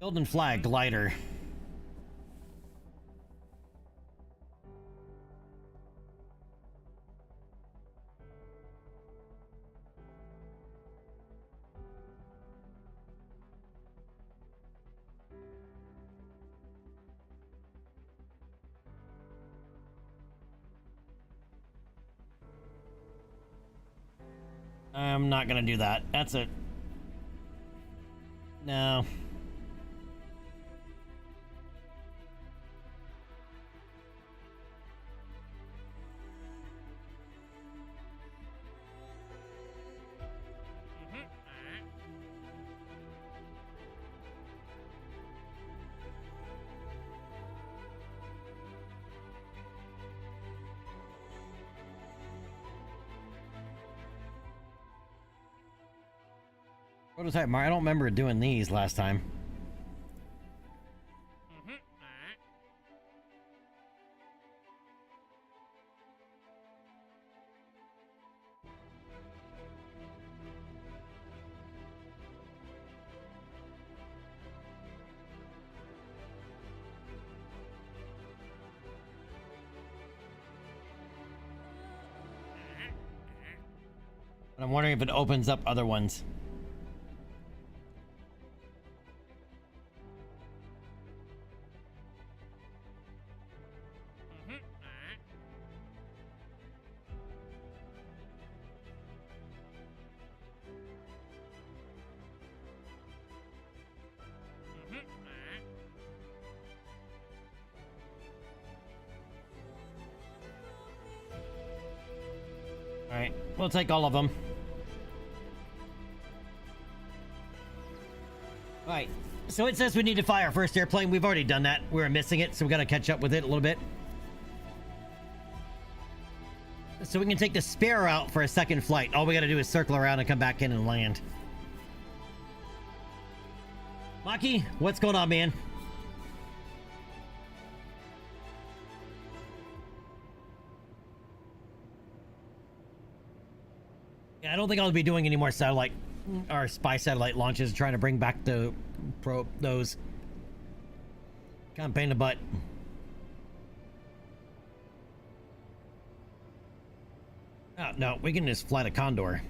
Golden Flag glider. I'm not gonna do that. That's it. No. Prototype Mar, I don't remember doing these last time. But I'm wondering if it opens up other ones. Alright, we'll take all of them. Alright, so it says we need to fly our first airplane. We've already done that. We were missing it, so we gotta catch up with it a little bit. So we can take the spare out for a second flight. All we gotta do is circle around and come back in and land. Maki, what's going on, man? Yeah, I don't think I'll be doing any more satellite or spy satellite launches, trying to bring back the those. Kind of pain in the butt. Oh, no, we can just fly the Condor.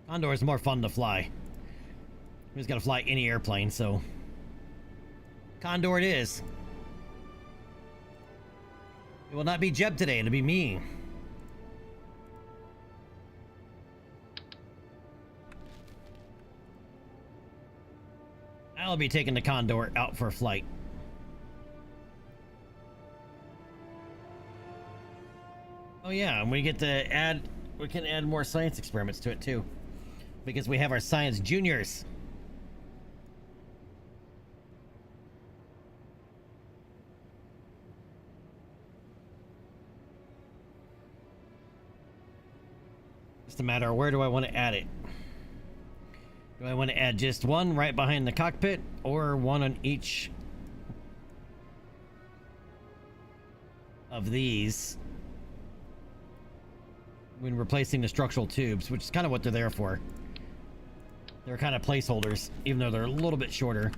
Condor is more fun to fly. We just gotta fly any airplane, so... Condor it is. It will not be Jeb today, it'll be me. I'll be taking the Condor out for a flight. Oh yeah, and we get to add... We can add more science experiments to it too. Because we have our science juniors. Just a matter of where do I want to add it. Do I want to add just one right behind the cockpit, or one on each of these when replacing the structural tubes, which is kind of what they're there for. They're kind of placeholders, even though they're a little bit shorter.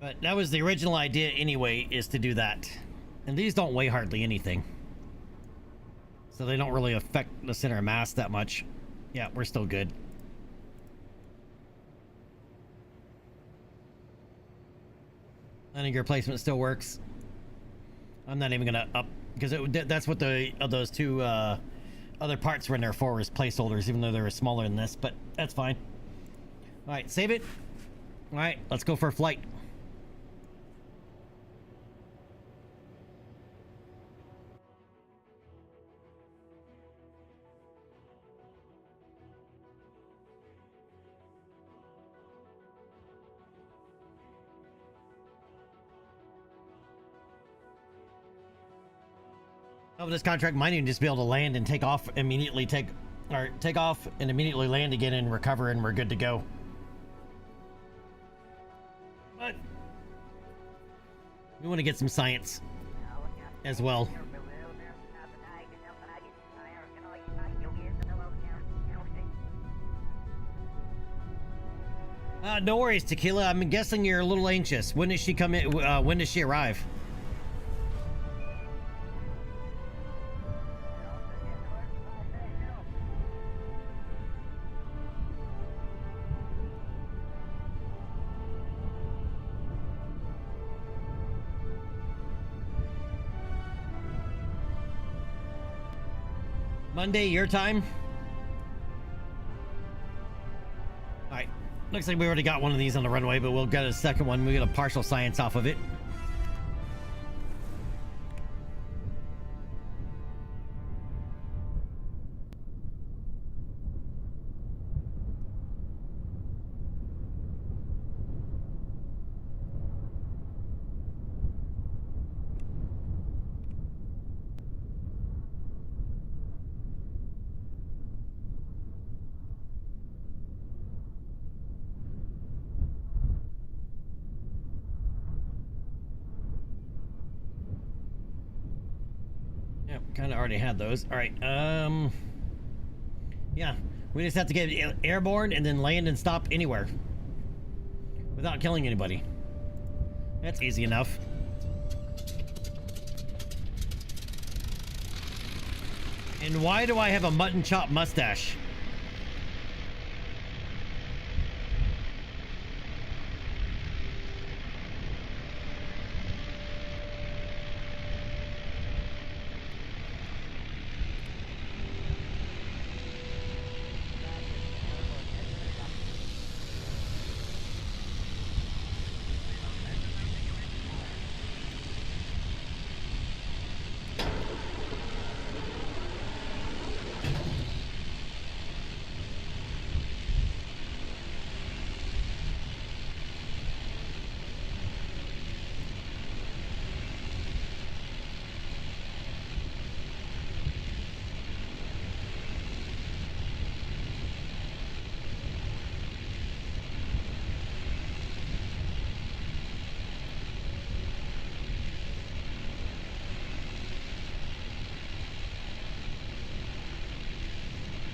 But that was the original idea anyway, is to do that. And these don't weigh hardly anything. So they don't really affect the center of mass that much. Yeah, we're still good. Landing gear placement still works. I'm not even gonna up, because that's what those two other parts were in there for, was placeholders, even though they were smaller than this, but that's fine. Alright, save it. Alright, let's go for a flight. Of this contract might even just be able to land and take off immediately, take off and immediately land again and recover, and we're good to go. But we want to get some science as well. No worries, Tequila. I'm guessing you're a little anxious. When does she come in? When does she arrive? Monday, your time? Alright. Looks like we already got one of these on the runway, but we'll get a second one. We get a partial science off of it. Kind of already had those. All right. Yeah, we just have to get airborne and then land and stop anywhere without killing anybody. That's easy enough. And why do I have a mutton chop mustache?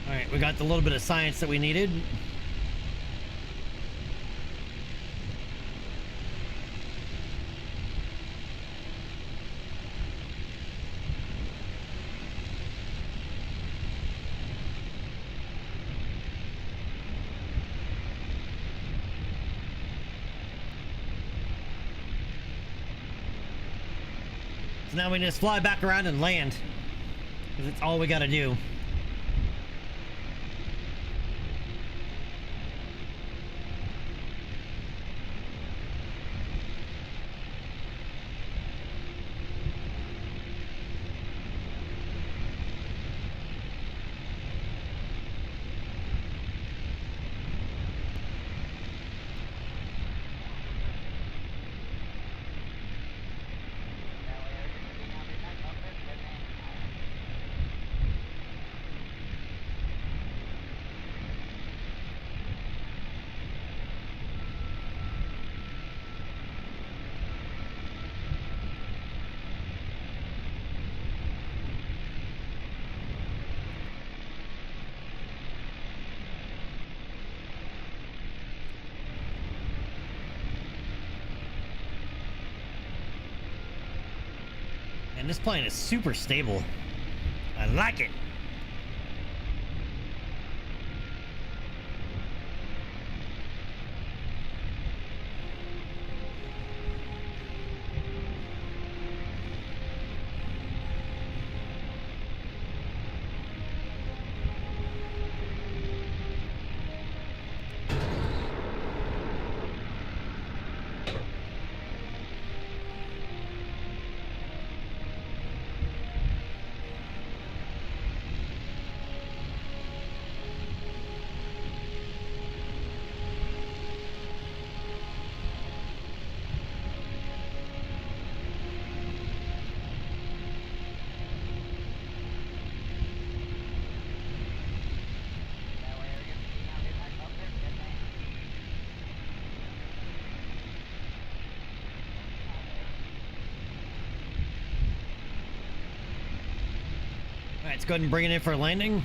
All right, we got the little bit of science that we needed. So now we just fly back around and land, because it's all we got to do. And this plane is super stable. I like it. All right, let's go ahead and bring it in for a landing.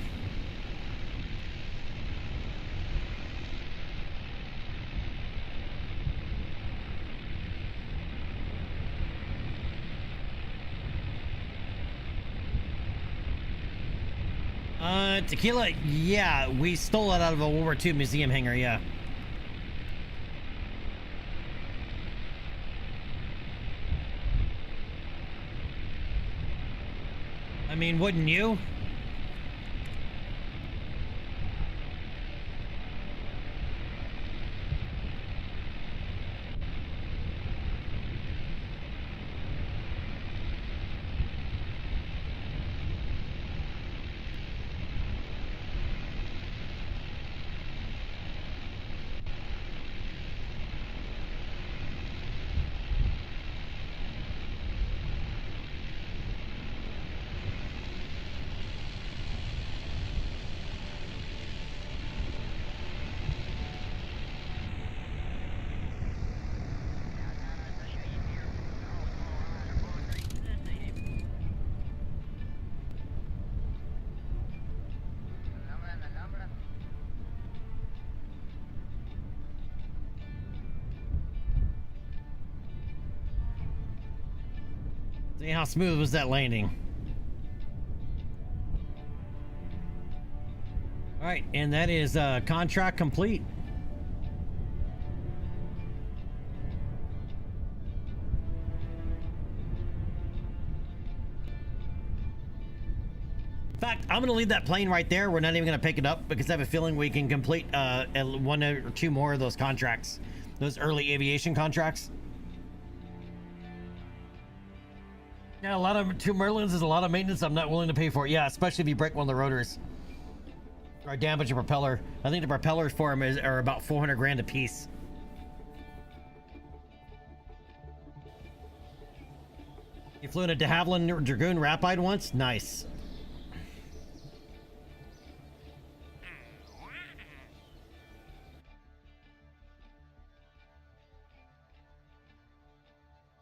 Tequila, yeah, we stole it out of a World War II museum hangar, yeah. I mean, wouldn't you? See how smooth was that landing? All right, and that is contract complete. In fact, I'm gonna leave that plane right there. We're not even gonna pick it up because I have a feeling we can complete one or two more of those contracts, those early aviation contracts. Yeah, a lot of two Merlins is a lot of maintenance I'm not willing to pay for. Yeah, especially if you break one of the rotors or damage a propeller. I think the propellers for them are about 400 grand a piece. You flew in a de Havilland Dragoon Rapide once? Nice.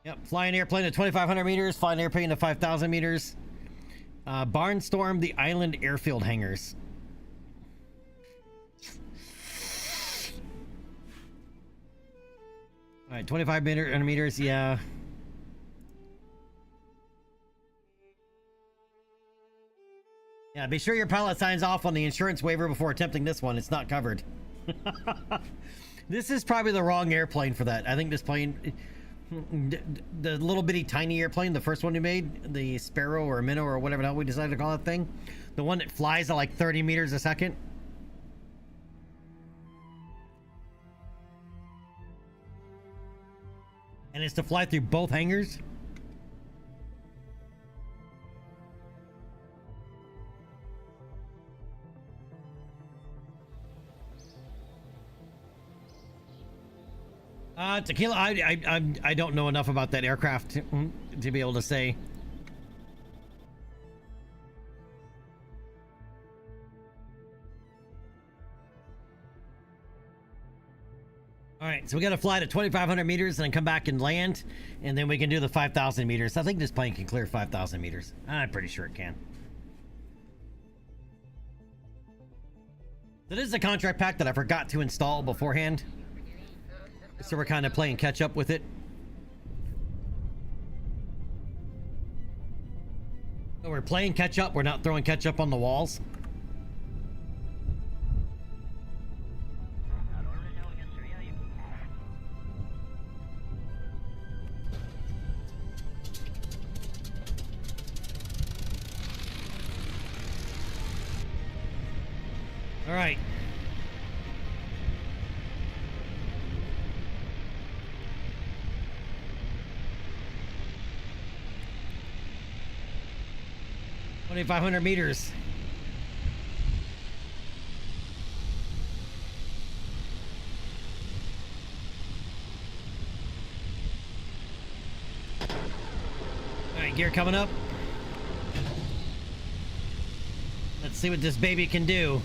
Yep, flying airplane to 2,500 meters, flying airplane to 5,000 meters. Barnstorm the island airfield hangars. All right, 25 meters, yeah. Yeah, be sure your pilot signs off on the insurance waiver before attempting this one. It's not covered. This is probably the wrong airplane for that. I think this plane, the little bitty tiny airplane, the first one we made, the Sparrow or Minnow or whatever the hell we decided to call that thing, the one that flies at like 30 meters a second. And it's to fly through both hangars. Tequila, I don't know enough about that aircraft to be able to say. All right, so we got to fly to 2,500 meters and then come back and land, and then we can do the 5,000 meters. I think this plane can clear 5,000 meters. I'm pretty sure it can. That is a contract pack that I forgot to install beforehand. So we're kind of playing catch up with it. So we're playing catch up. We're not throwing catch up on the walls. All right. $2,500 meters. All right, gear coming up. Let's see what this baby can do.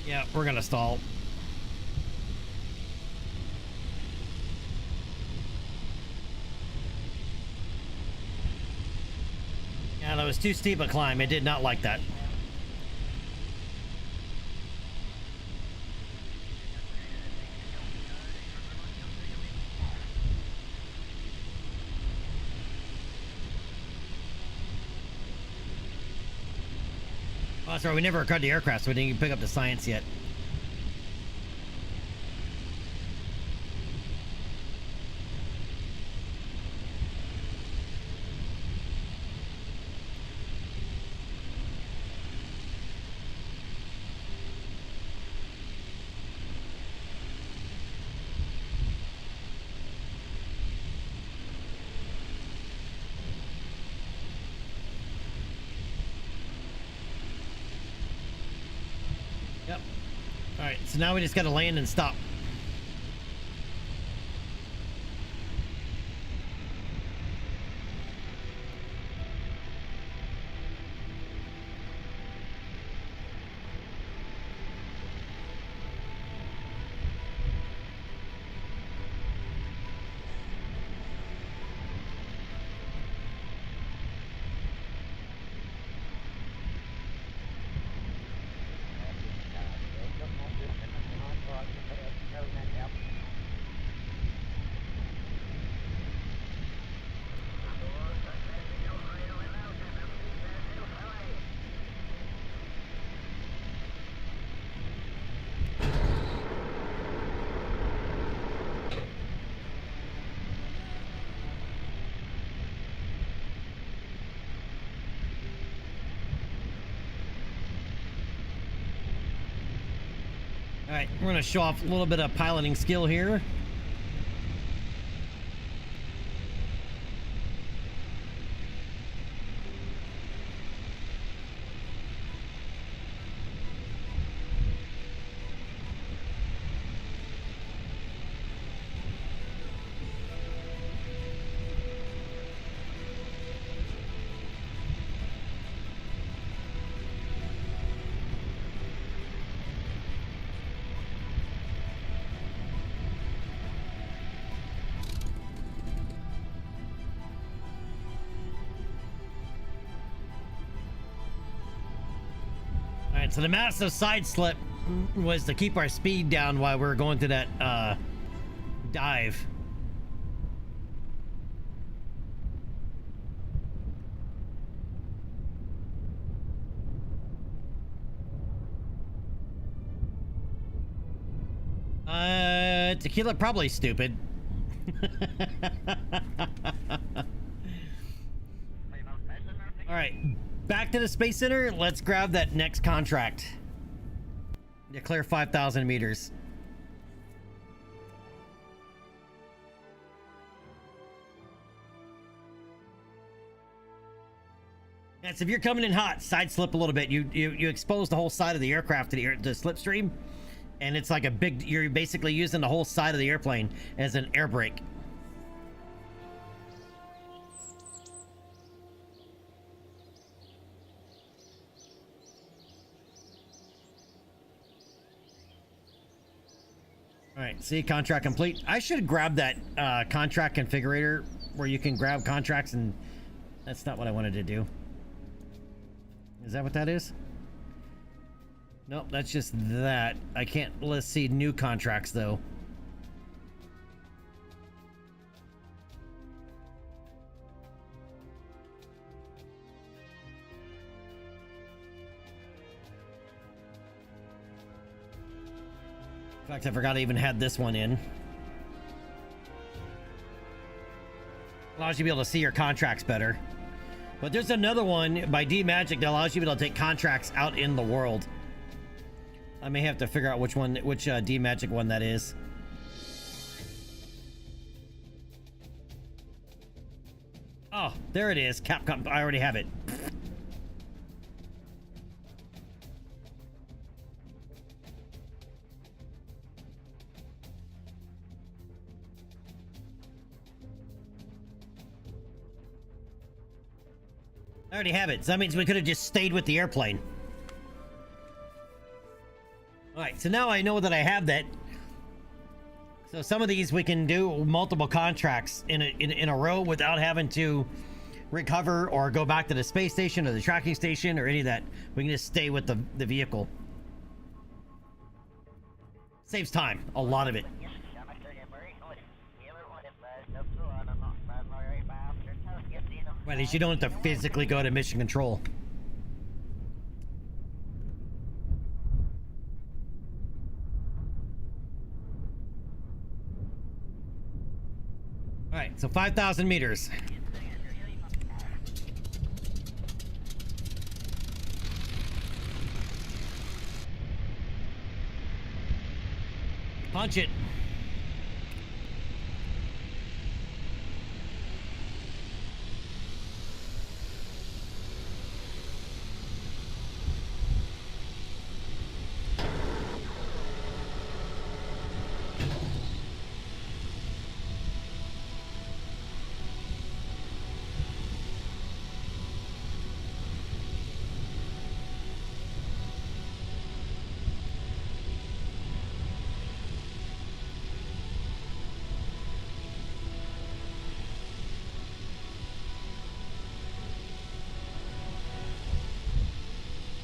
Yeah, we're gonna stall. Yeah, that was too steep a climb. It did not like that. Oh, sorry, we never recovered the aircraft, so we didn't even pick up the science yet. Yep. All right, so now we just got to land and stop. All right, we're gonna show off a little bit of piloting skill here. Alright, so the massive side slip was to keep our speed down while we were going through that dive. Tequila probably stupid. All right, back to the Space Center. Let's grab that next contract. Declare 5,000 meters. Yes, if you're coming in hot, side slip a little bit. You expose the whole side of the aircraft to the slipstream, and it's like a big. You're basically using the whole side of the airplane as an air brake. All right, see, contract complete. I should grab that contract configurator where you can grab contracts, and that's not what I wanted to do. Is that what that is? Nope, that's just that. I can't, let's see, new contracts though. In fact, I forgot I even had this one in. Allows you to be able to see your contracts better. But there's another one by D-Magic that allows you to be able to take contracts out in the world. I may have to figure out which D-Magic one that is. Oh, there it is. Capcom. I already have it. I already have it, so that means we could have just stayed with the airplane. Alright, so now I know that I have that. So some of these we can do multiple contracts in a row without having to recover or go back to the space station or the tracking station or any of that. We can just stay with the vehicle. Saves time, a lot of it. Well, at least you don't have to physically go to mission control. All right, so 5,000 meters. Punch it.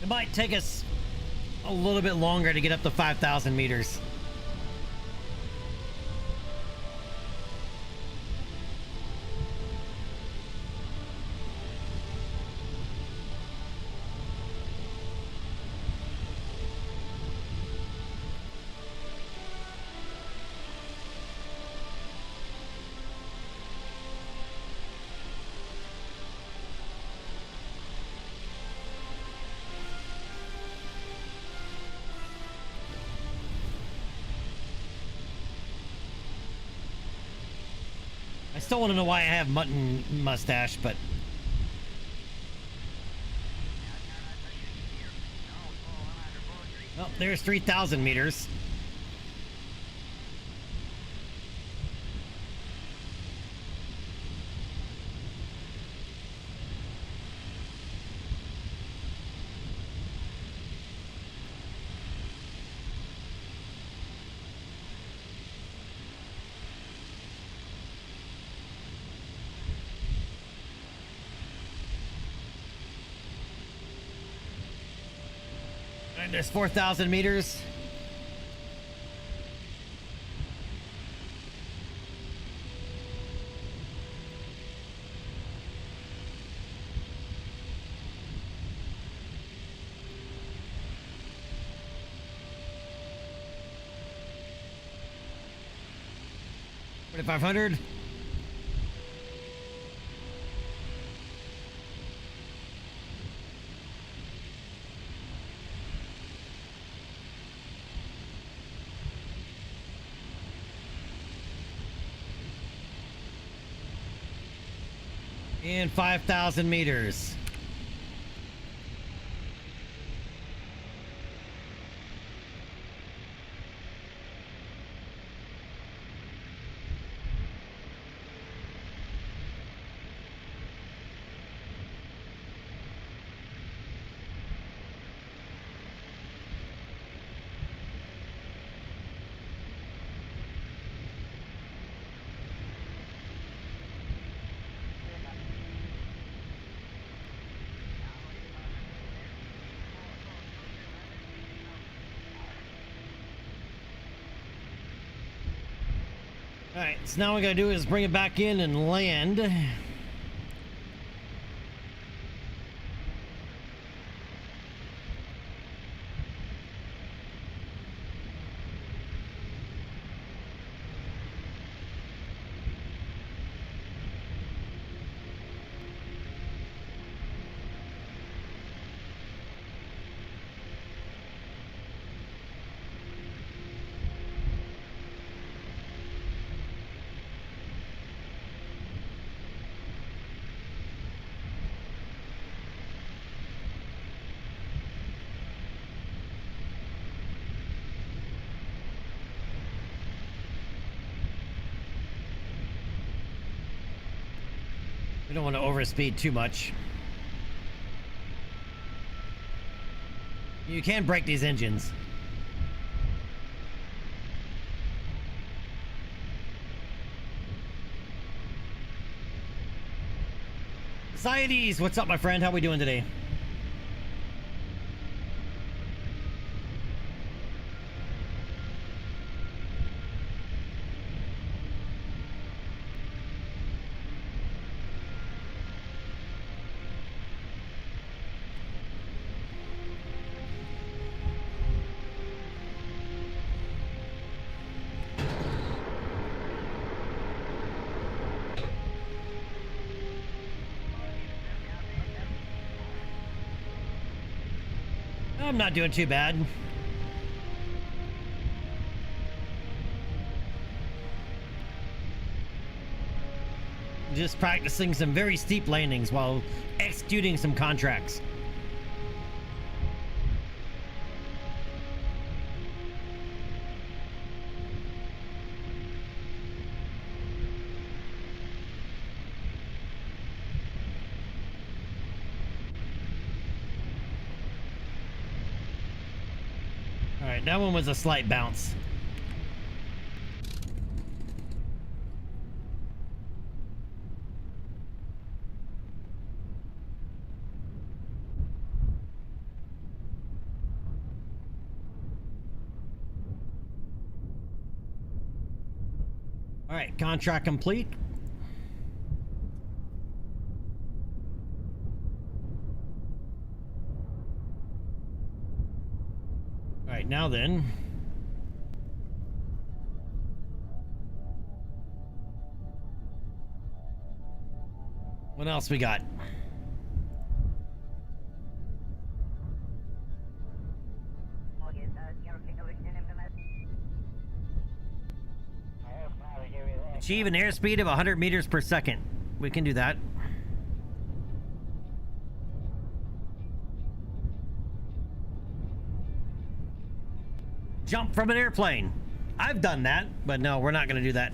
It might take us a little bit longer to get up to 5,000 meters. I still want to know why I have mutton mustache, but... Oh, there's 3,000 meters. Alright, there's 4,000 meters. $2,500. And 5,000 meters. Alright, so now what we gotta do is bring it back in and land. We don't want to overspeed too much. You can break these engines. Societies, what's up, my friend? How we doing today? I'm not doing too bad. Just practicing some very steep landings while executing some contracts. Alright, that one was a slight bounce. Alright, contract complete. Alright, now then. What else we got? Achieve an airspeed of 100 meters per second. We can do that. Jump from an airplane. I've done that, but no, we're not going to do that.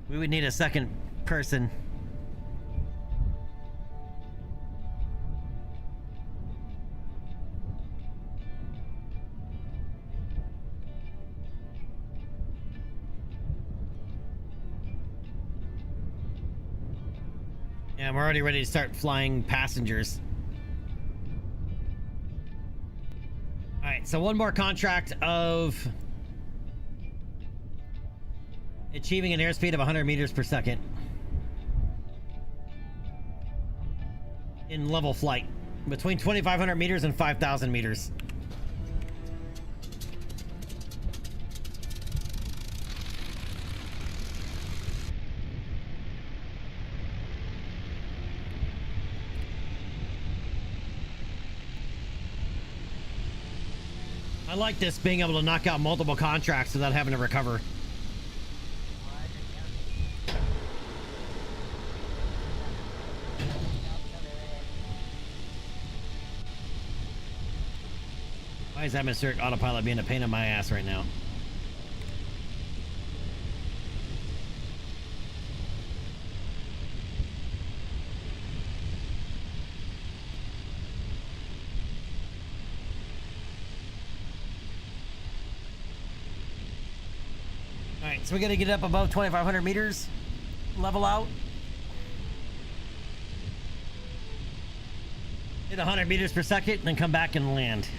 We would need a second person. Yeah, we're already ready to start flying passengers. right, so one more contract of achieving an airspeed of 100 meters per second in level flight between 2,500 meters and 5,000 meters. I like this, being able to knock out multiple contracts without having to recover. Why is atmospheric autopilot being a pain in my ass right now? Alright, so we gotta get up above 2,500 meters, level out. Hit 100 meters per second, and then come back and land.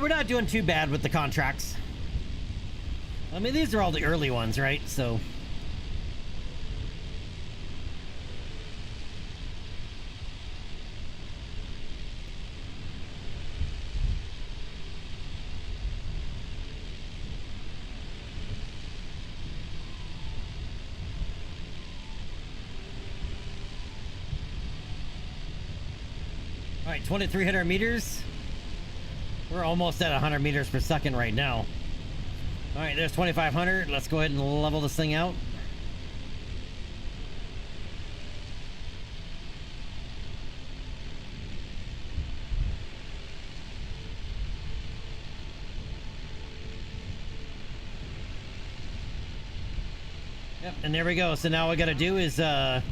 We're not doing too bad with the contracts. I mean, these are all the early ones, right? So... All right, 2,300 meters. We're almost at 100 meters per second right now. All right, there's 2,500. Let's go ahead and level this thing out. Yep, and there we go. So now all we got to do is land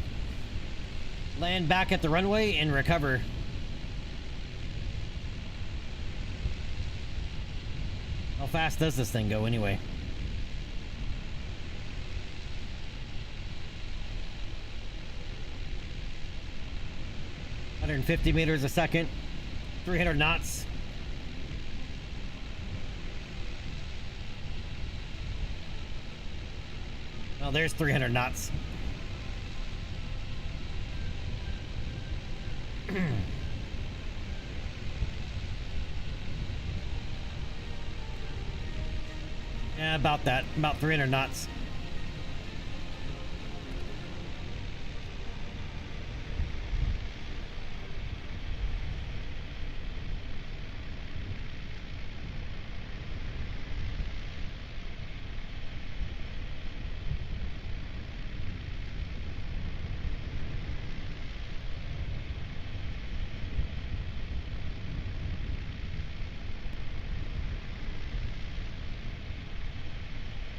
back at the runway and recover. How fast does this thing go anyway? ...150 meters a second, 300 knots. Well, there's 300 knots. Yeah, about that. About 300 knots.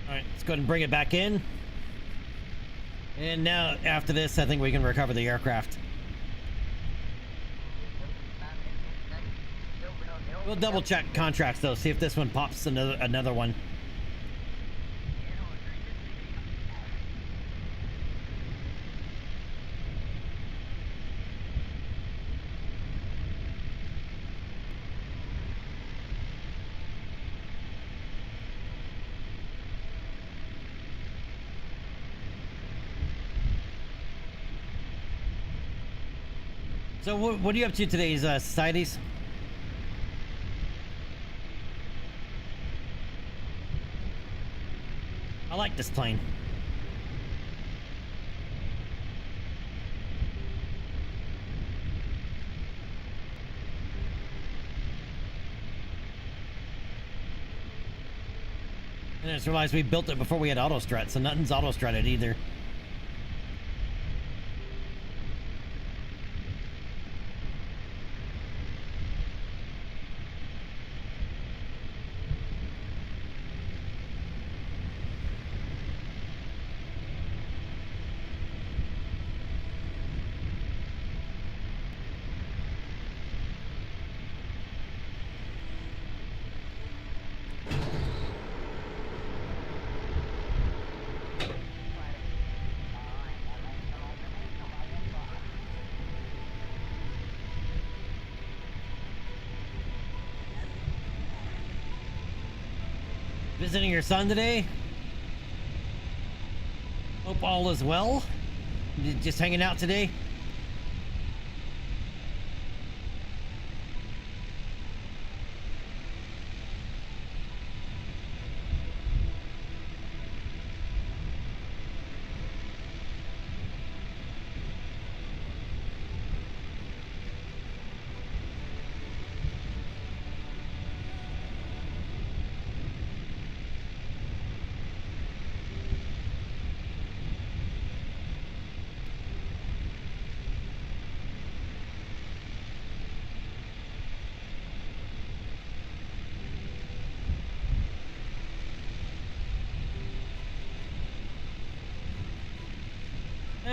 Alright, let's go ahead and bring it back in. And now, after this, I think we can recover the aircraft. We'll double check contracts though, see if this one pops another one. So what are you up to today's societies? I like this plane. And I just realized we built it before we had auto strut, so nothing's auto strutted either. Visiting your son today? Hope all is well. Just hanging out today?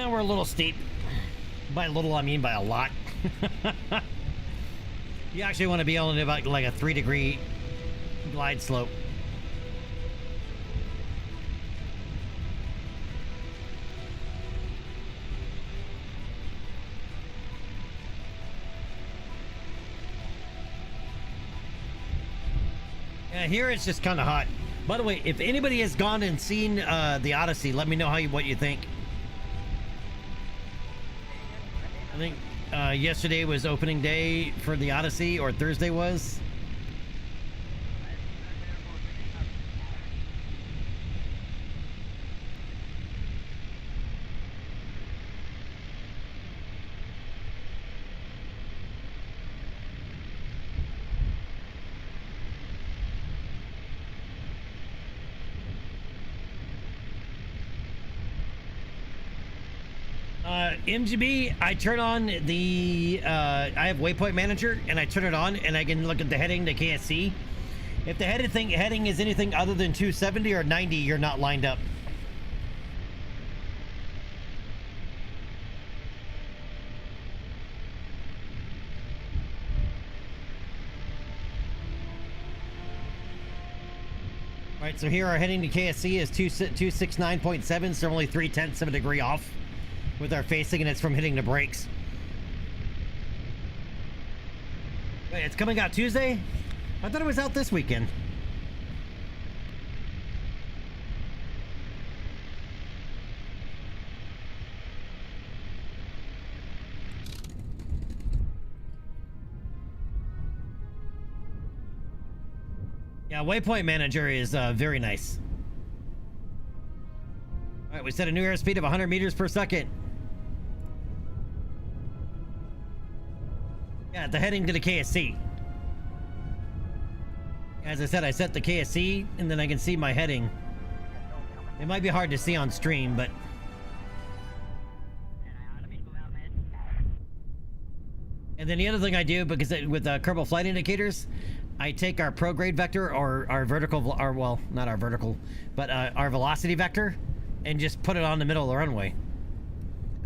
We're a little steep. By a little, I mean by a lot. You actually want to be on about like a 3-degree glide slope. Yeah, here it's just kind of hot. By the way, if anybody has gone and seen the Odyssey, let me know what you think. I think yesterday was opening day for the Odyssey, or Thursday was. MGB, I turn on the, I have Waypoint Manager, and I turn it on, and I can look at the heading, the KSC. If the heading is anything other than 270 or 90, you're not lined up. All right, so here our heading to KSC is 269.7, so we're only 0.3 of a degree off with our facing, and it's from hitting the brakes. Wait, it's coming out Tuesday? I thought it was out this weekend. Yeah, Waypoint Manager is very nice. All right, we set a new airspeed of 100 meters per second. Yeah, the heading to the KSC. As I said, I set the KSC, and then I can see my heading. It might be hard to see on stream, but... And then the other thing I do, because with Kerbal flight indicators, I take our prograde vector, or our vertical, or well, not our vertical, but our velocity vector, and just put it on the middle of the runway.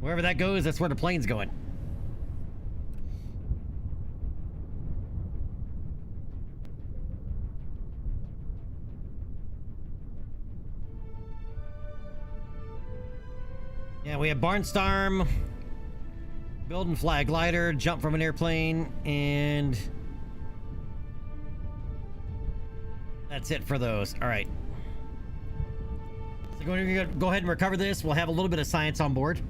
Wherever that goes, that's where the plane's going. Yeah, we have Barnstorm, build and fly a glider, jump from an airplane, and that's it for those. All right. So we're going to go ahead and recover this. We'll have a little bit of science on board.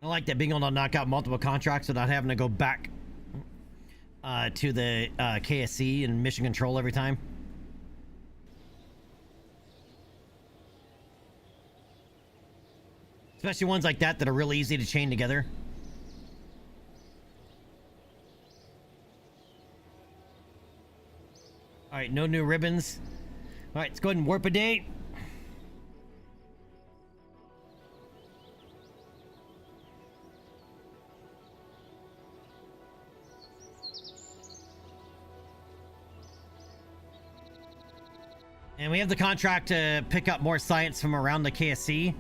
I like that being able to knock out multiple contracts without having to go back to the KSC and mission control every time. Especially ones like that are really easy to chain together. All right, no new ribbons. All right, let's go ahead and warp a date. And we have the contract to pick up more science from around the KSC.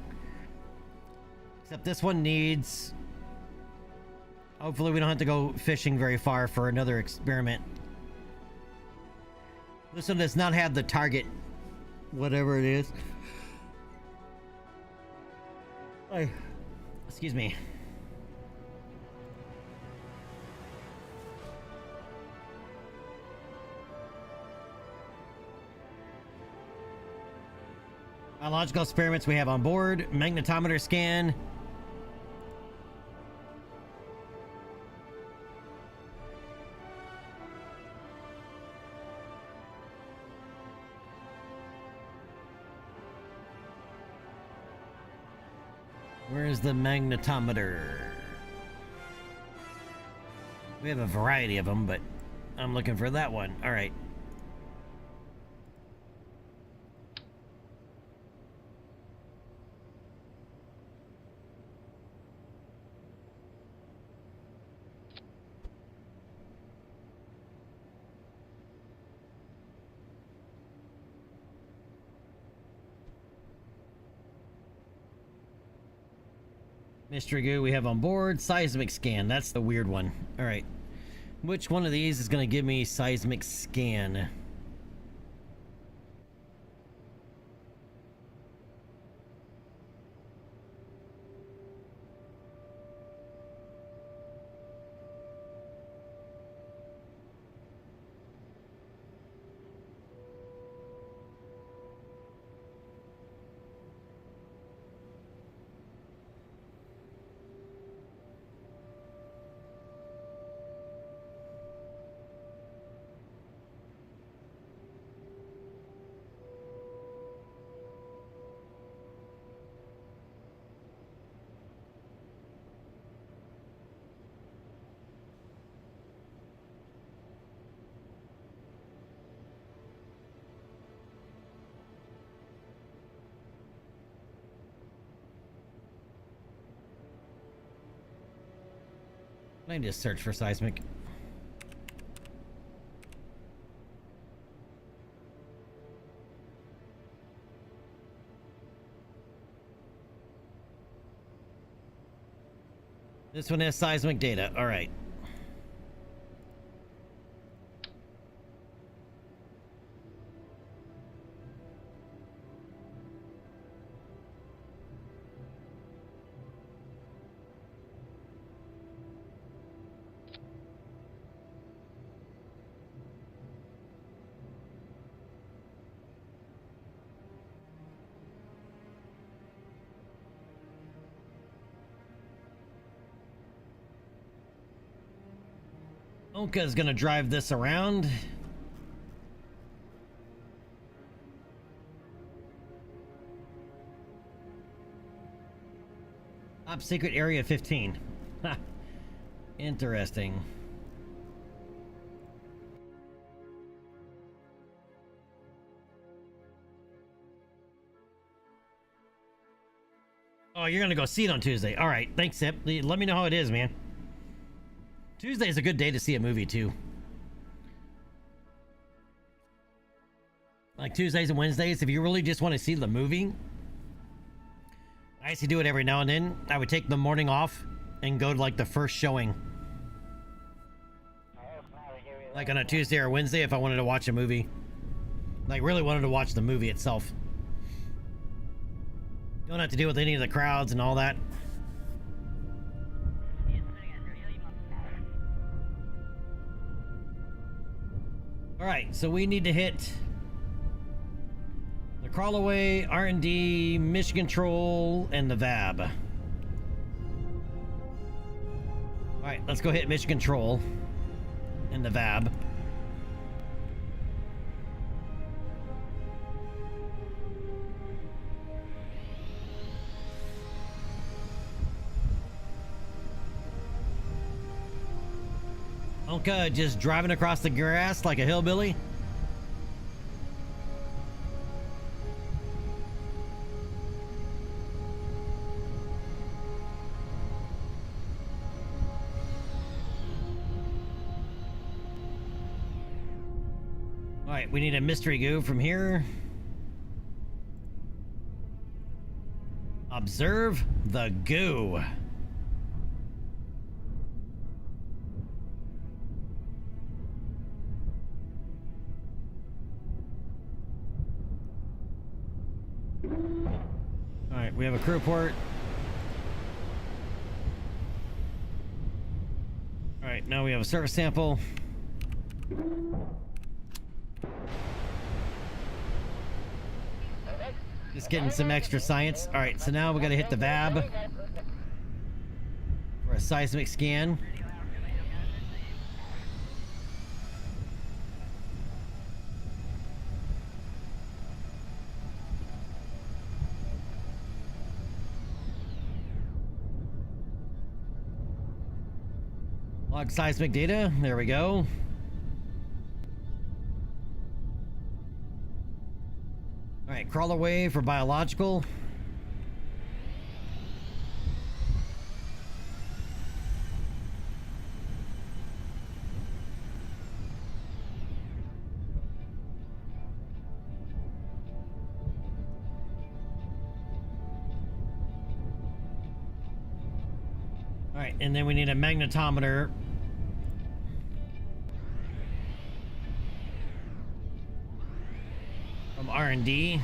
Except this one needs... Hopefully we don't have to go fishing very far for another experiment. This one does not have the target, whatever it is. Hi. Excuse me. Biological experiments we have on board. Magnetometer scan. Where's the magnetometer? We have a variety of them, but I'm looking for that one. All right. Mystery goo we have on board. Seismic scan. That's the weird one. All right. Which one of these is going to give me seismic scan? I need to search for seismic. This one has seismic data. All right. Onka's gonna drive this around. Top secret area 15. Ha. Interesting. Oh, you're gonna go see it on Tuesday. All right, thanks, Sip. Let me know how it is, man. Tuesday is a good day to see a movie too. Like Tuesdays and Wednesdays, if you really just want to see the movie, I used to do it every now and then. I would take the morning off and go to like the first showing. Like on a Tuesday or Wednesday if I wanted to watch a movie. Like really wanted to watch the movie itself. Don't have to deal with any of the crowds and all that. Alright, so we need to hit the crawl away, R&D, mission control, and the VAB. Alright, let's go hit mission control and the VAB. Onka just driving across the grass like a hillbilly. Alright, we need a mystery goo from here. Observe the goo. Alright, we have a crew port. right, now we have a surface sample. Just getting some extra science. All right, so now we got to hit the VAB for a seismic scan. Log seismic data. There we go. All right, crawler wave for biological. All right, and then we need a magnetometer. From R&D.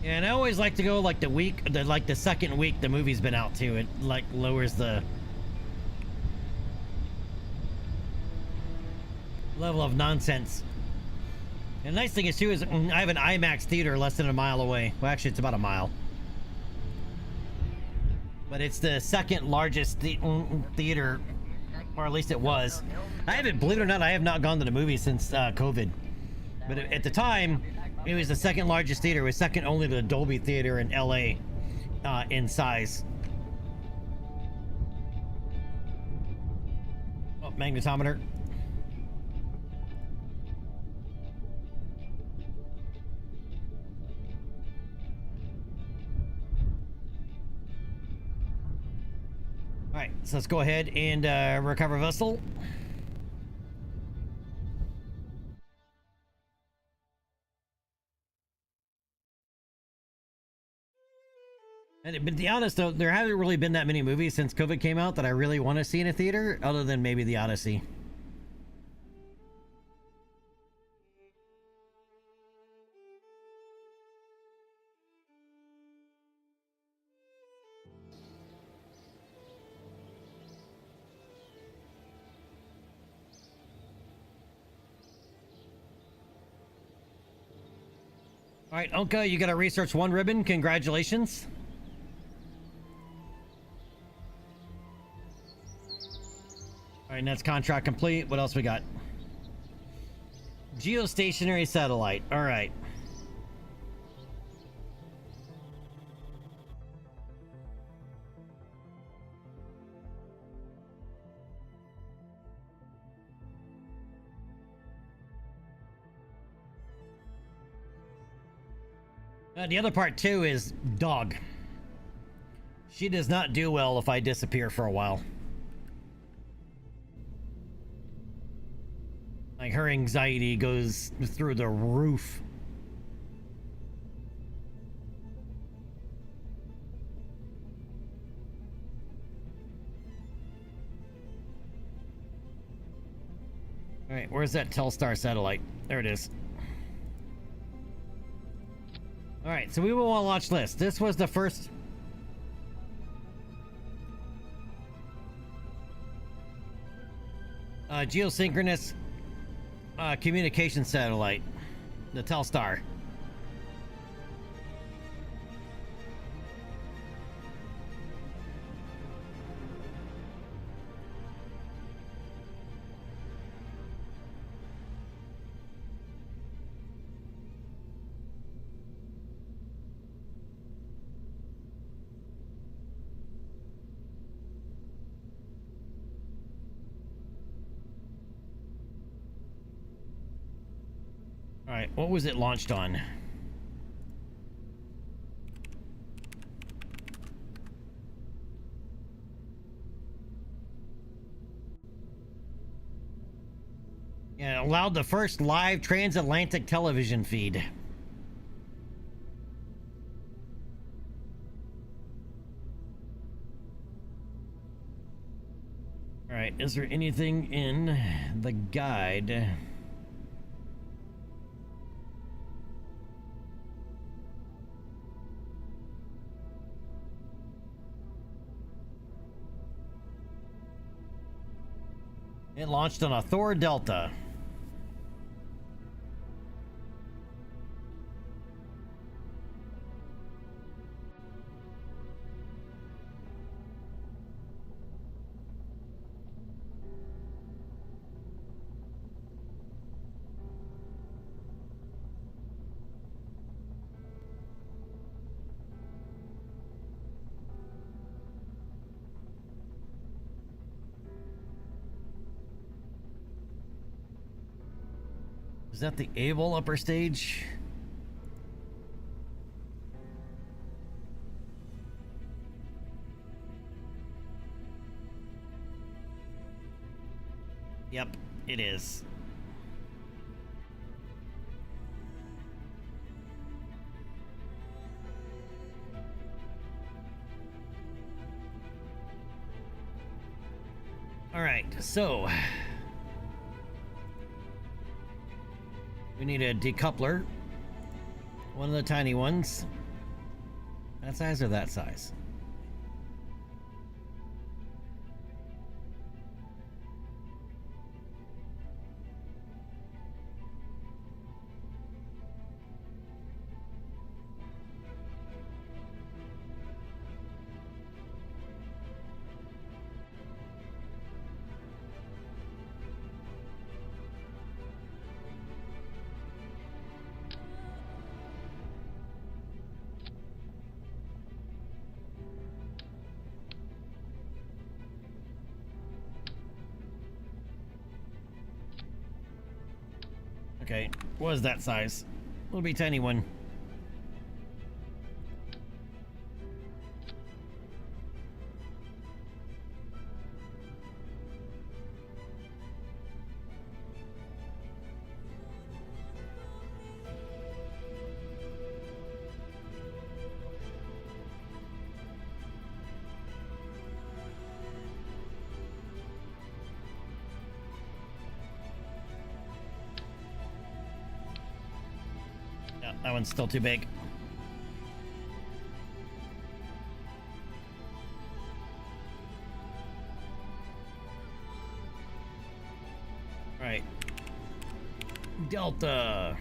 And I always like to go like the second week the movie's been out too. It like lowers the level of nonsense. And the nice thing is too is I have an IMAX theater less than a mile away. Well, actually, it's about a mile. But it's the second largest theater, or at least it was. I haven't, believe it or not, I have not gone to the movie since COVID. But at the time, it was the second largest theater. It was second only to the Dolby Theater in LA in size. Oh, magnetometer. Alright, so let's go ahead and recover vessel. And to be honest though, there haven't really been that many movies since COVID came out that I really want to see in a theater, other than maybe The Odyssey. All right, Unka, you got a research 1 ribbon. Congratulations. All right, that's contract complete. What else we got? Geostationary satellite. All right. The other part too is dog. She does not do well if I disappear for a while. Like her anxiety goes through the roof. All right, where's that Telstar satellite? There it is. All right, so we will want to launch this. This was the first. Geosynchronous communication satellite, the Telstar. All right, what was it launched on? Yeah, it allowed the first live transatlantic television feed. All right, is there anything in the guide? It launched on a Thor Delta. Is that the Able upper stage? Yep, it is. All right, so we need a decoupler. One of the tiny ones. That size or that size? Okay, what is that size? It'll be a tiny one. No, that one's still too big. All right. Delta.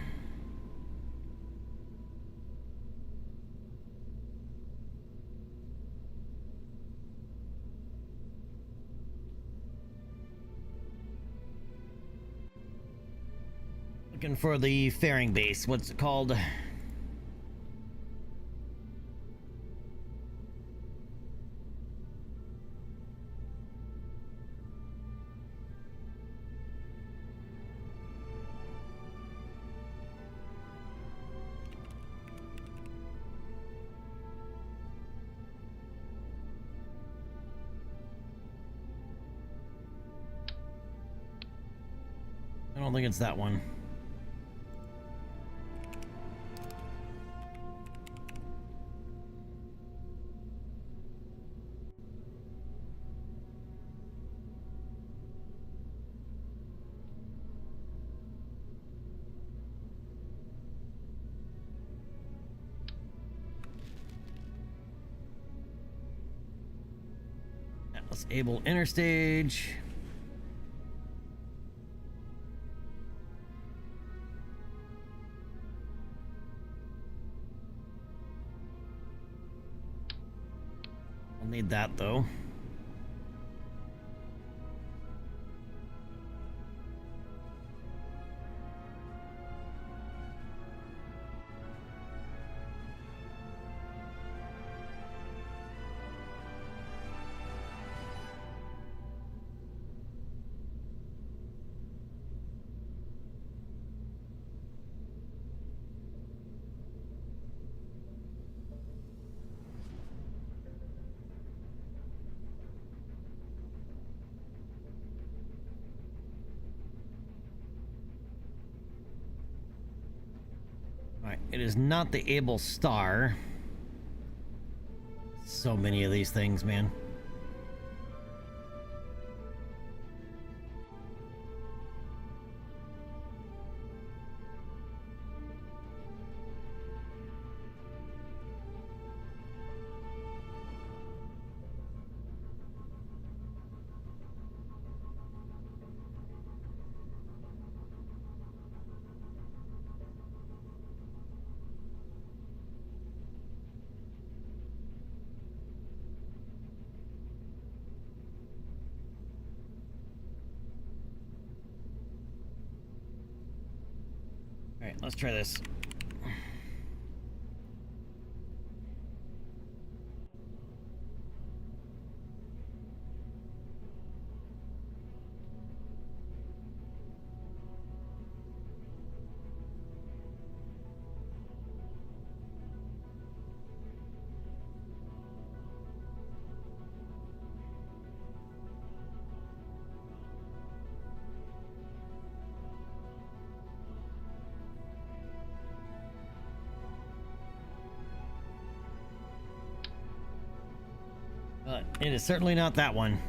Looking for the fairing base. What's it called? I don't think it's that one. Let's able interstage. I'll need that though. Alright, it is not the able star. So many of these things, man. Alright, let's try this. But it is certainly not that one.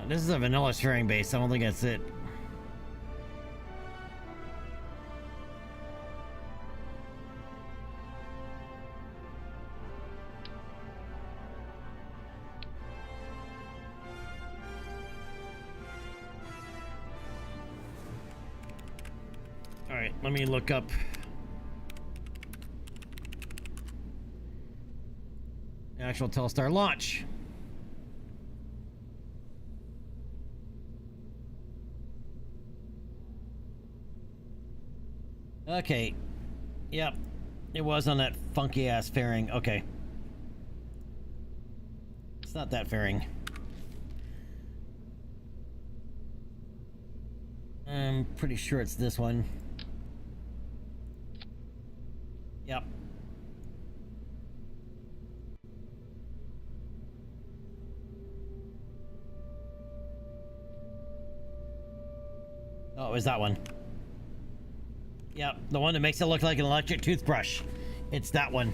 This is a vanilla sharing base. I don't think that's it. All right, let me look up the actual Telstar launch. Okay. Yep. It was on that funky ass fairing. Okay. It's not that fairing. I'm pretty sure it's this one. Yep. Oh, it was that one. Yep, the one that makes it look like an electric toothbrush. It's that one.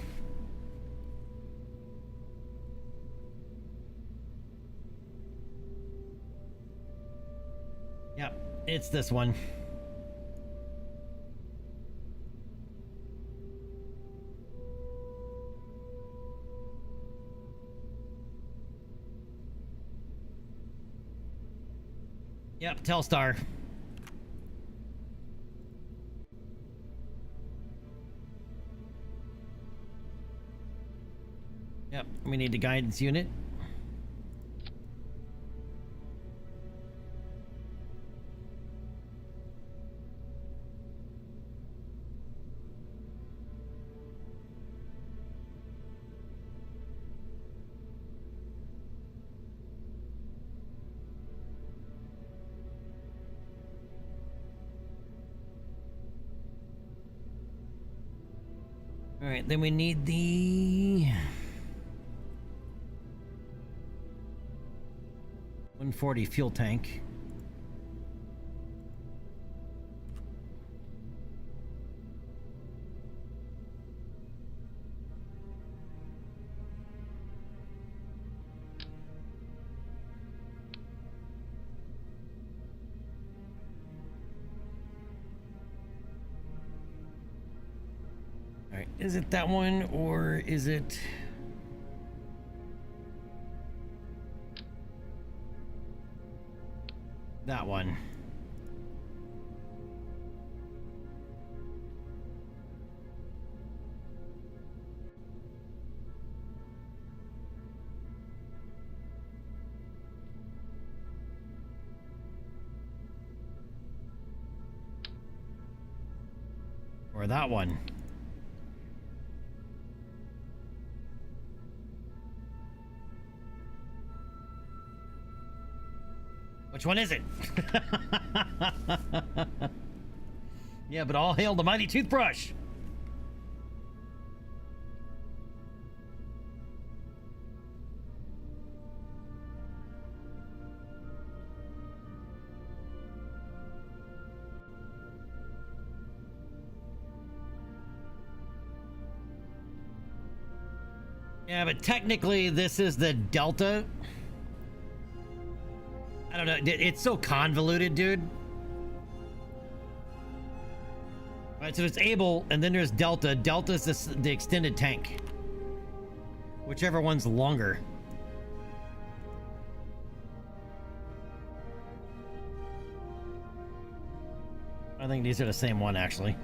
Yep, it's this one. Yep, Telstar. Yep, we need the guidance unit. All right, then we need the 140 fuel tank. All right, is it that one or is it that one? Or that one? Which one is it? Yeah, but all hail the mighty toothbrush. Yeah, but technically this is the Delta. I don't know. It's so convoluted, dude. All right, so there's able, and then there's delta. Delta is the extended tank. Whichever one's longer. I think these are the same one, actually.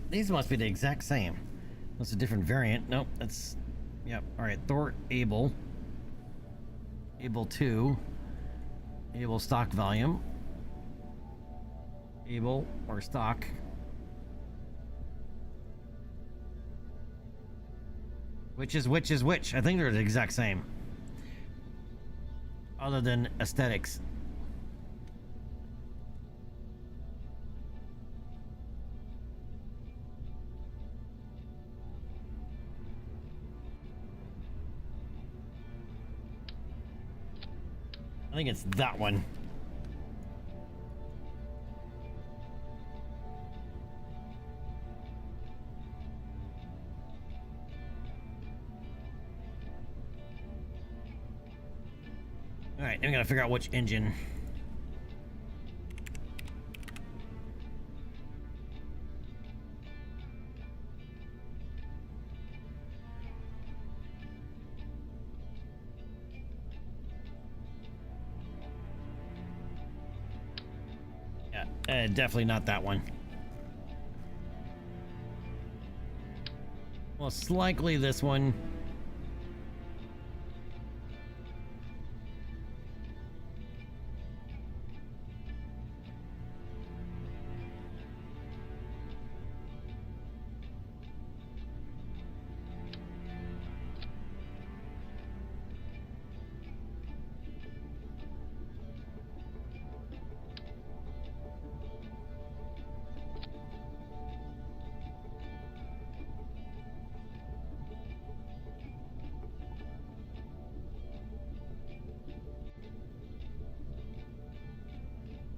These must be the exact same. That's a different variant. Nope, that's... Yep, alright. Thor Able. Able 2. Able stock volume. Able or stock. Which is which? I think they're the exact same. Other than aesthetics. I think it's that one. All right, now we gotta figure out which engine. Definitely not that one. Most likely this one.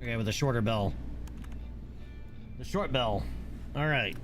Okay, with a shorter bell. The short bell. All right.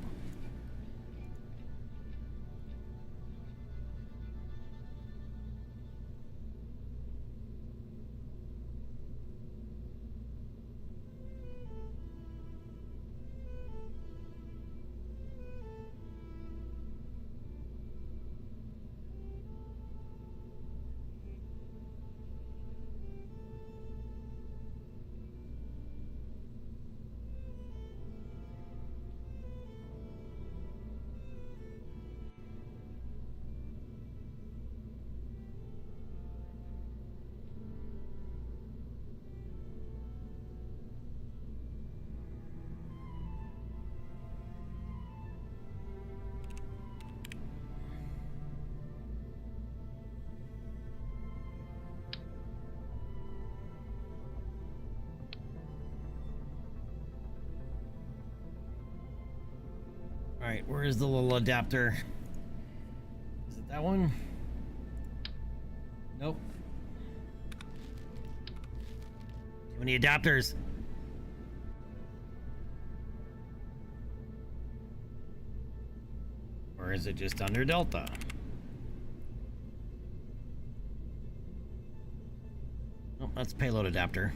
All right, where is the little adapter? Is it that one? Nope. Too many adapters. Or is it just under Delta? Oh, that's payload adapter.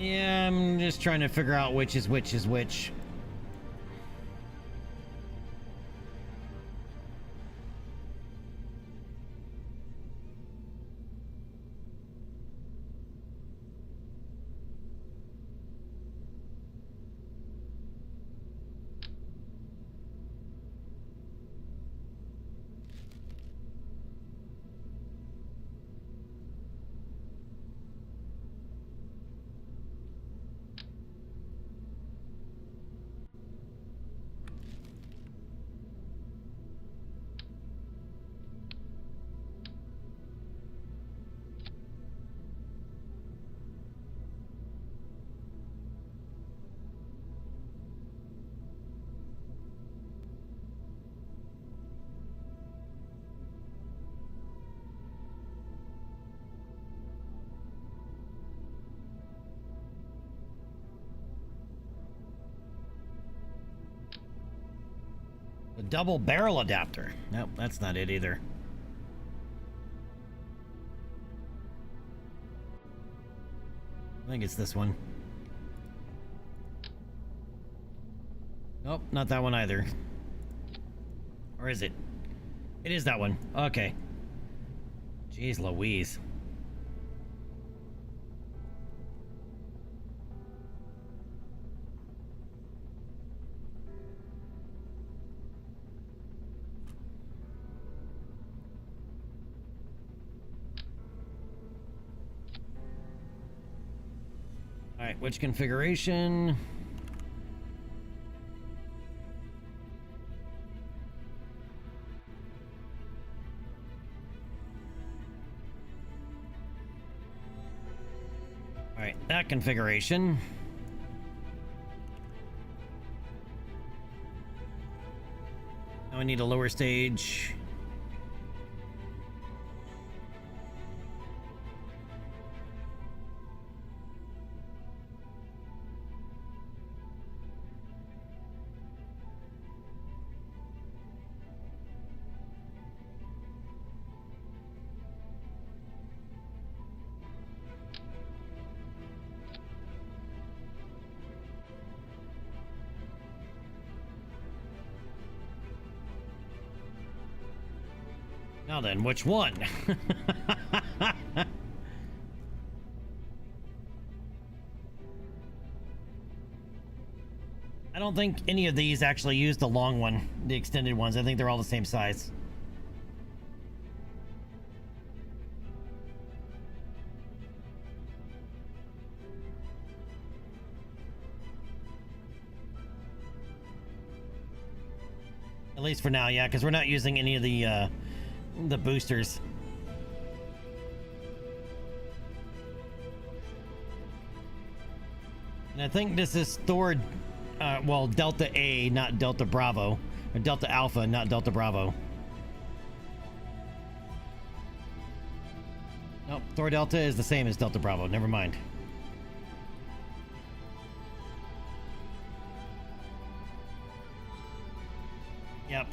Yeah, I'm just trying to figure out which is which is which. A double barrel adapter. Nope, that's not it either. I think it's this one. Nope, not that one either. Or is it? It is that one. Okay. Jeez Louise. Alright, which configuration? Alright, that configuration. Now I need a lower stage. Now then, which one? I don't think any of these actually use the long one, the extended ones. I think they're all the same size. At least for now, yeah, because we're not using any of the boosters. And I think this is Thor, well, Delta A, not Delta Bravo. Or Delta Alpha, not Delta Bravo. Nope, Thor Delta is the same as Delta Bravo. Never mind. Yep.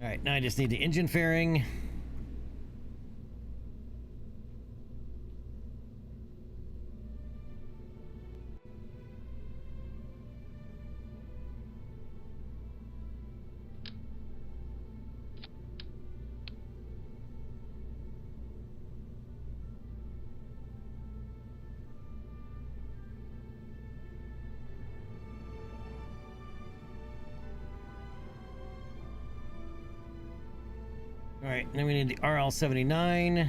Alright, now I just need the engine fairing. Alright, then we need the RL-79.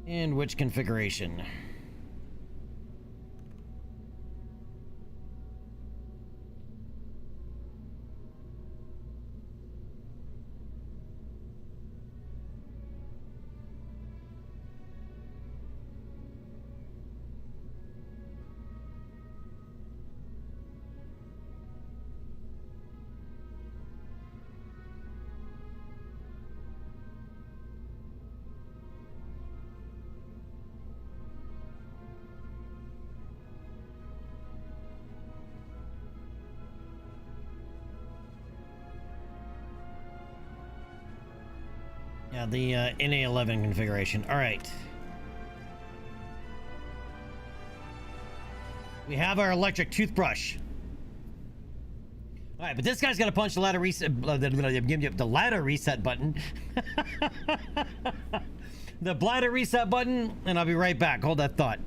And which configuration? Yeah, the NA11 configuration. All right. We have our electric toothbrush. All right, but this guy's got to punch the ladder reset, the ladder reset button. The bladder reset button, and I'll be right back. Hold that thought.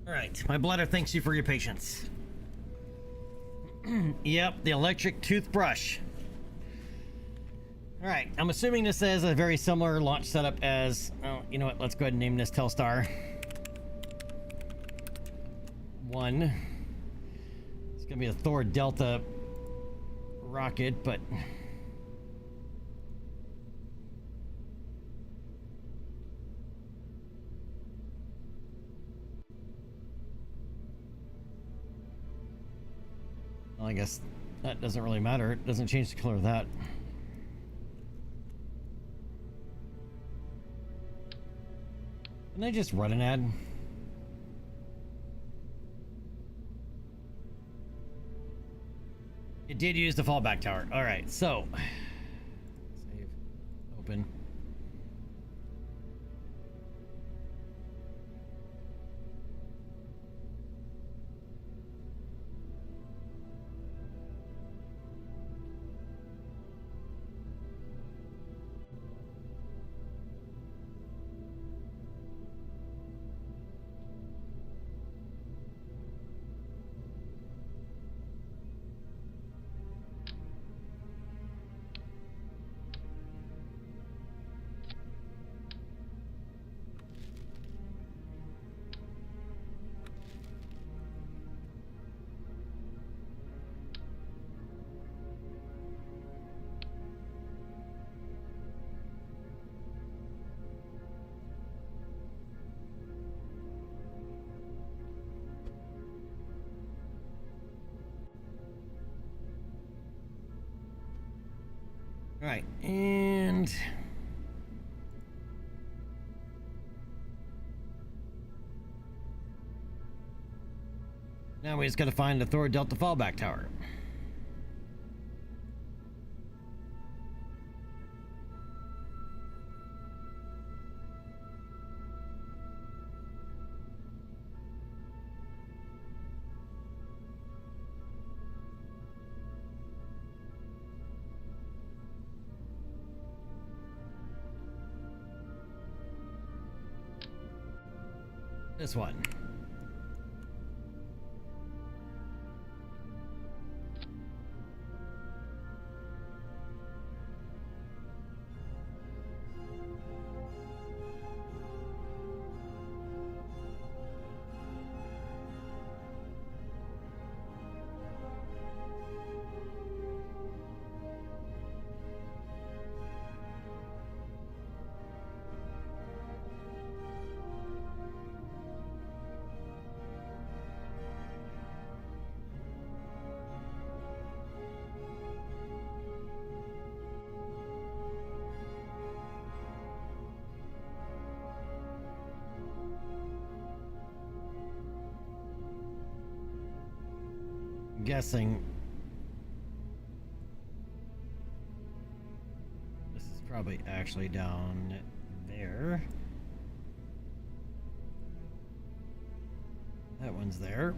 All right, my bladder thanks you for your patience. Yep, the electric toothbrush. All right, I'm assuming this is a very similar launch setup as, oh, you know what, let's go ahead and name this Telstar 1. It's gonna be a Thor Delta rocket, but well, I guess that doesn't really matter. It doesn't change the color of that. Can I just run an ad? It did use the fallback tower. All right, so save, open. All right, and now we just got to find the Thor Delta fallback tower. This one. Guessing this is probably actually down there. That one's there.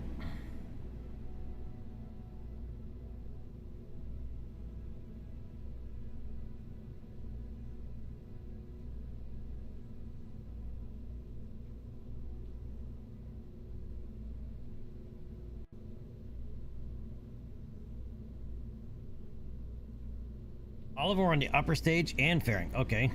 All of them are on the upper stage and fairing. Okay.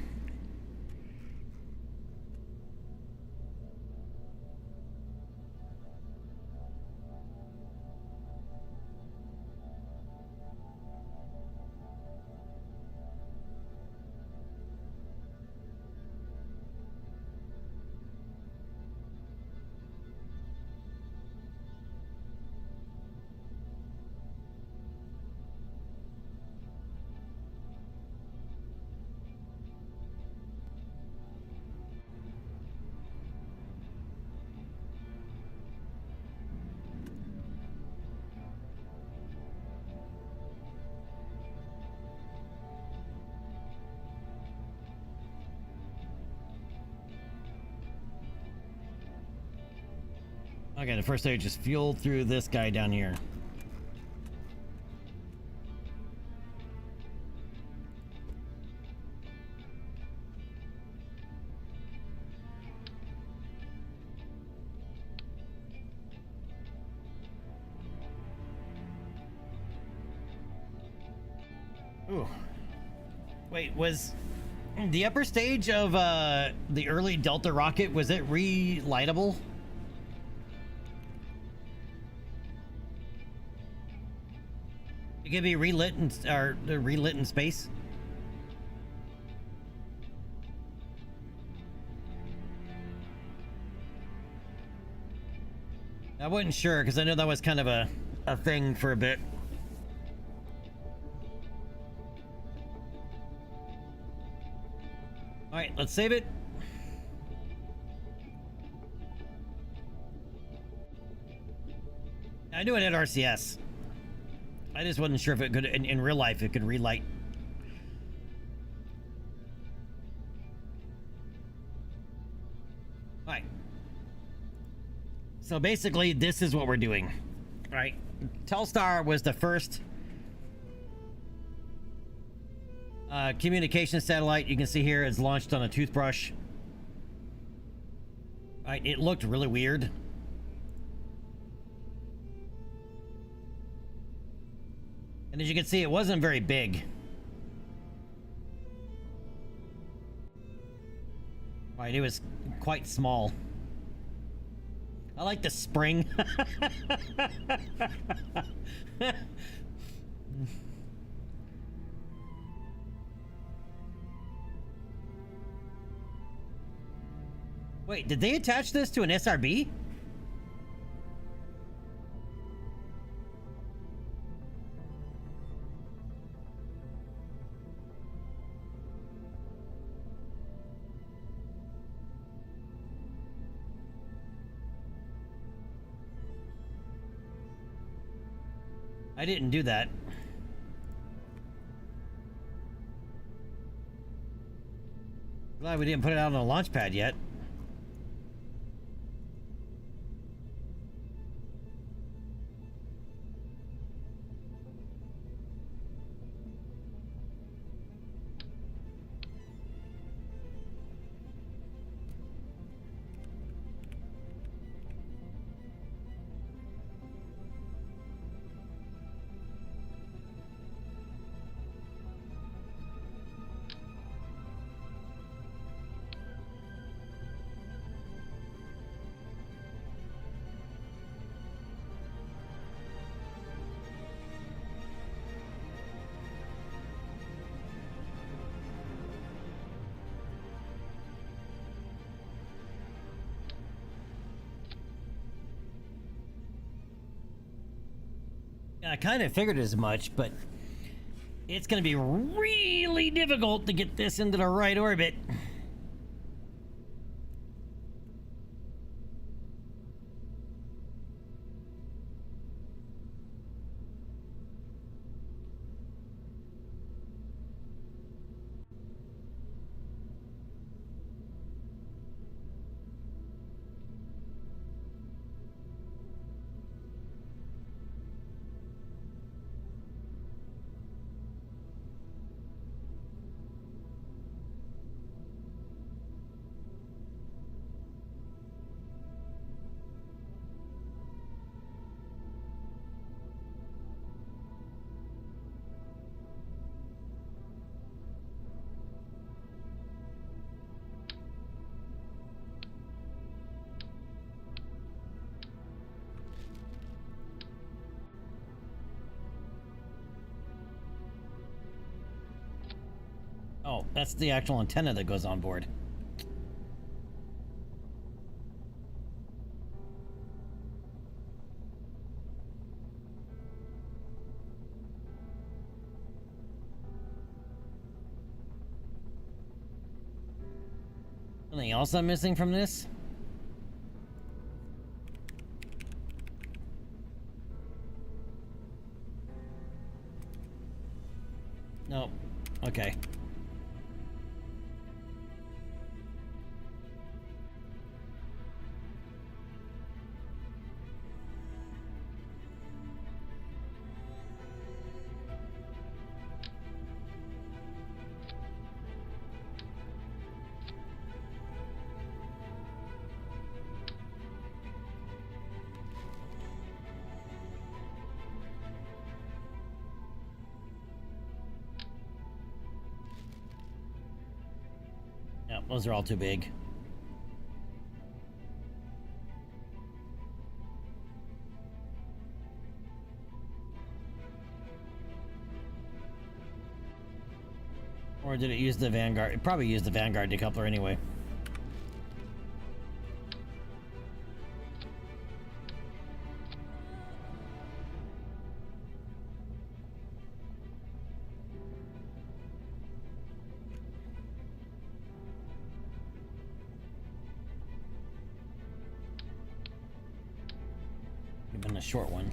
Okay, the first stage is fueled through this guy down here. Ooh. Wait, was the upper stage of the early Delta rocket, was it relightable? It could be relit in space. I wasn't sure because I know that was kind of a thing for a bit. All right, let's save it. I knew it had RCS. I just wasn't sure if it could, in real life, it could relight. All right. So basically, this is what we're doing. All right. Telstar was the first communication satellite. You can see here it's launched on a toothbrush. All right. It looked really weird. And as you can see, it wasn't very big. Right, it was quite small. I like the spring. Wait, did they attach this to an SRB? I didn't do that. Glad we didn't put it out on a launch pad yet. I kind of figured as much, but it's going to be really difficult to get this into the right orbit. Oh, that's the actual antenna that goes on board. Anything else I'm missing from this? Nope. Okay. Yeah, those are all too big. Or did it use the Vanguard? It probably used the Vanguard decoupler anyway. Been a short one.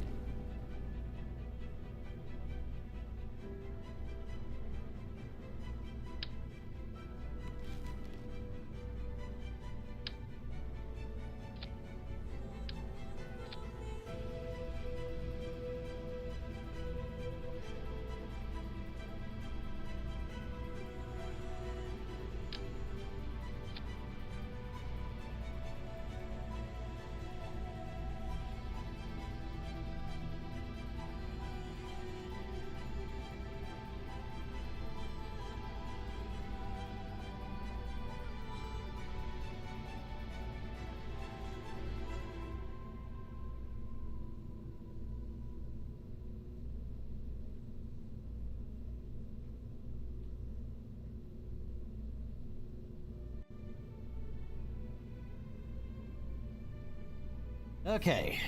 Okay.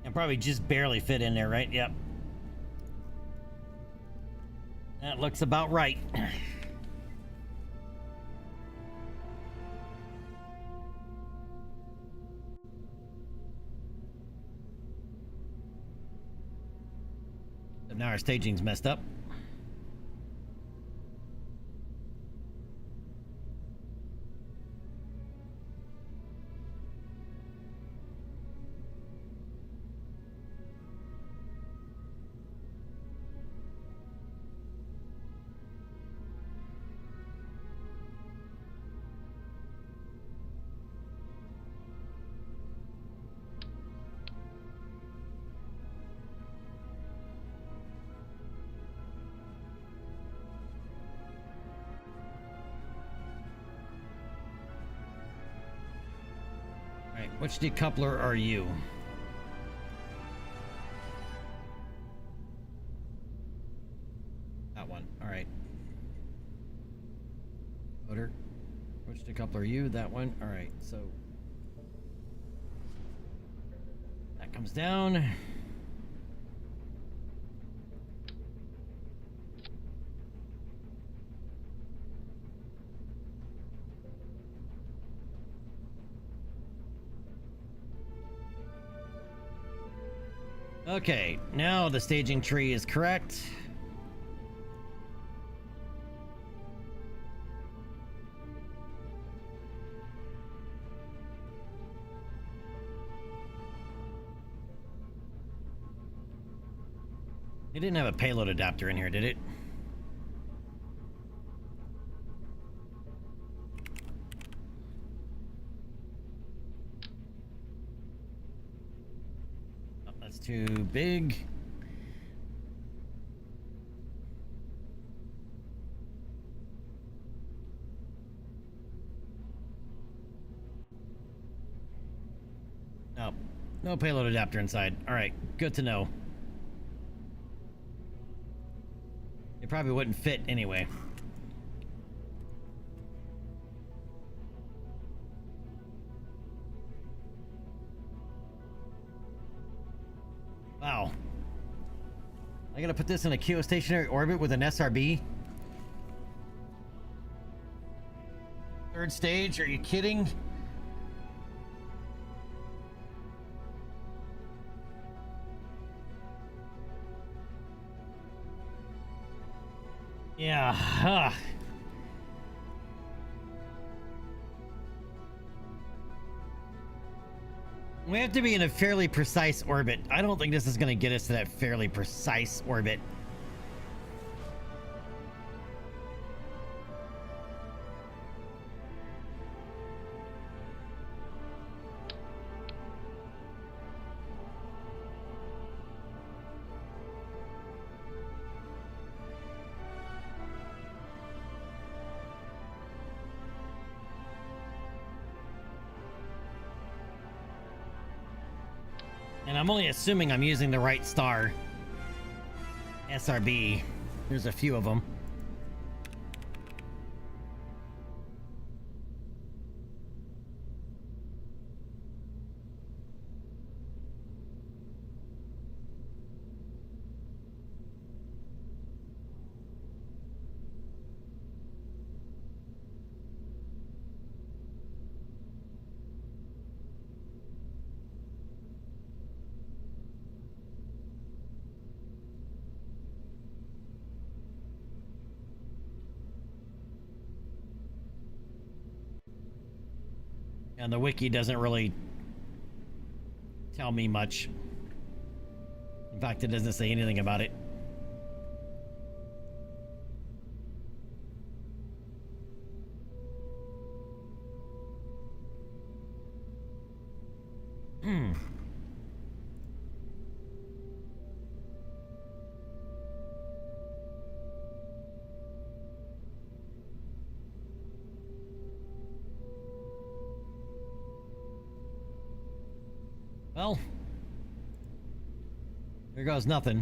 I probably just barely fit in there, right? Yep. That looks about right. So now our staging's messed up. Right, which decoupler are you? That one. All right. Motor. Which decoupler are you? That one. All right. So that comes down. Okay, now the staging tree is correct. It didn't have a payload adapter in here, did it? Oh, that's too big. No, no payload adapter inside. All right, good to know. It probably wouldn't fit anyway. Wow. I gotta put this in a geostationary orbit with an SRB? Third stage? Are you kidding? Yeah. We have to be in a fairly precise orbit. I don't think this is going to get us to that fairly precise orbit. And I'm only assuming I'm using the right star. SRB. There's a few of them. And the wiki doesn't really tell me much. In fact, it doesn't say anything about it. Well, here goes nothing.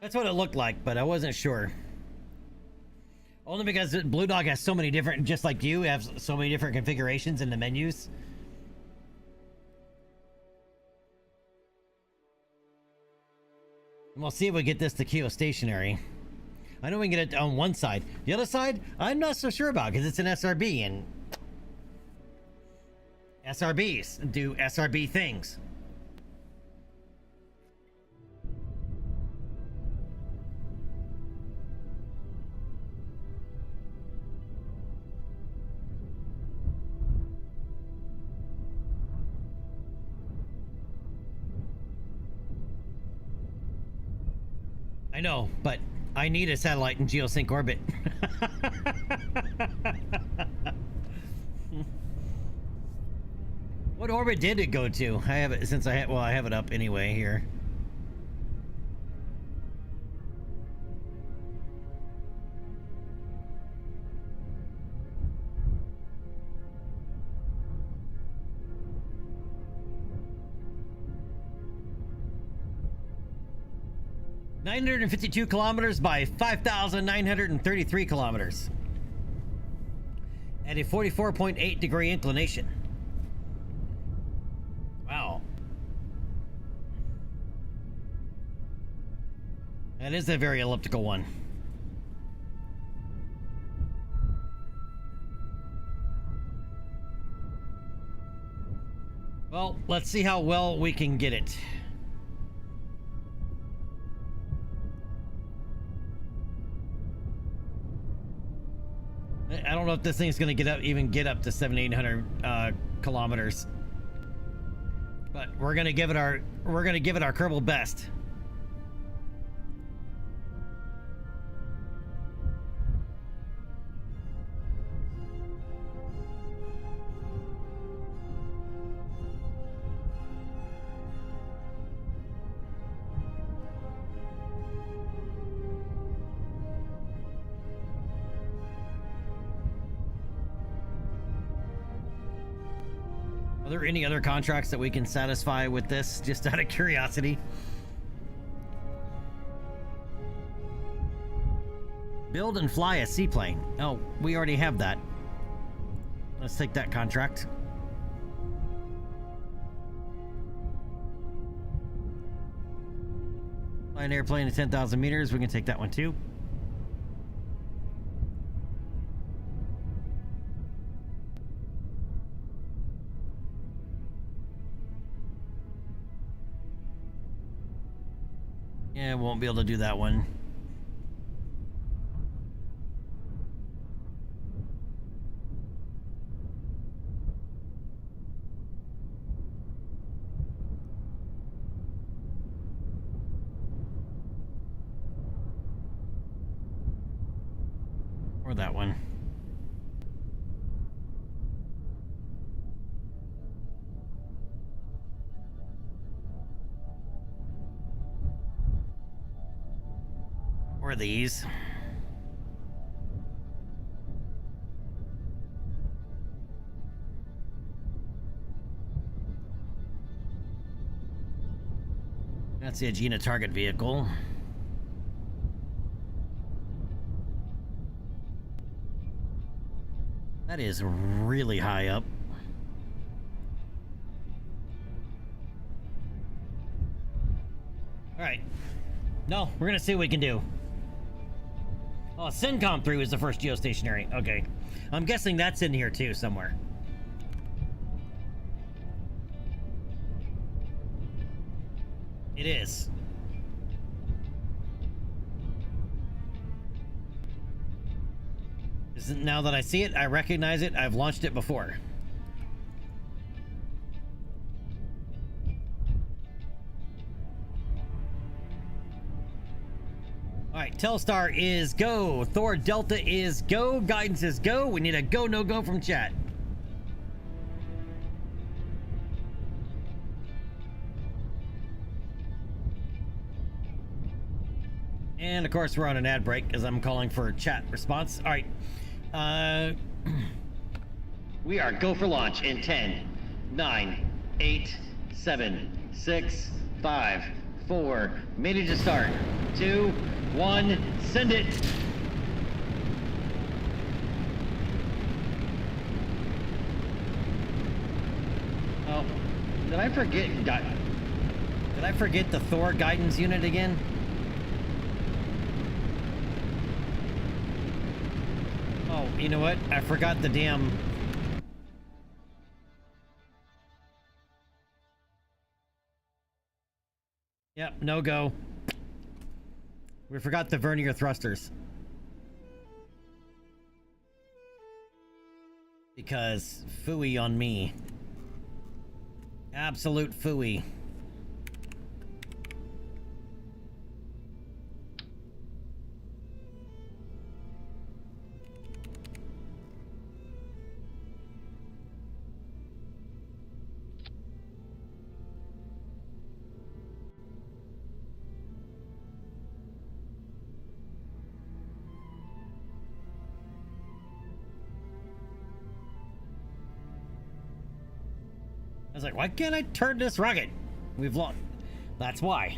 That's what it looked like, but I wasn't sure. Only because Blue Dog has so many different, just like you, have so many different configurations in the menus. And we'll see if we get this to geostationary. I know we can get it on one side. The other side, I'm not so sure about because it's an SRB and SRBs do SRB things. I know, but I need a satellite in geosync orbit. What orbit did it go to? I have it since I have it up anyway here. (952 kilometers by 5,933 kilometers at a 44.8 degree inclination. Wow. That is a very elliptical one. Well, let's see how well we can get it. I don't know if this thing's gonna even get up to 7,800 kilometers, but we're gonna give it our Kerbal best. Are there any other contracts that we can satisfy with this, just out of curiosity? Build and fly a seaplane. Oh, we already have that. Let's take that contract. Fly an airplane at 10,000 meters. We can take that one too. Yeah, won't be able to do that one. Or that one. Or these. That's the Agena target vehicle. That is really high up. All right. No, we're gonna see what we can do. Oh, CENTCOM 3 was the first geostationary. Okay. I'm guessing that's in here too somewhere. It is. Now that I see it, I recognize it. I've launched it before. All right, Telstar is go. Thor Delta is go. Guidance is go. We need a go, no go from chat. And of course, we're on an ad break as I'm calling for chat response. All right. We are go for launch in 10, 9, 8, 7, 6, 5, 4. Made it to start. 2, 1. Send it. Oh, did I forget? Did I forget the Thor guidance unit again? Oh, you know what? I forgot the damn... Yep, no go. We forgot the vernier thrusters. Because phooey on me. Absolute phooey. I was like, why can't I turn this rocket? We've lost. That's why.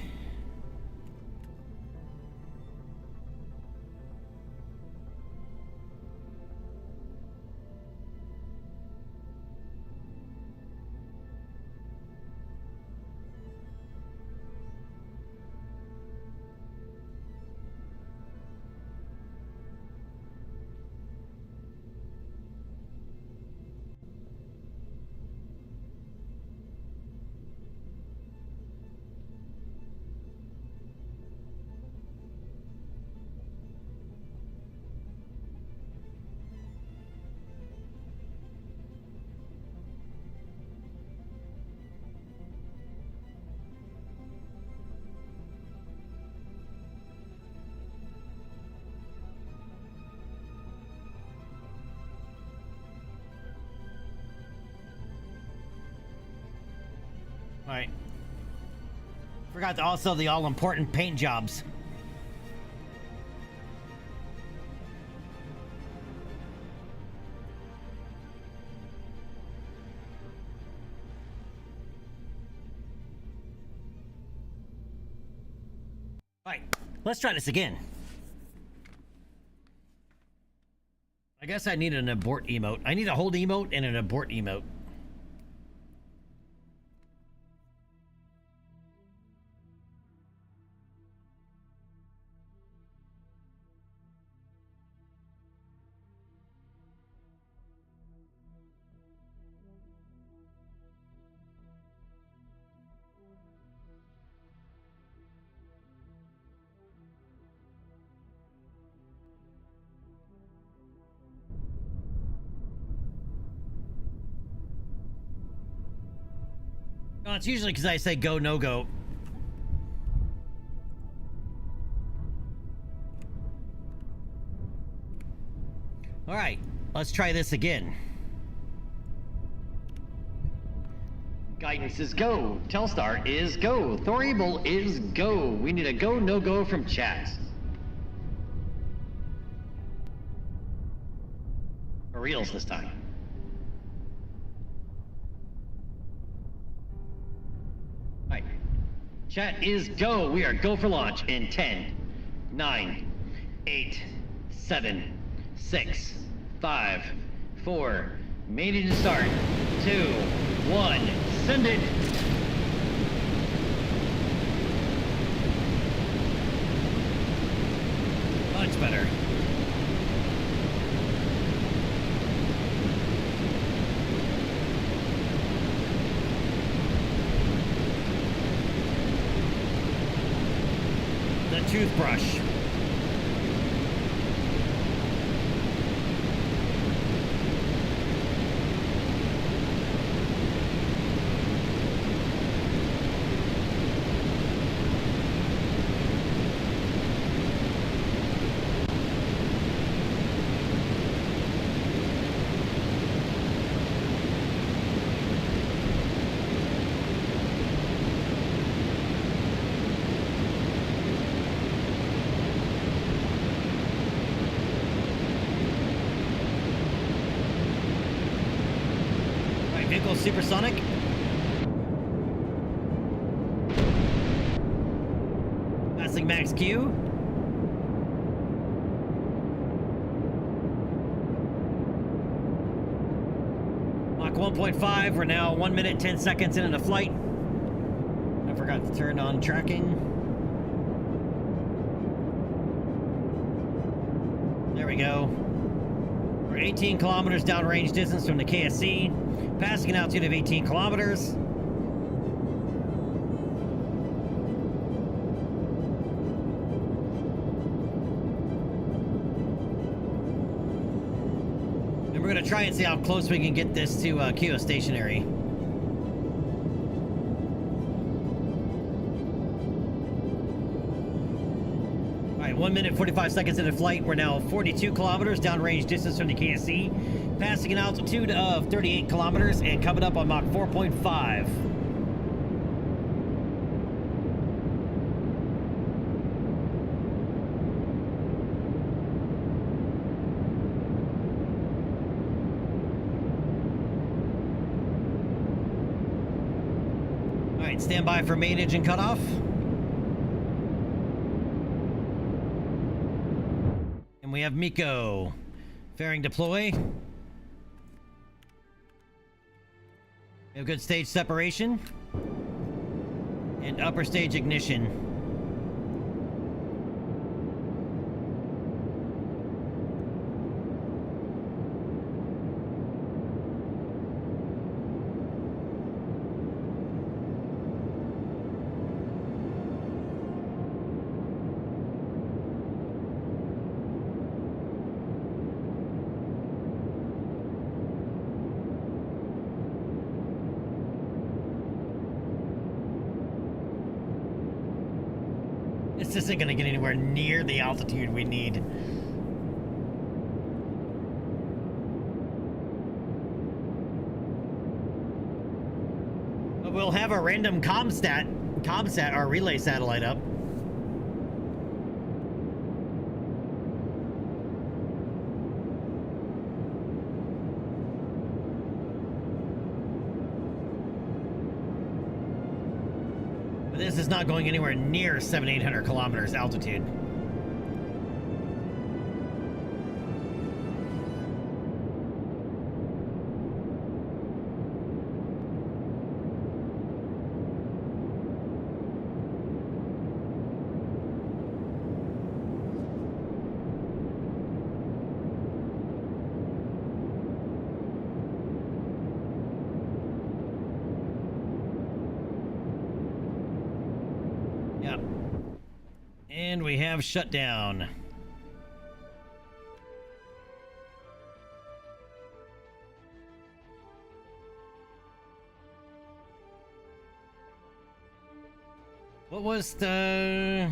Alright. Forgot to also the all-important paint jobs. Alright, let's try this again. I guess I need an abort emote. I need a hold emote and an abort emote. No, it's usually because I say go, no go. Alright, let's try this again. Guidance is go. Telstar is go. Thorible is go. We need a go, no go from chat. For reals this time. Alright. Chat is go. We are go for launch in 10, 9, 8, 7, 6, 5, 4, mating to start, 2, 1, send it! Much better. The toothbrush. Vehicle supersonic. Passing max Q. Mach 1.5. We're now 1 minute, 10 seconds into the flight. I forgot to turn on tracking. There we go. We're 18 kilometers downrange distance from the KSC, passing an altitude of 18 kilometers. And we're going to try and see how close we can get this to geostationary. All right, 1 minute, 45 seconds into flight. We're now 42 kilometers downrange distance from the KSC, passing an altitude of 38 kilometers and coming up on Mach 4.5. All right, stand by for main engine cutoff. And we have Miko. Fairing deploy. We have good stage separation. And upper stage ignition. This isn't going to get anywhere near the altitude we need. But we'll have a random comsat, our relay satellite up. This is not going anywhere near 700-800 kilometers altitude. Yep. And we have shut down. What was the...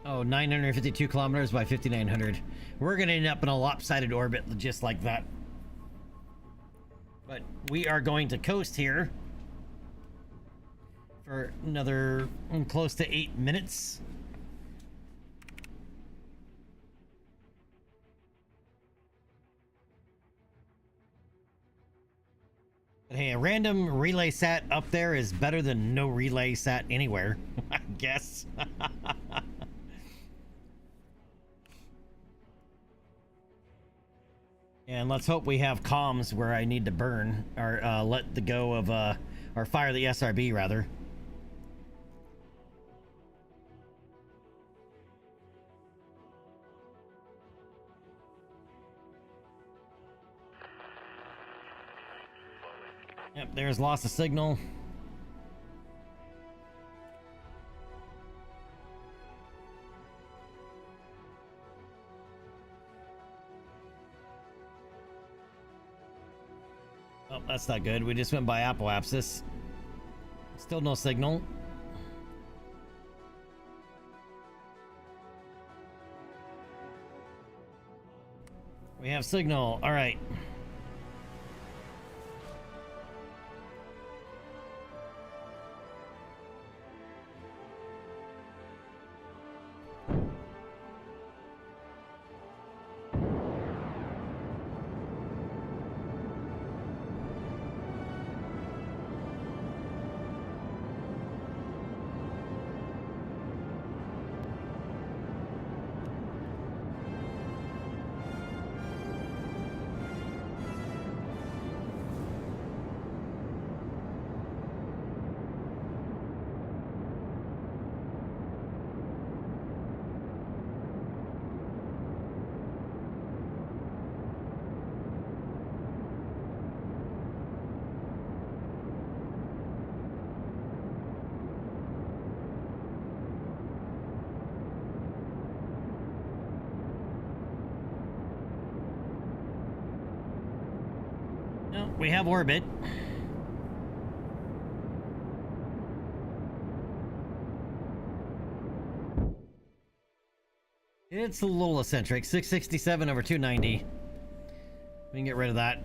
Oh, 952 kilometers by 5,900. We're going to end up in a lopsided orbit just like that. But we are going to coast here for another close to 8 minutes. But hey, a random relay sat up there is better than no relay sat anywhere, I guess. And let's hope we have comms where I need to burn, or let the go of, or fire the SRB rather. Yep, there's loss of signal. Oh, that's not good. We just went by apoapsis. Still no signal. We have signal. All right. we have orbit. It's a little eccentric. 667 over 290. We can get rid of that.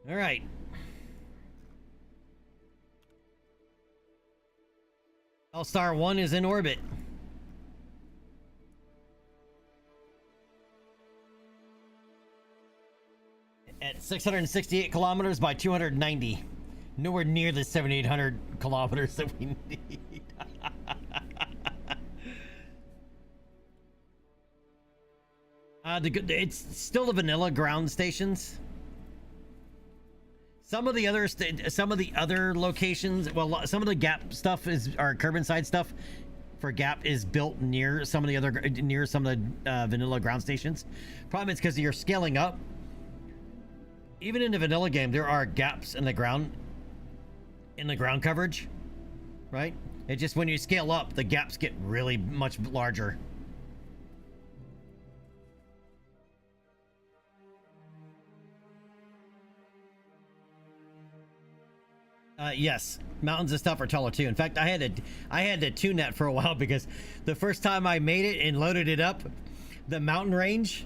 All right. L-Star 1 is in orbit. At 668 kilometers by 290. Nowhere near the 7,800 kilometers that we need. It's still the vanilla ground stations. Some of the other locations, well, some of the Gap stuff our Kerbin side stuff for Gap is built near some of the vanilla ground stations. Problem is because you're scaling up. Even in the vanilla game, there are gaps in the ground coverage, right? It just when you scale up, the gaps get really much larger. Yes, mountains and stuff are taller too. In fact, I had to tune that for a while because the first time I made it and loaded it up, the mountain range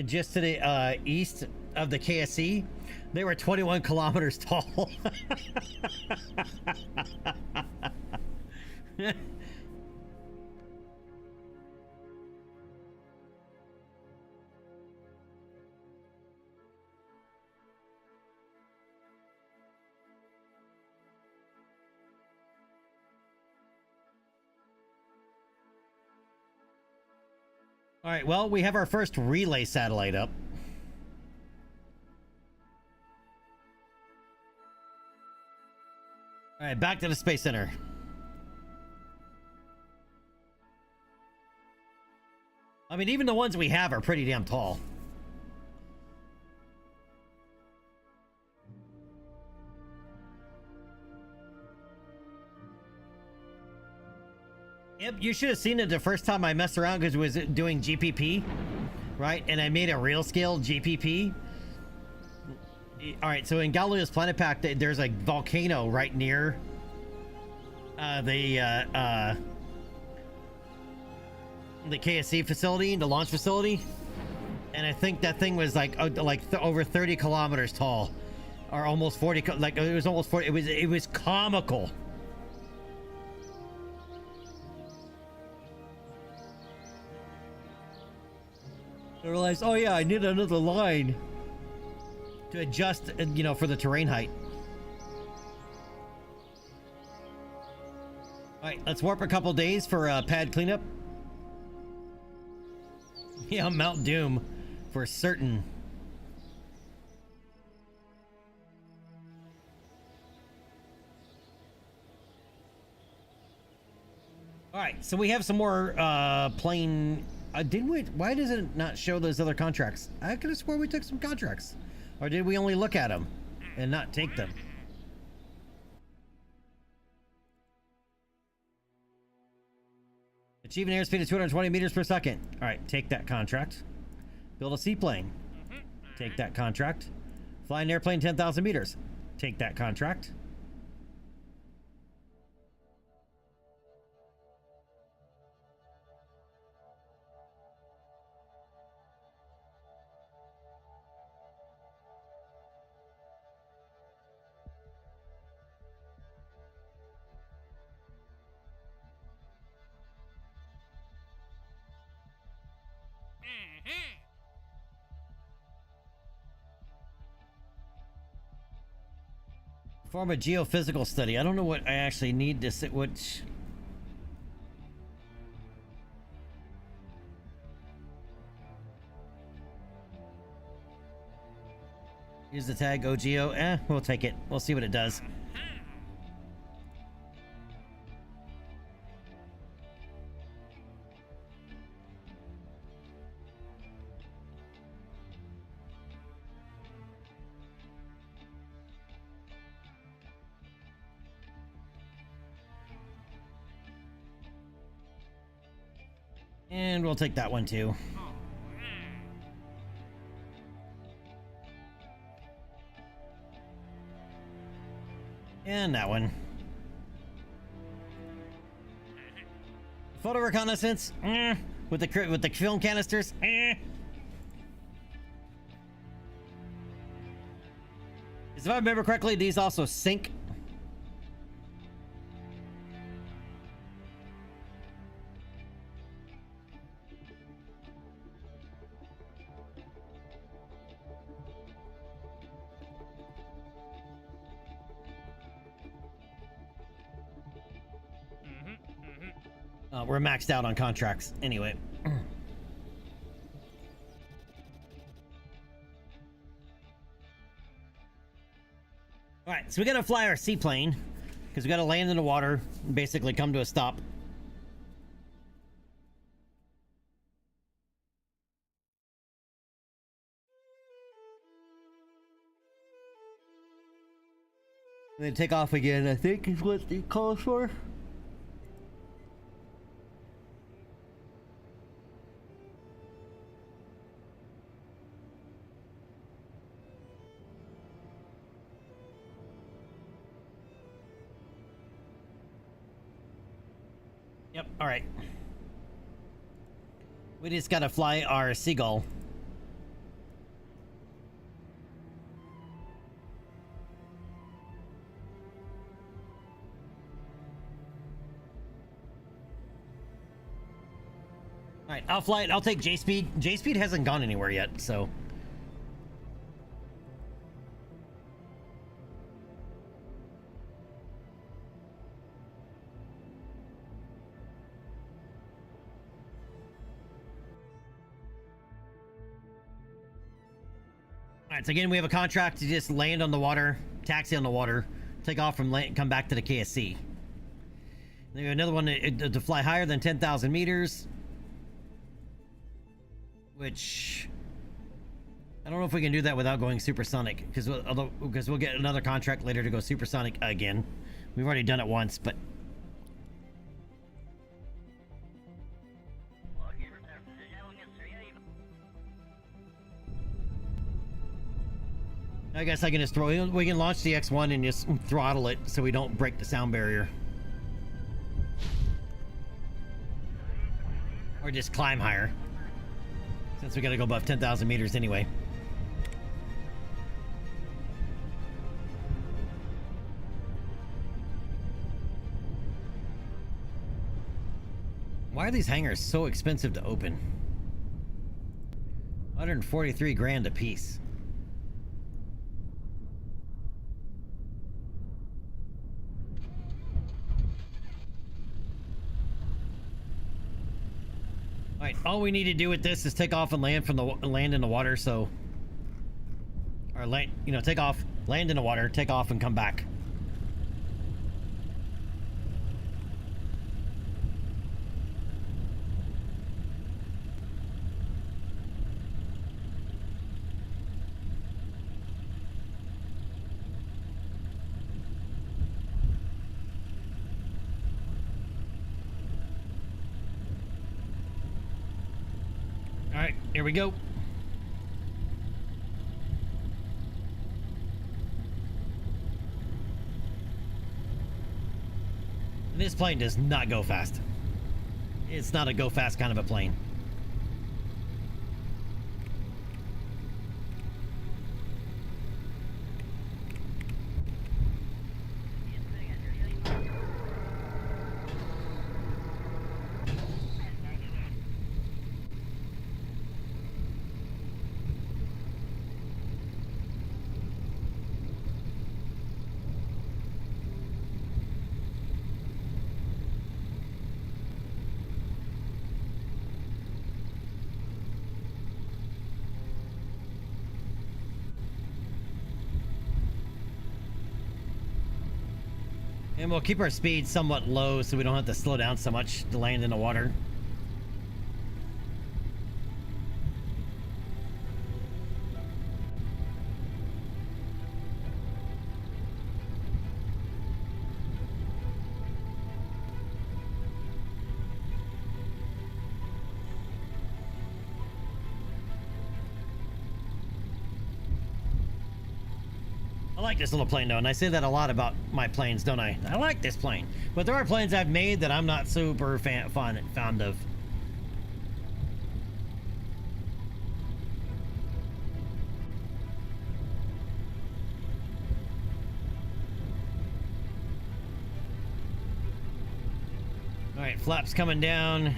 just to the east of the KSC, they were 21 kilometers tall. All right, well, we have our first relay satellite up. All right, back to the Space Center. I mean, even the ones we have are pretty damn tall. Yep, you should have seen it the first time I messed around because it was doing GPP, right? And I made a real scale GPP. All right, so in Galileo's Planet Pack, there's a volcano right near the KSC facility, the launch facility, and I think that thing was like over 30 kilometers tall, or almost 40. Like it was almost 40. It was comical. I realized, oh yeah, I need another line to adjust, you know, for the terrain height. All right, let's warp a couple days for pad cleanup. Yeah, Mount Doom for certain. All right, so we have some more plane. Didn't we? Why does it not show those other contracts? I could have sworn we took some contracts. Or did we only look at them and not take them? Achieving airspeed of 220 meters per second. All right, take that contract. Build a seaplane. Take that contract. Fly an airplane 10,000 meters. Take that contract. Form a geophysical study. I don't know what I actually need to sit. Which use the tag OGO. We'll take it. We'll see what it does. And we'll take that one too. And that one. Photo reconnaissance. With the film canisters. If I remember correctly, these also sink. We're maxed out on contracts anyway. All right, so we gotta fly our seaplane because we gotta land in the water and basically come to a stop. And then take off again, I think is what it calls for. Yep, all right. We just gotta fly our seagull. All right, I'll fly it. I'll take J-Speed. J-Speed hasn't gone anywhere yet, so... Alright, so again, we have a contract to just land on the water, taxi on the water, take off from land, come back to the KSC. Then we have another one to fly higher than 10,000 meters. Which... I don't know if we can do that without going supersonic, because we'll get another contract later to go supersonic again. We've already done it once, but... I guess I can just we can launch the X1 and just throttle it so we don't break the sound barrier. Or just climb higher. Since we gotta go above 10,000 meters anyway. Why are these hangars so expensive to open? 143 grand a piece. Alright, all we need to do with this is take off and land from the land in the water, so... Or land, you know, take off, land in the water, take off and come back. Alright, here we go. This plane does not go fast. It's not a go fast kind of a plane. And we'll keep our speed somewhat low so we don't have to slow down so much to land in the water. I like this little plane though, and I say that a lot about my planes, don't I? I like this plane, but there are planes I've made that I'm not super fond of. All right, flaps coming down.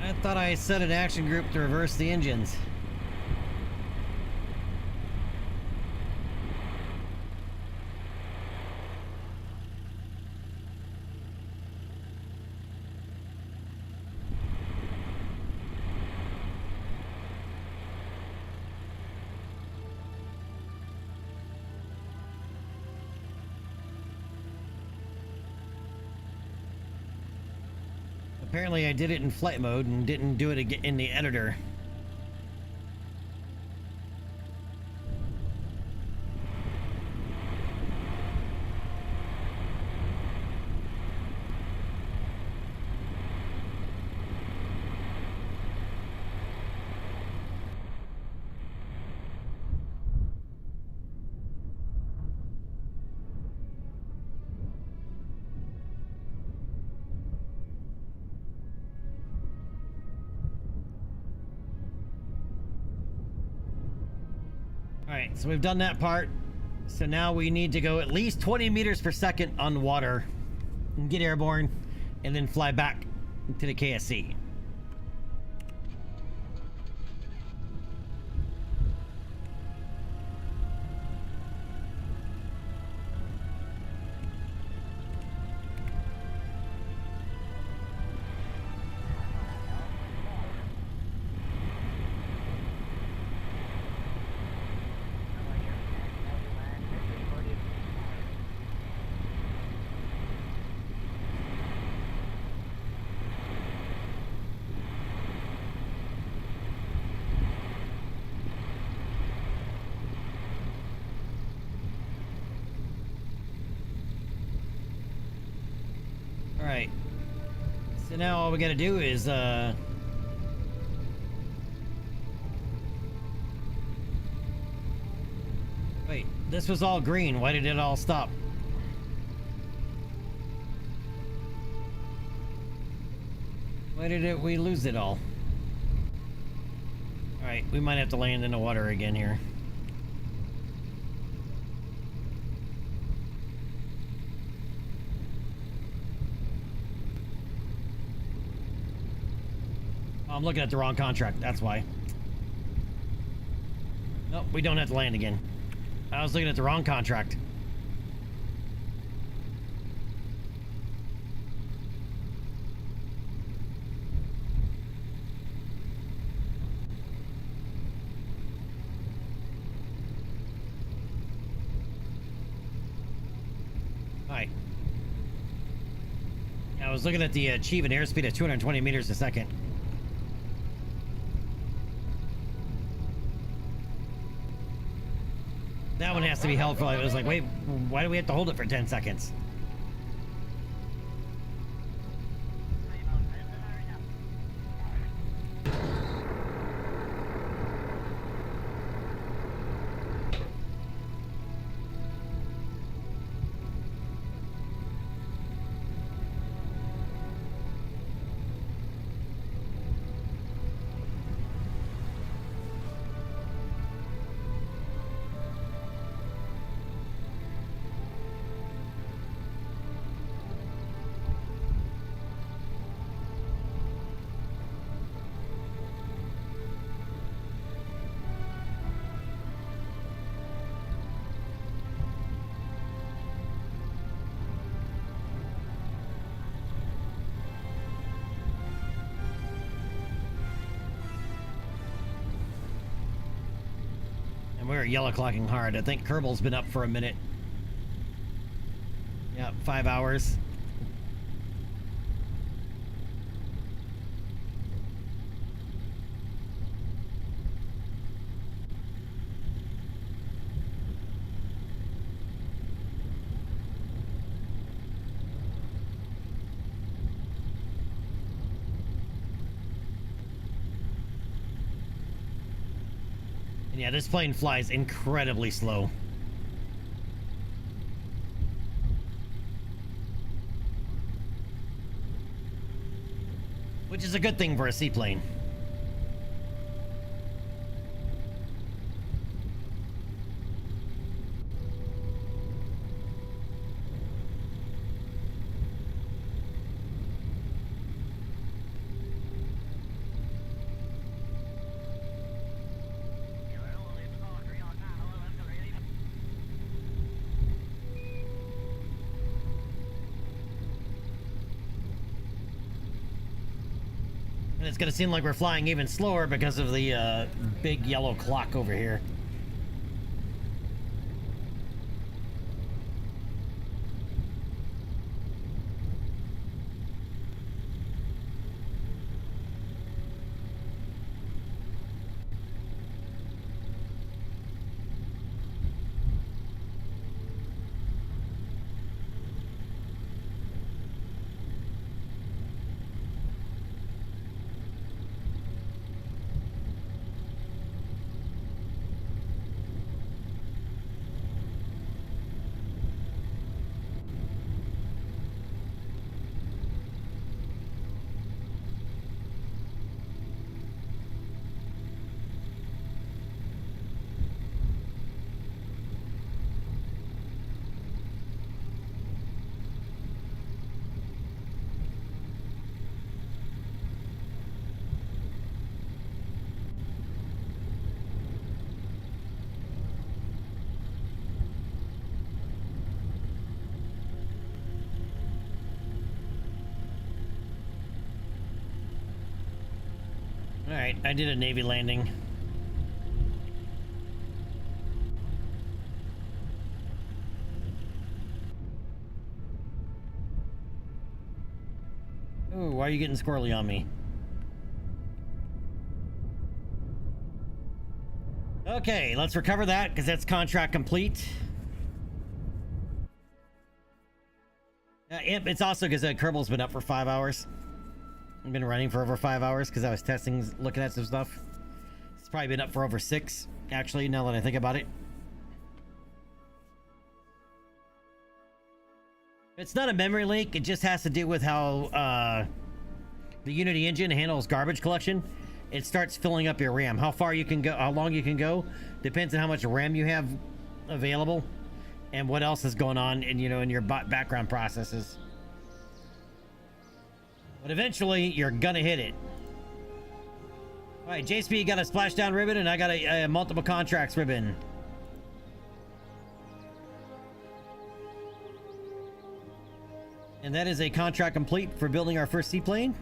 I thought I set an action group to reverse the engines. Apparently I did it in flight mode and didn't do it in the editor. Alright, so we've done that part. So now we need to go at least 20 meters per second on water and get airborne and then fly back to the KSC. Alright. So now all we gotta do is, wait, this was all green. Why did it all stop? Why did we lose it all? Alright, we might have to land in the water again here. I'm looking at the wrong contract, that's why. Nope, we don't have to land again. I was looking at the wrong contract. Alright. I was looking at the achieve an airspeed of 220 meters a second. That one has to be held for like, it was like, wait, why do we have to hold it for 10 seconds? we're yellow clocking hard. I think Kerbin's been up for a minute. Yeah, 5 hours. And yeah, this plane flies incredibly slow. Which is a good thing for a seaplane. And it's gonna seem like we're flying even slower because of the big yellow clock over here. Alright, I did a Navy landing. Ooh, why are you getting squirrely on me? Okay, let's recover that, because that's contract complete. It's also because Kerbin's been up for 5 hours. I've been running for over 5 hours because I was testing, looking at some stuff. It's probably been up for over 6, actually, now that I think about it. It's not a memory leak, it just has to do with how the Unity engine handles garbage collection. It starts filling up your RAM. How far you can go, how long you can go, depends on how much RAM you have available and what else is going on in, in your background processes. But eventually, you're gonna hit it. Alright, JSP got a splashdown ribbon, and I got a multiple contracts ribbon. And that is a contract complete for building our first seaplane.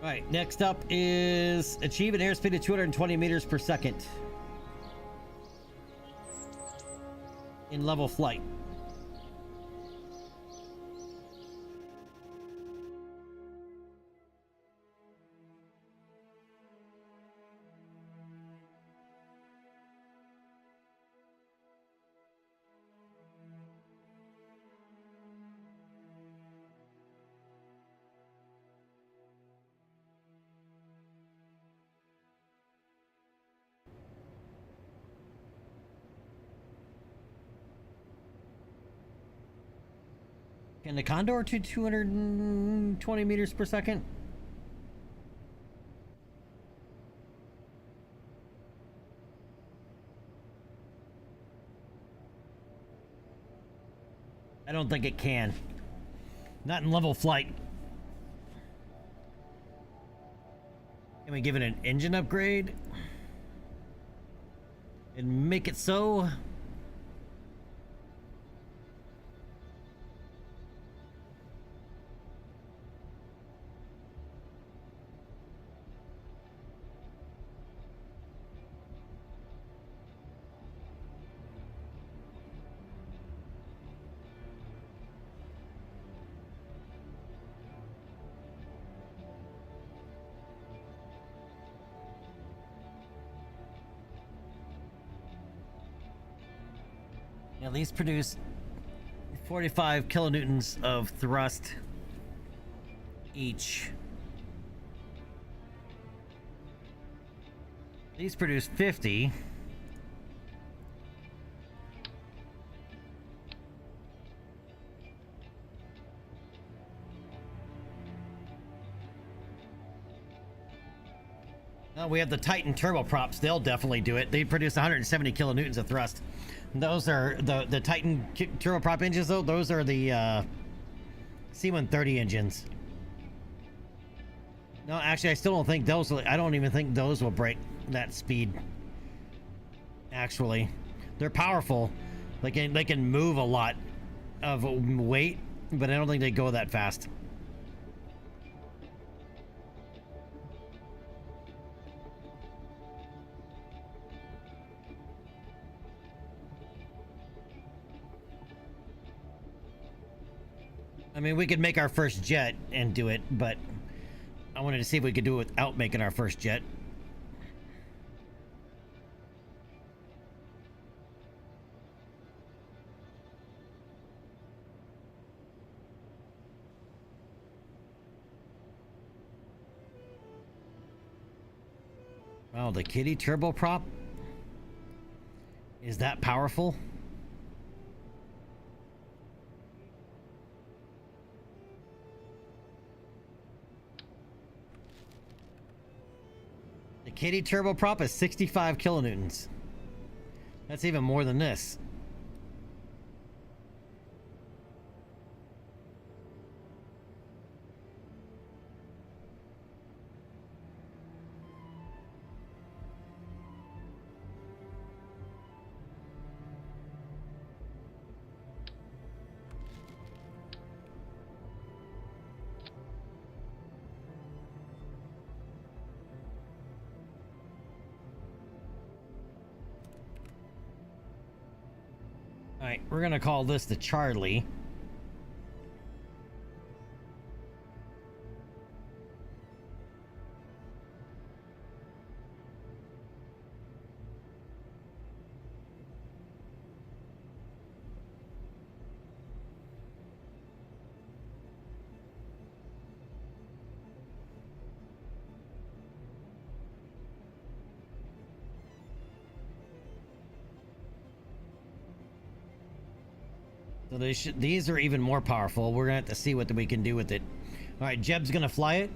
Alright, next up is achieve an airspeed of 220 meters per second in level flight. Can the Condor to 220 meters per second? I don't think it can. Not in level flight. Can we give it an engine upgrade? And make it so? Yeah, these produce 45 kilonewtons of thrust each. These produce 50. We have the Titan turboprops. They'll definitely do it. They produce 170 kilonewtons of thrust. Those are the Titan turboprop engines, though. Those are the C-130 engines. No, actually, I still don't think those will, I don't even think those will break that speed. Actually, they're powerful. They can move a lot of weight, but I don't think they go that fast. I mean, we could make our first jet and do it, but I wanted to see if we could do it without making our first jet. Oh, the Kitty turboprop? Is that powerful? The Kitty turboprop is 65 kilonewtons. That's even more than this. Alright, we're gonna call this the Charlie. So these are even more powerful. We're gonna have to see what we can do with it. All right, Jeb's gonna fly it.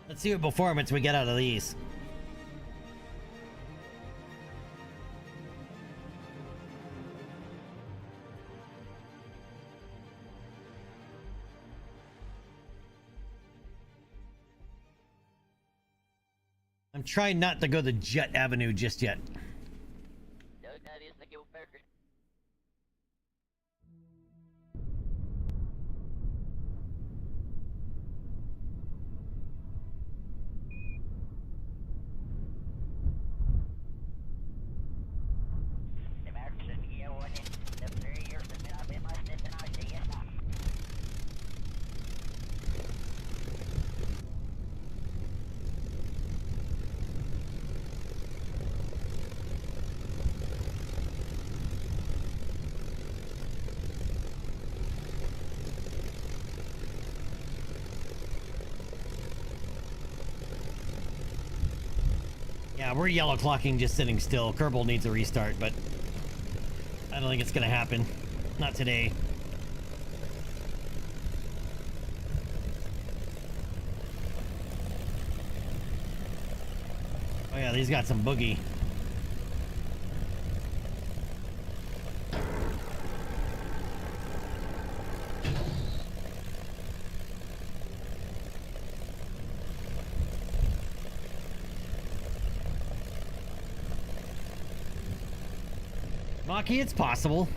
Let's see what performance we get out of these. I'm trying not to go the jet avenue just yet. Yeah, we're yellow clocking just sitting still. Kerbal needs a restart, but I don't think it's gonna happen. Not today. Oh yeah, these got some boogie. Maki, it's possible.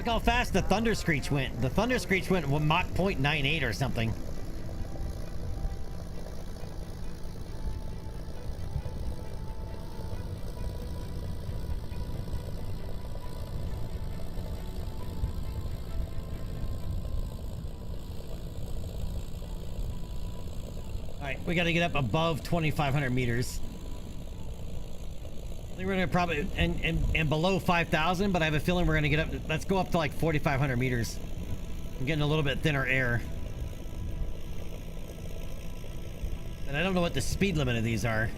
Look how fast the Thunder Screech went. The Thunder Screech went Mach 0.98 or something. Alright, we gotta get up above 2,500 meters. I think we're gonna probably and below 5,000, but I have a feeling we're gonna get up. Let's go up to like 4,500 meters. I'm getting a little bit thinner air, and I don't know what the speed limit of these are.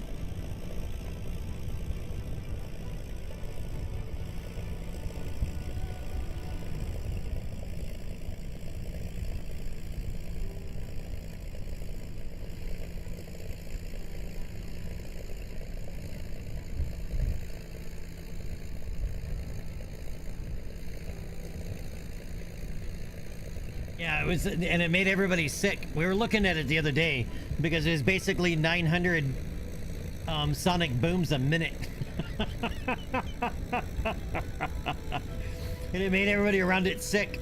Yeah, it was, and it made everybody sick. We were looking at it the other day because it was basically 900 sonic booms a minute. And it made everybody around it sick.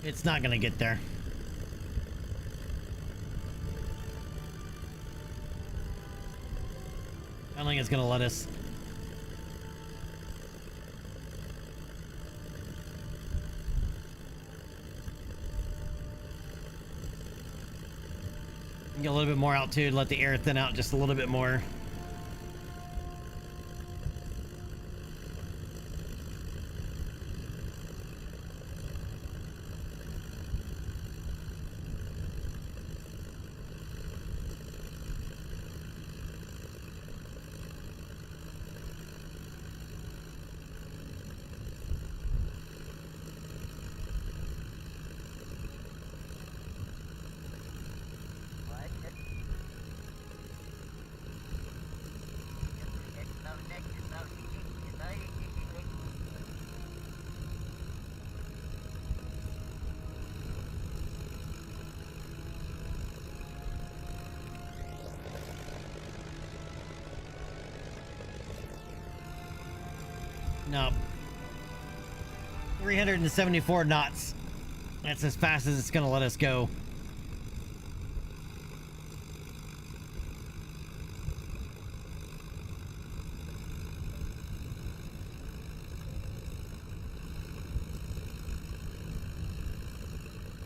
It's not gonna get there. I don't think it's gonna let us. Get a little bit more altitude, let the air thin out just a little bit more. No. 374 knots. That's as fast as it's gonna let us go.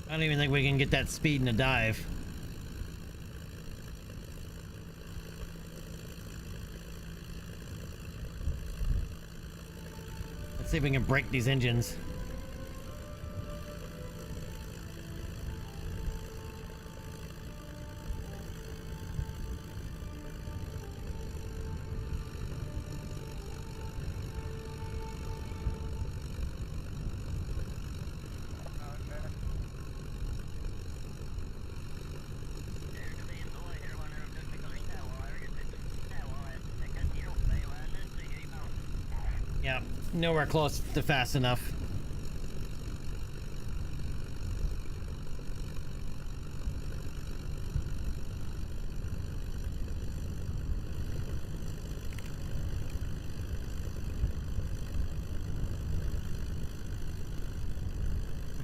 I don't even think we can get that speed in a dive. Let's see if we can break these engines. Yeah, nowhere close to fast enough.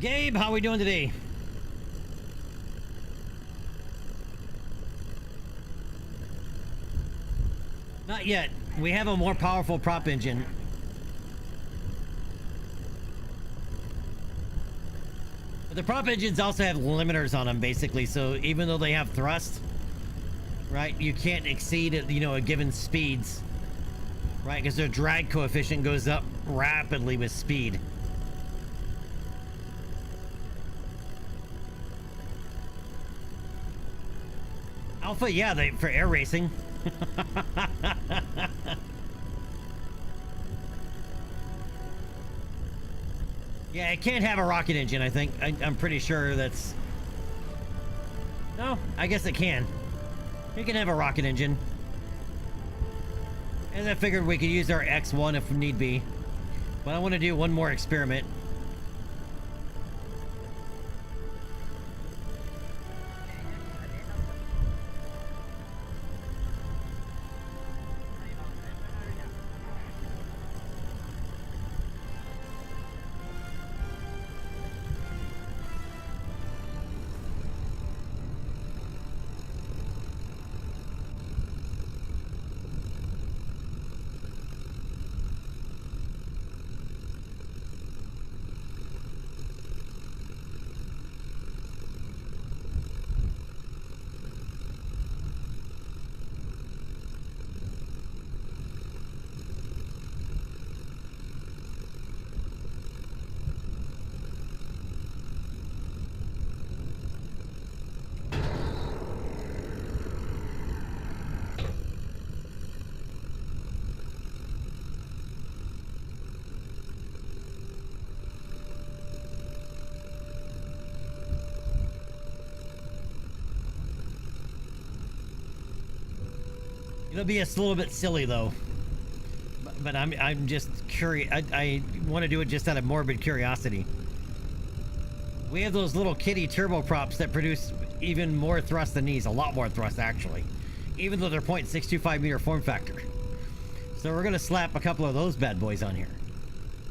Gabe, how we doing today? Not yet. We have a more powerful prop engine. But the prop engines also have limiters on them, basically, so even though they have thrust, right? You can't exceed it, you know, a given speeds, right? Because their drag coefficient goes up rapidly with speed. Alpha, yeah, they for air racing. Yeah, it can't have a rocket engine, I think. I'm pretty sure that's... No, I guess it can. It can have a rocket engine. And I figured we could use our X1 if need be. But I want to do one more experiment. It'll be a little bit silly though, but I'm just curious. I want to do it just out of morbid curiosity. We have those little kitty turboprops that produce even more thrust than these, a lot more thrust actually, even though they're 0.625 meter form factor. So we're gonna slap a couple of those bad boys on here,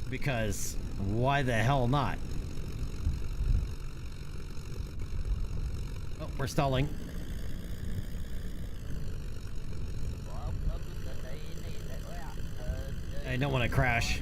because why the hell not? Oh, we're stalling. I don't want to crash.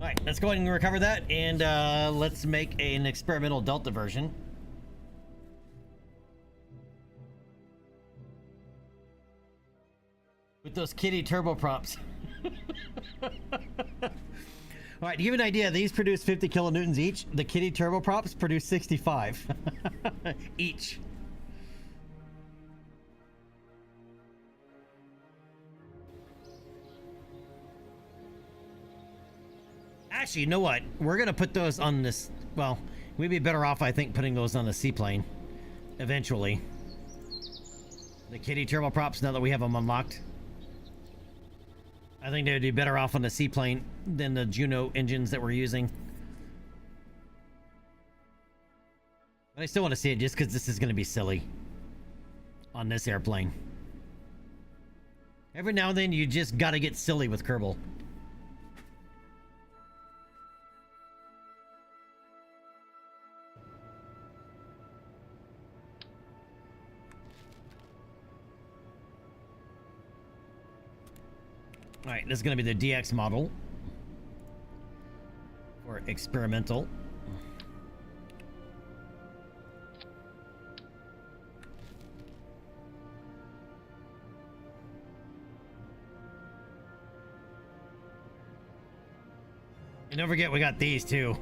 Alright, let's go ahead and recover that, and let's make an experimental Delta version. With those kitty turboprops. Alright, to give you an idea, these produce 50 kilonewtons each. The kitty turboprops produce 65 each. Actually, you know what? We're gonna put those on this. Well, we'd be better off, I think, putting those on the seaplane eventually. The kitty turboprops, now that we have them unlocked, I think they would be better off on the seaplane than the Juno engines that we're using. But I still want to see it just because this is going to be silly on this airplane. Every now and then, you just got to get silly with Kerbal. All right, this is going to be the DX model for experimental. And don't forget, we got these too.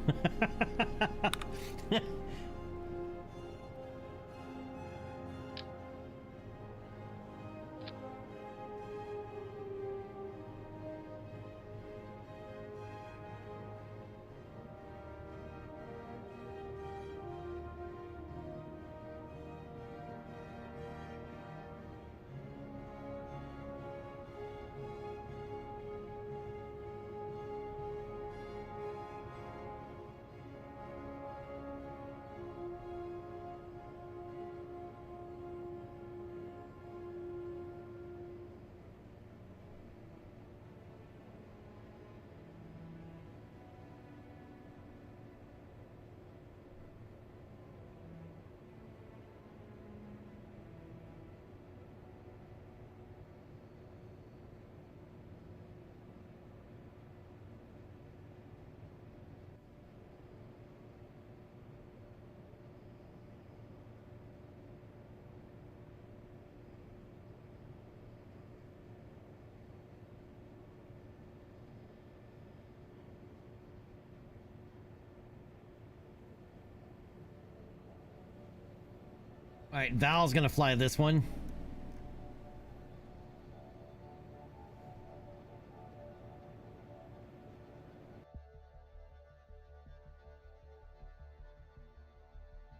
All right, Val's gonna fly this one.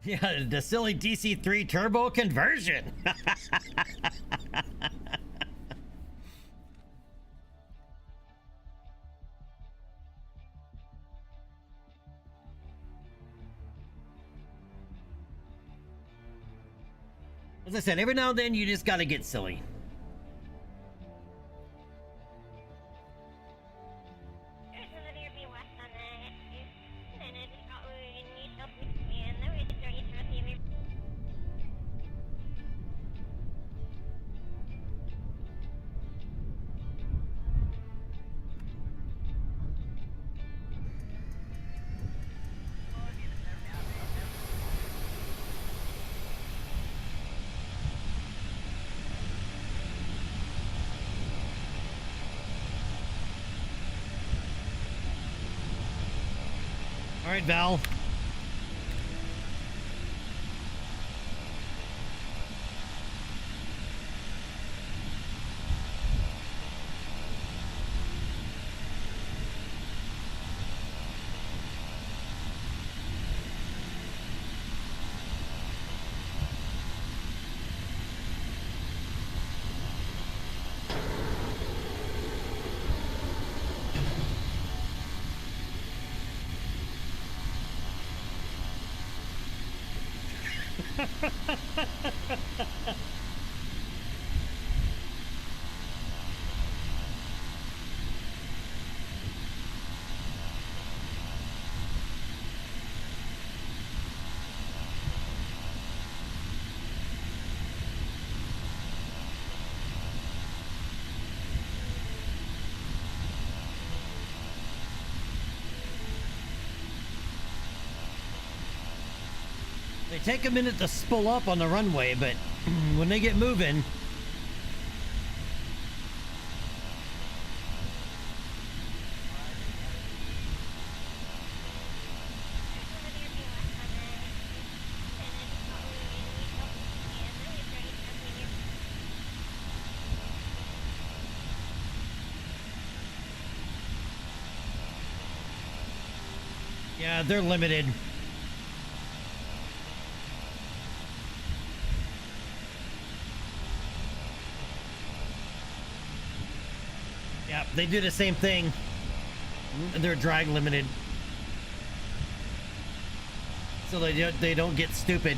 Yeah, the silly DC-3 turbo conversion. As I said, every now and then you just gotta get silly. All right, Val. They take a minute to spool up on the runway, but when they get moving... Yeah, they're limited. Yeah, they do the same thing. They're drag limited. So they don't get stupid.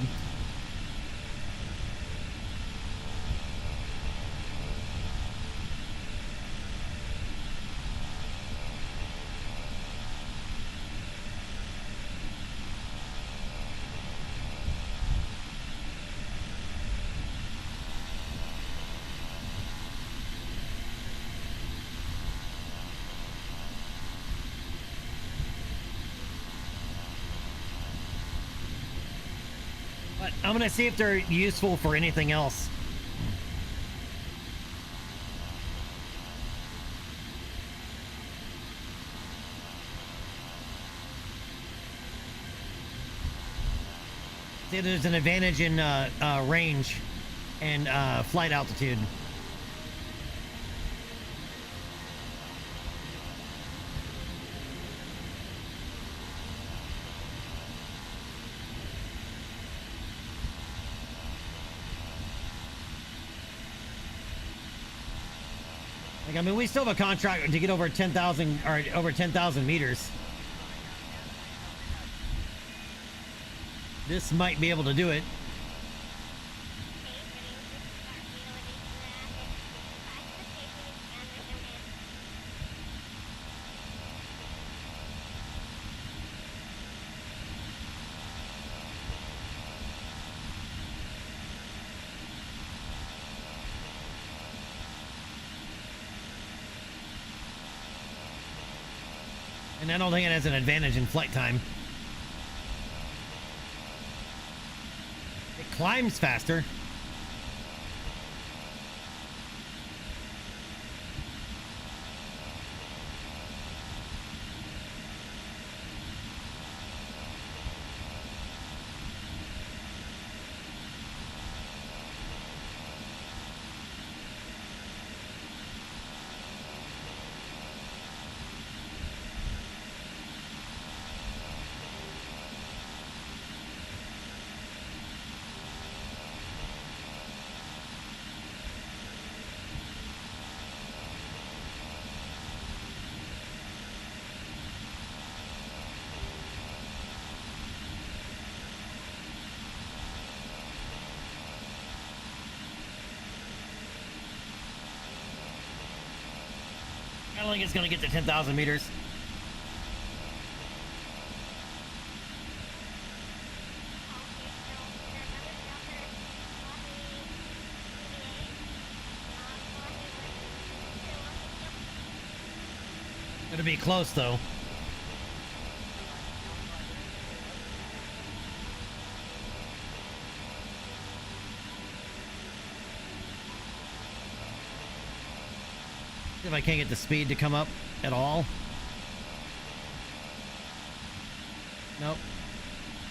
But I'm gonna see if they're useful for anything else. See, there's an advantage in range and flight altitude. Like, I mean, we still have a contract to get over 10,000 or over 10,000 meters. This might be able to do it. And I don't think it has an advantage in flight time. It climbs faster. feeling it's gonna get to 10,000 meters. Gonna be close though. See if I can't get the speed to come up at all. Nope.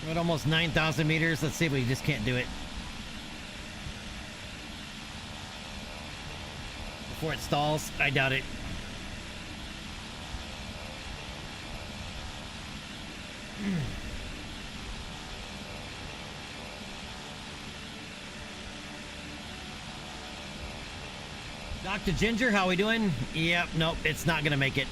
We're at almost 9,000 meters. Let's see if we just can't do it before it stalls. I doubt it. Dr. Ginger, how we doing? Yep, nope, it's not gonna make it.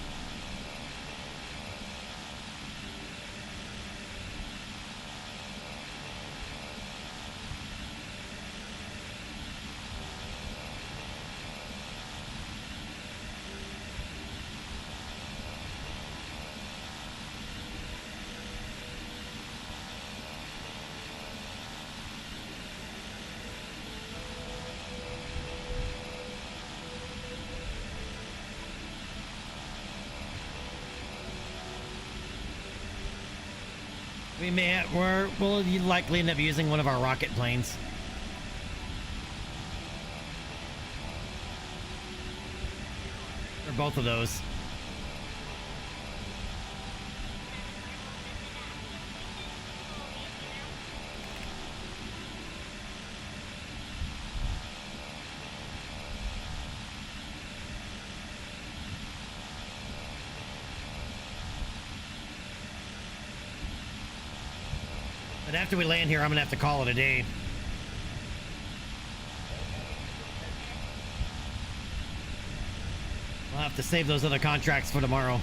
We'll likely end up using one of our rocket planes. Or both of those. But after we land here, I'm gonna have to call it a day. We'll have to save those other contracts for tomorrow.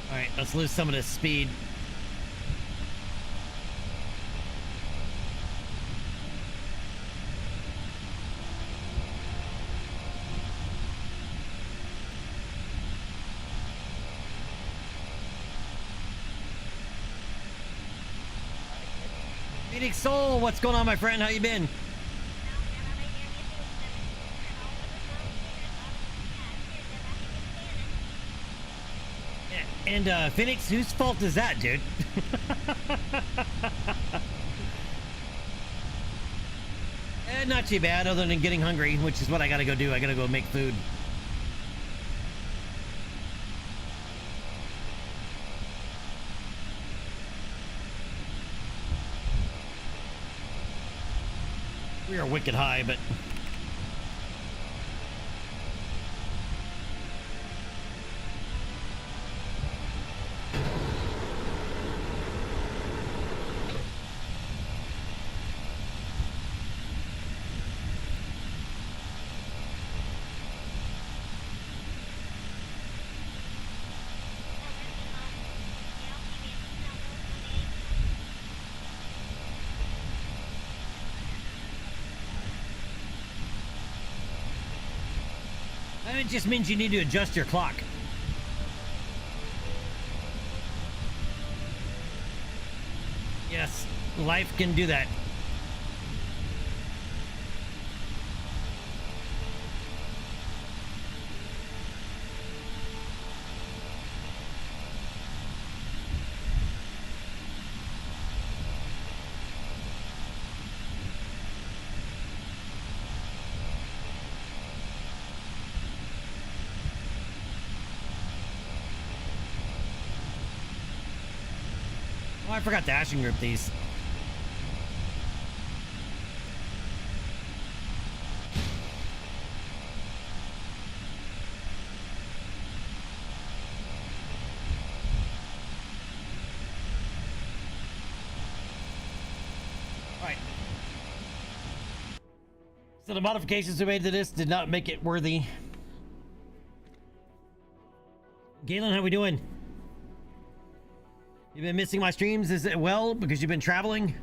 All right, let's lose some of this speed. Soul, what's going on, my friend? How you been? And Phoenix, whose fault is that, dude? Not too bad, other than getting hungry, which is what I gotta go do. I gotta go make food. We are wicked high, but it just means you need to adjust your clock. Yes, life can do that. Oh, I forgot to action group these. All right. So the modifications we made to this did not make it worthy. Galen, how we doing? You've been missing my streams? Is it well because you've been traveling?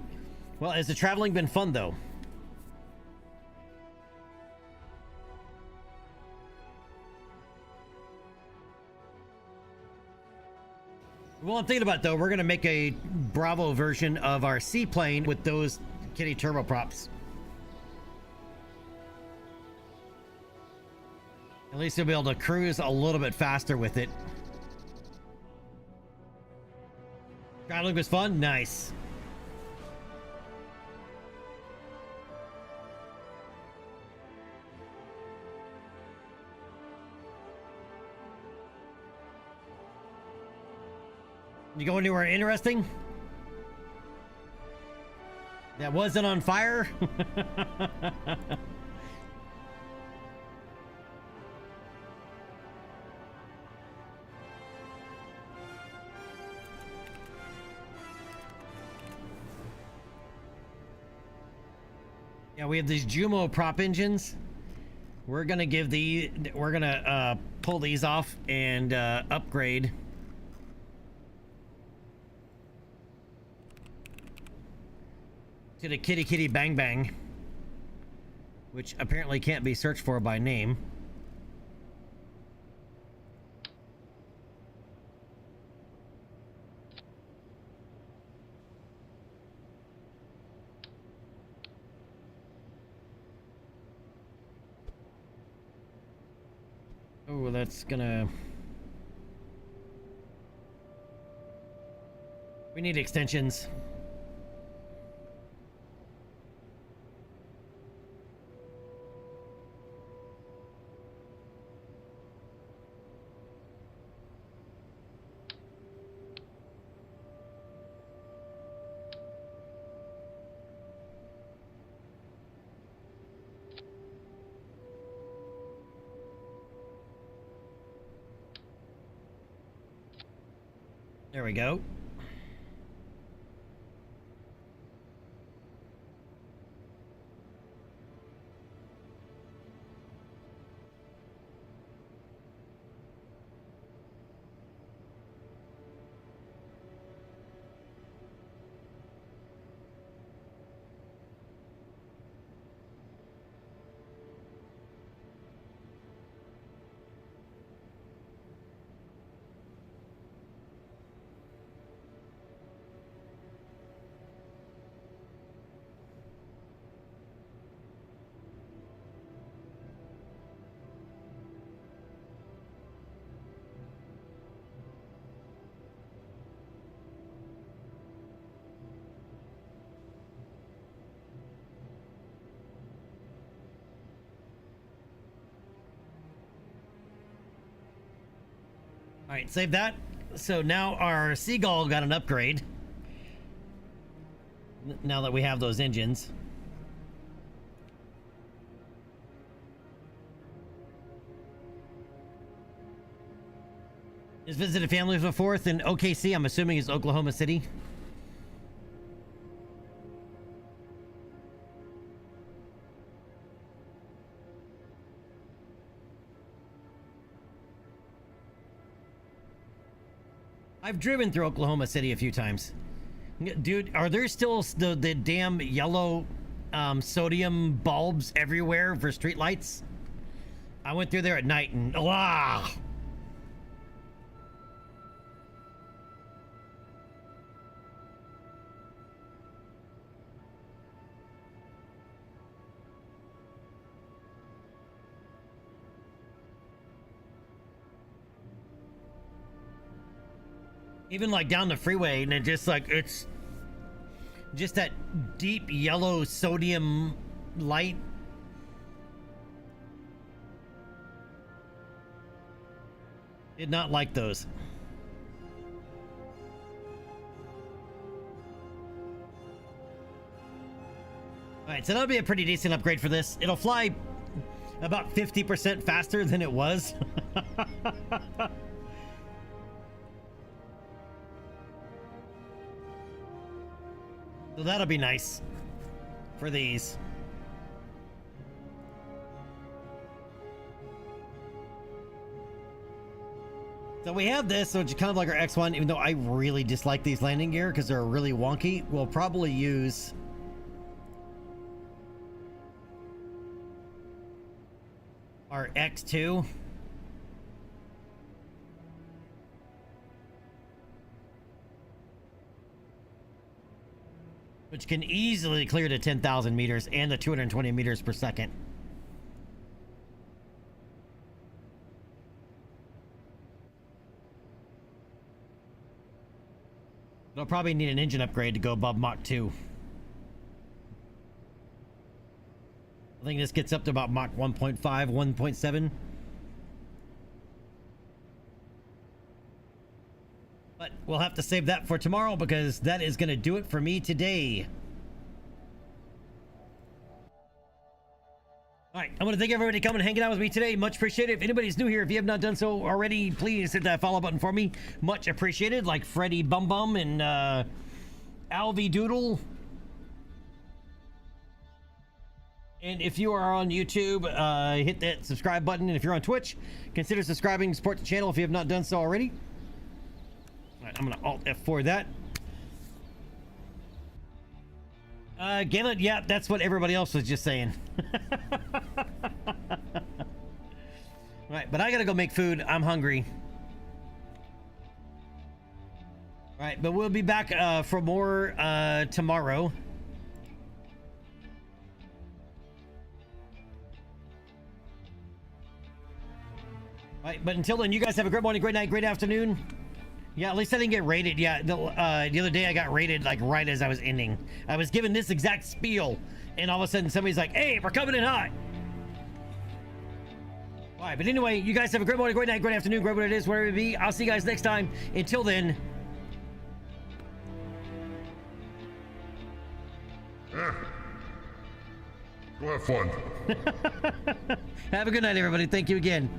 Well, has the traveling been fun though? Well, I'm thinking about though, we're gonna make a Bravo version of our seaplane with those kitty turboprops. At least you'll be able to cruise a little bit faster with it. Traveling was fun? Nice. You go anywhere interesting? That wasn't on fire? Yeah, we have these Jumo prop engines. We're gonna pull these off and upgrade. To the Kitty Kitty Bang Bang, which apparently can't be searched for by name. Oh, that's gonna... We need extensions. There we go. All right, save that. So now our Seagull got an upgrade. Now that we have those engines. Just visited family for the 4th in OKC. I'm assuming it's Oklahoma City. I've driven through Oklahoma City a few times. Dude, are there still the damn yellow sodium bulbs everywhere for streetlights? I went through there at night and wow. Even like down the freeway, and it just like it's just that deep yellow sodium light. Did not like those. All right, so that'll be a pretty decent upgrade for this. It'll fly about 50% faster than it was. So that'll be nice for these. So we have this, which is kind of like our X1, even though I really dislike these landing gear because they're really wonky. We'll probably use our X2. Which can easily clear to 10,000 meters and the 220 meters per second. It'll probably need an engine upgrade to go above Mach 2. I think this gets up to about Mach 1.5, 1.7. But we'll have to save that for tomorrow because that is going to do it for me today. All right, I want to thank everybody coming and hanging out with me today. Much appreciated. If anybody's new here, if you have not done so already, please hit that follow button for me. Much appreciated. Like Freddy Bum Bum and Alvy Doodle. And if you are on YouTube, hit that subscribe button. And if you're on Twitch, consider subscribing to support the channel if you have not done so already. All right, I'm going to Alt F4 that. Galen, yeah, that's what everybody else was just saying. Right, but I gotta go make food. I'm hungry. All right, but we'll be back for more tomorrow. All right, but until then, you guys have a great morning, great night, great afternoon. Yeah, at least I didn't get raided. Yeah, the other day I got raided like right as I was ending. I was given this exact spiel, and all of a sudden somebody's like, "Hey, we're coming in hot." All right, but anyway, you guys have a great morning, great night, great afternoon, great whatever it is, wherever it be. I'll see you guys next time. Until then. Go have fun. Have a good night, everybody. Thank you again.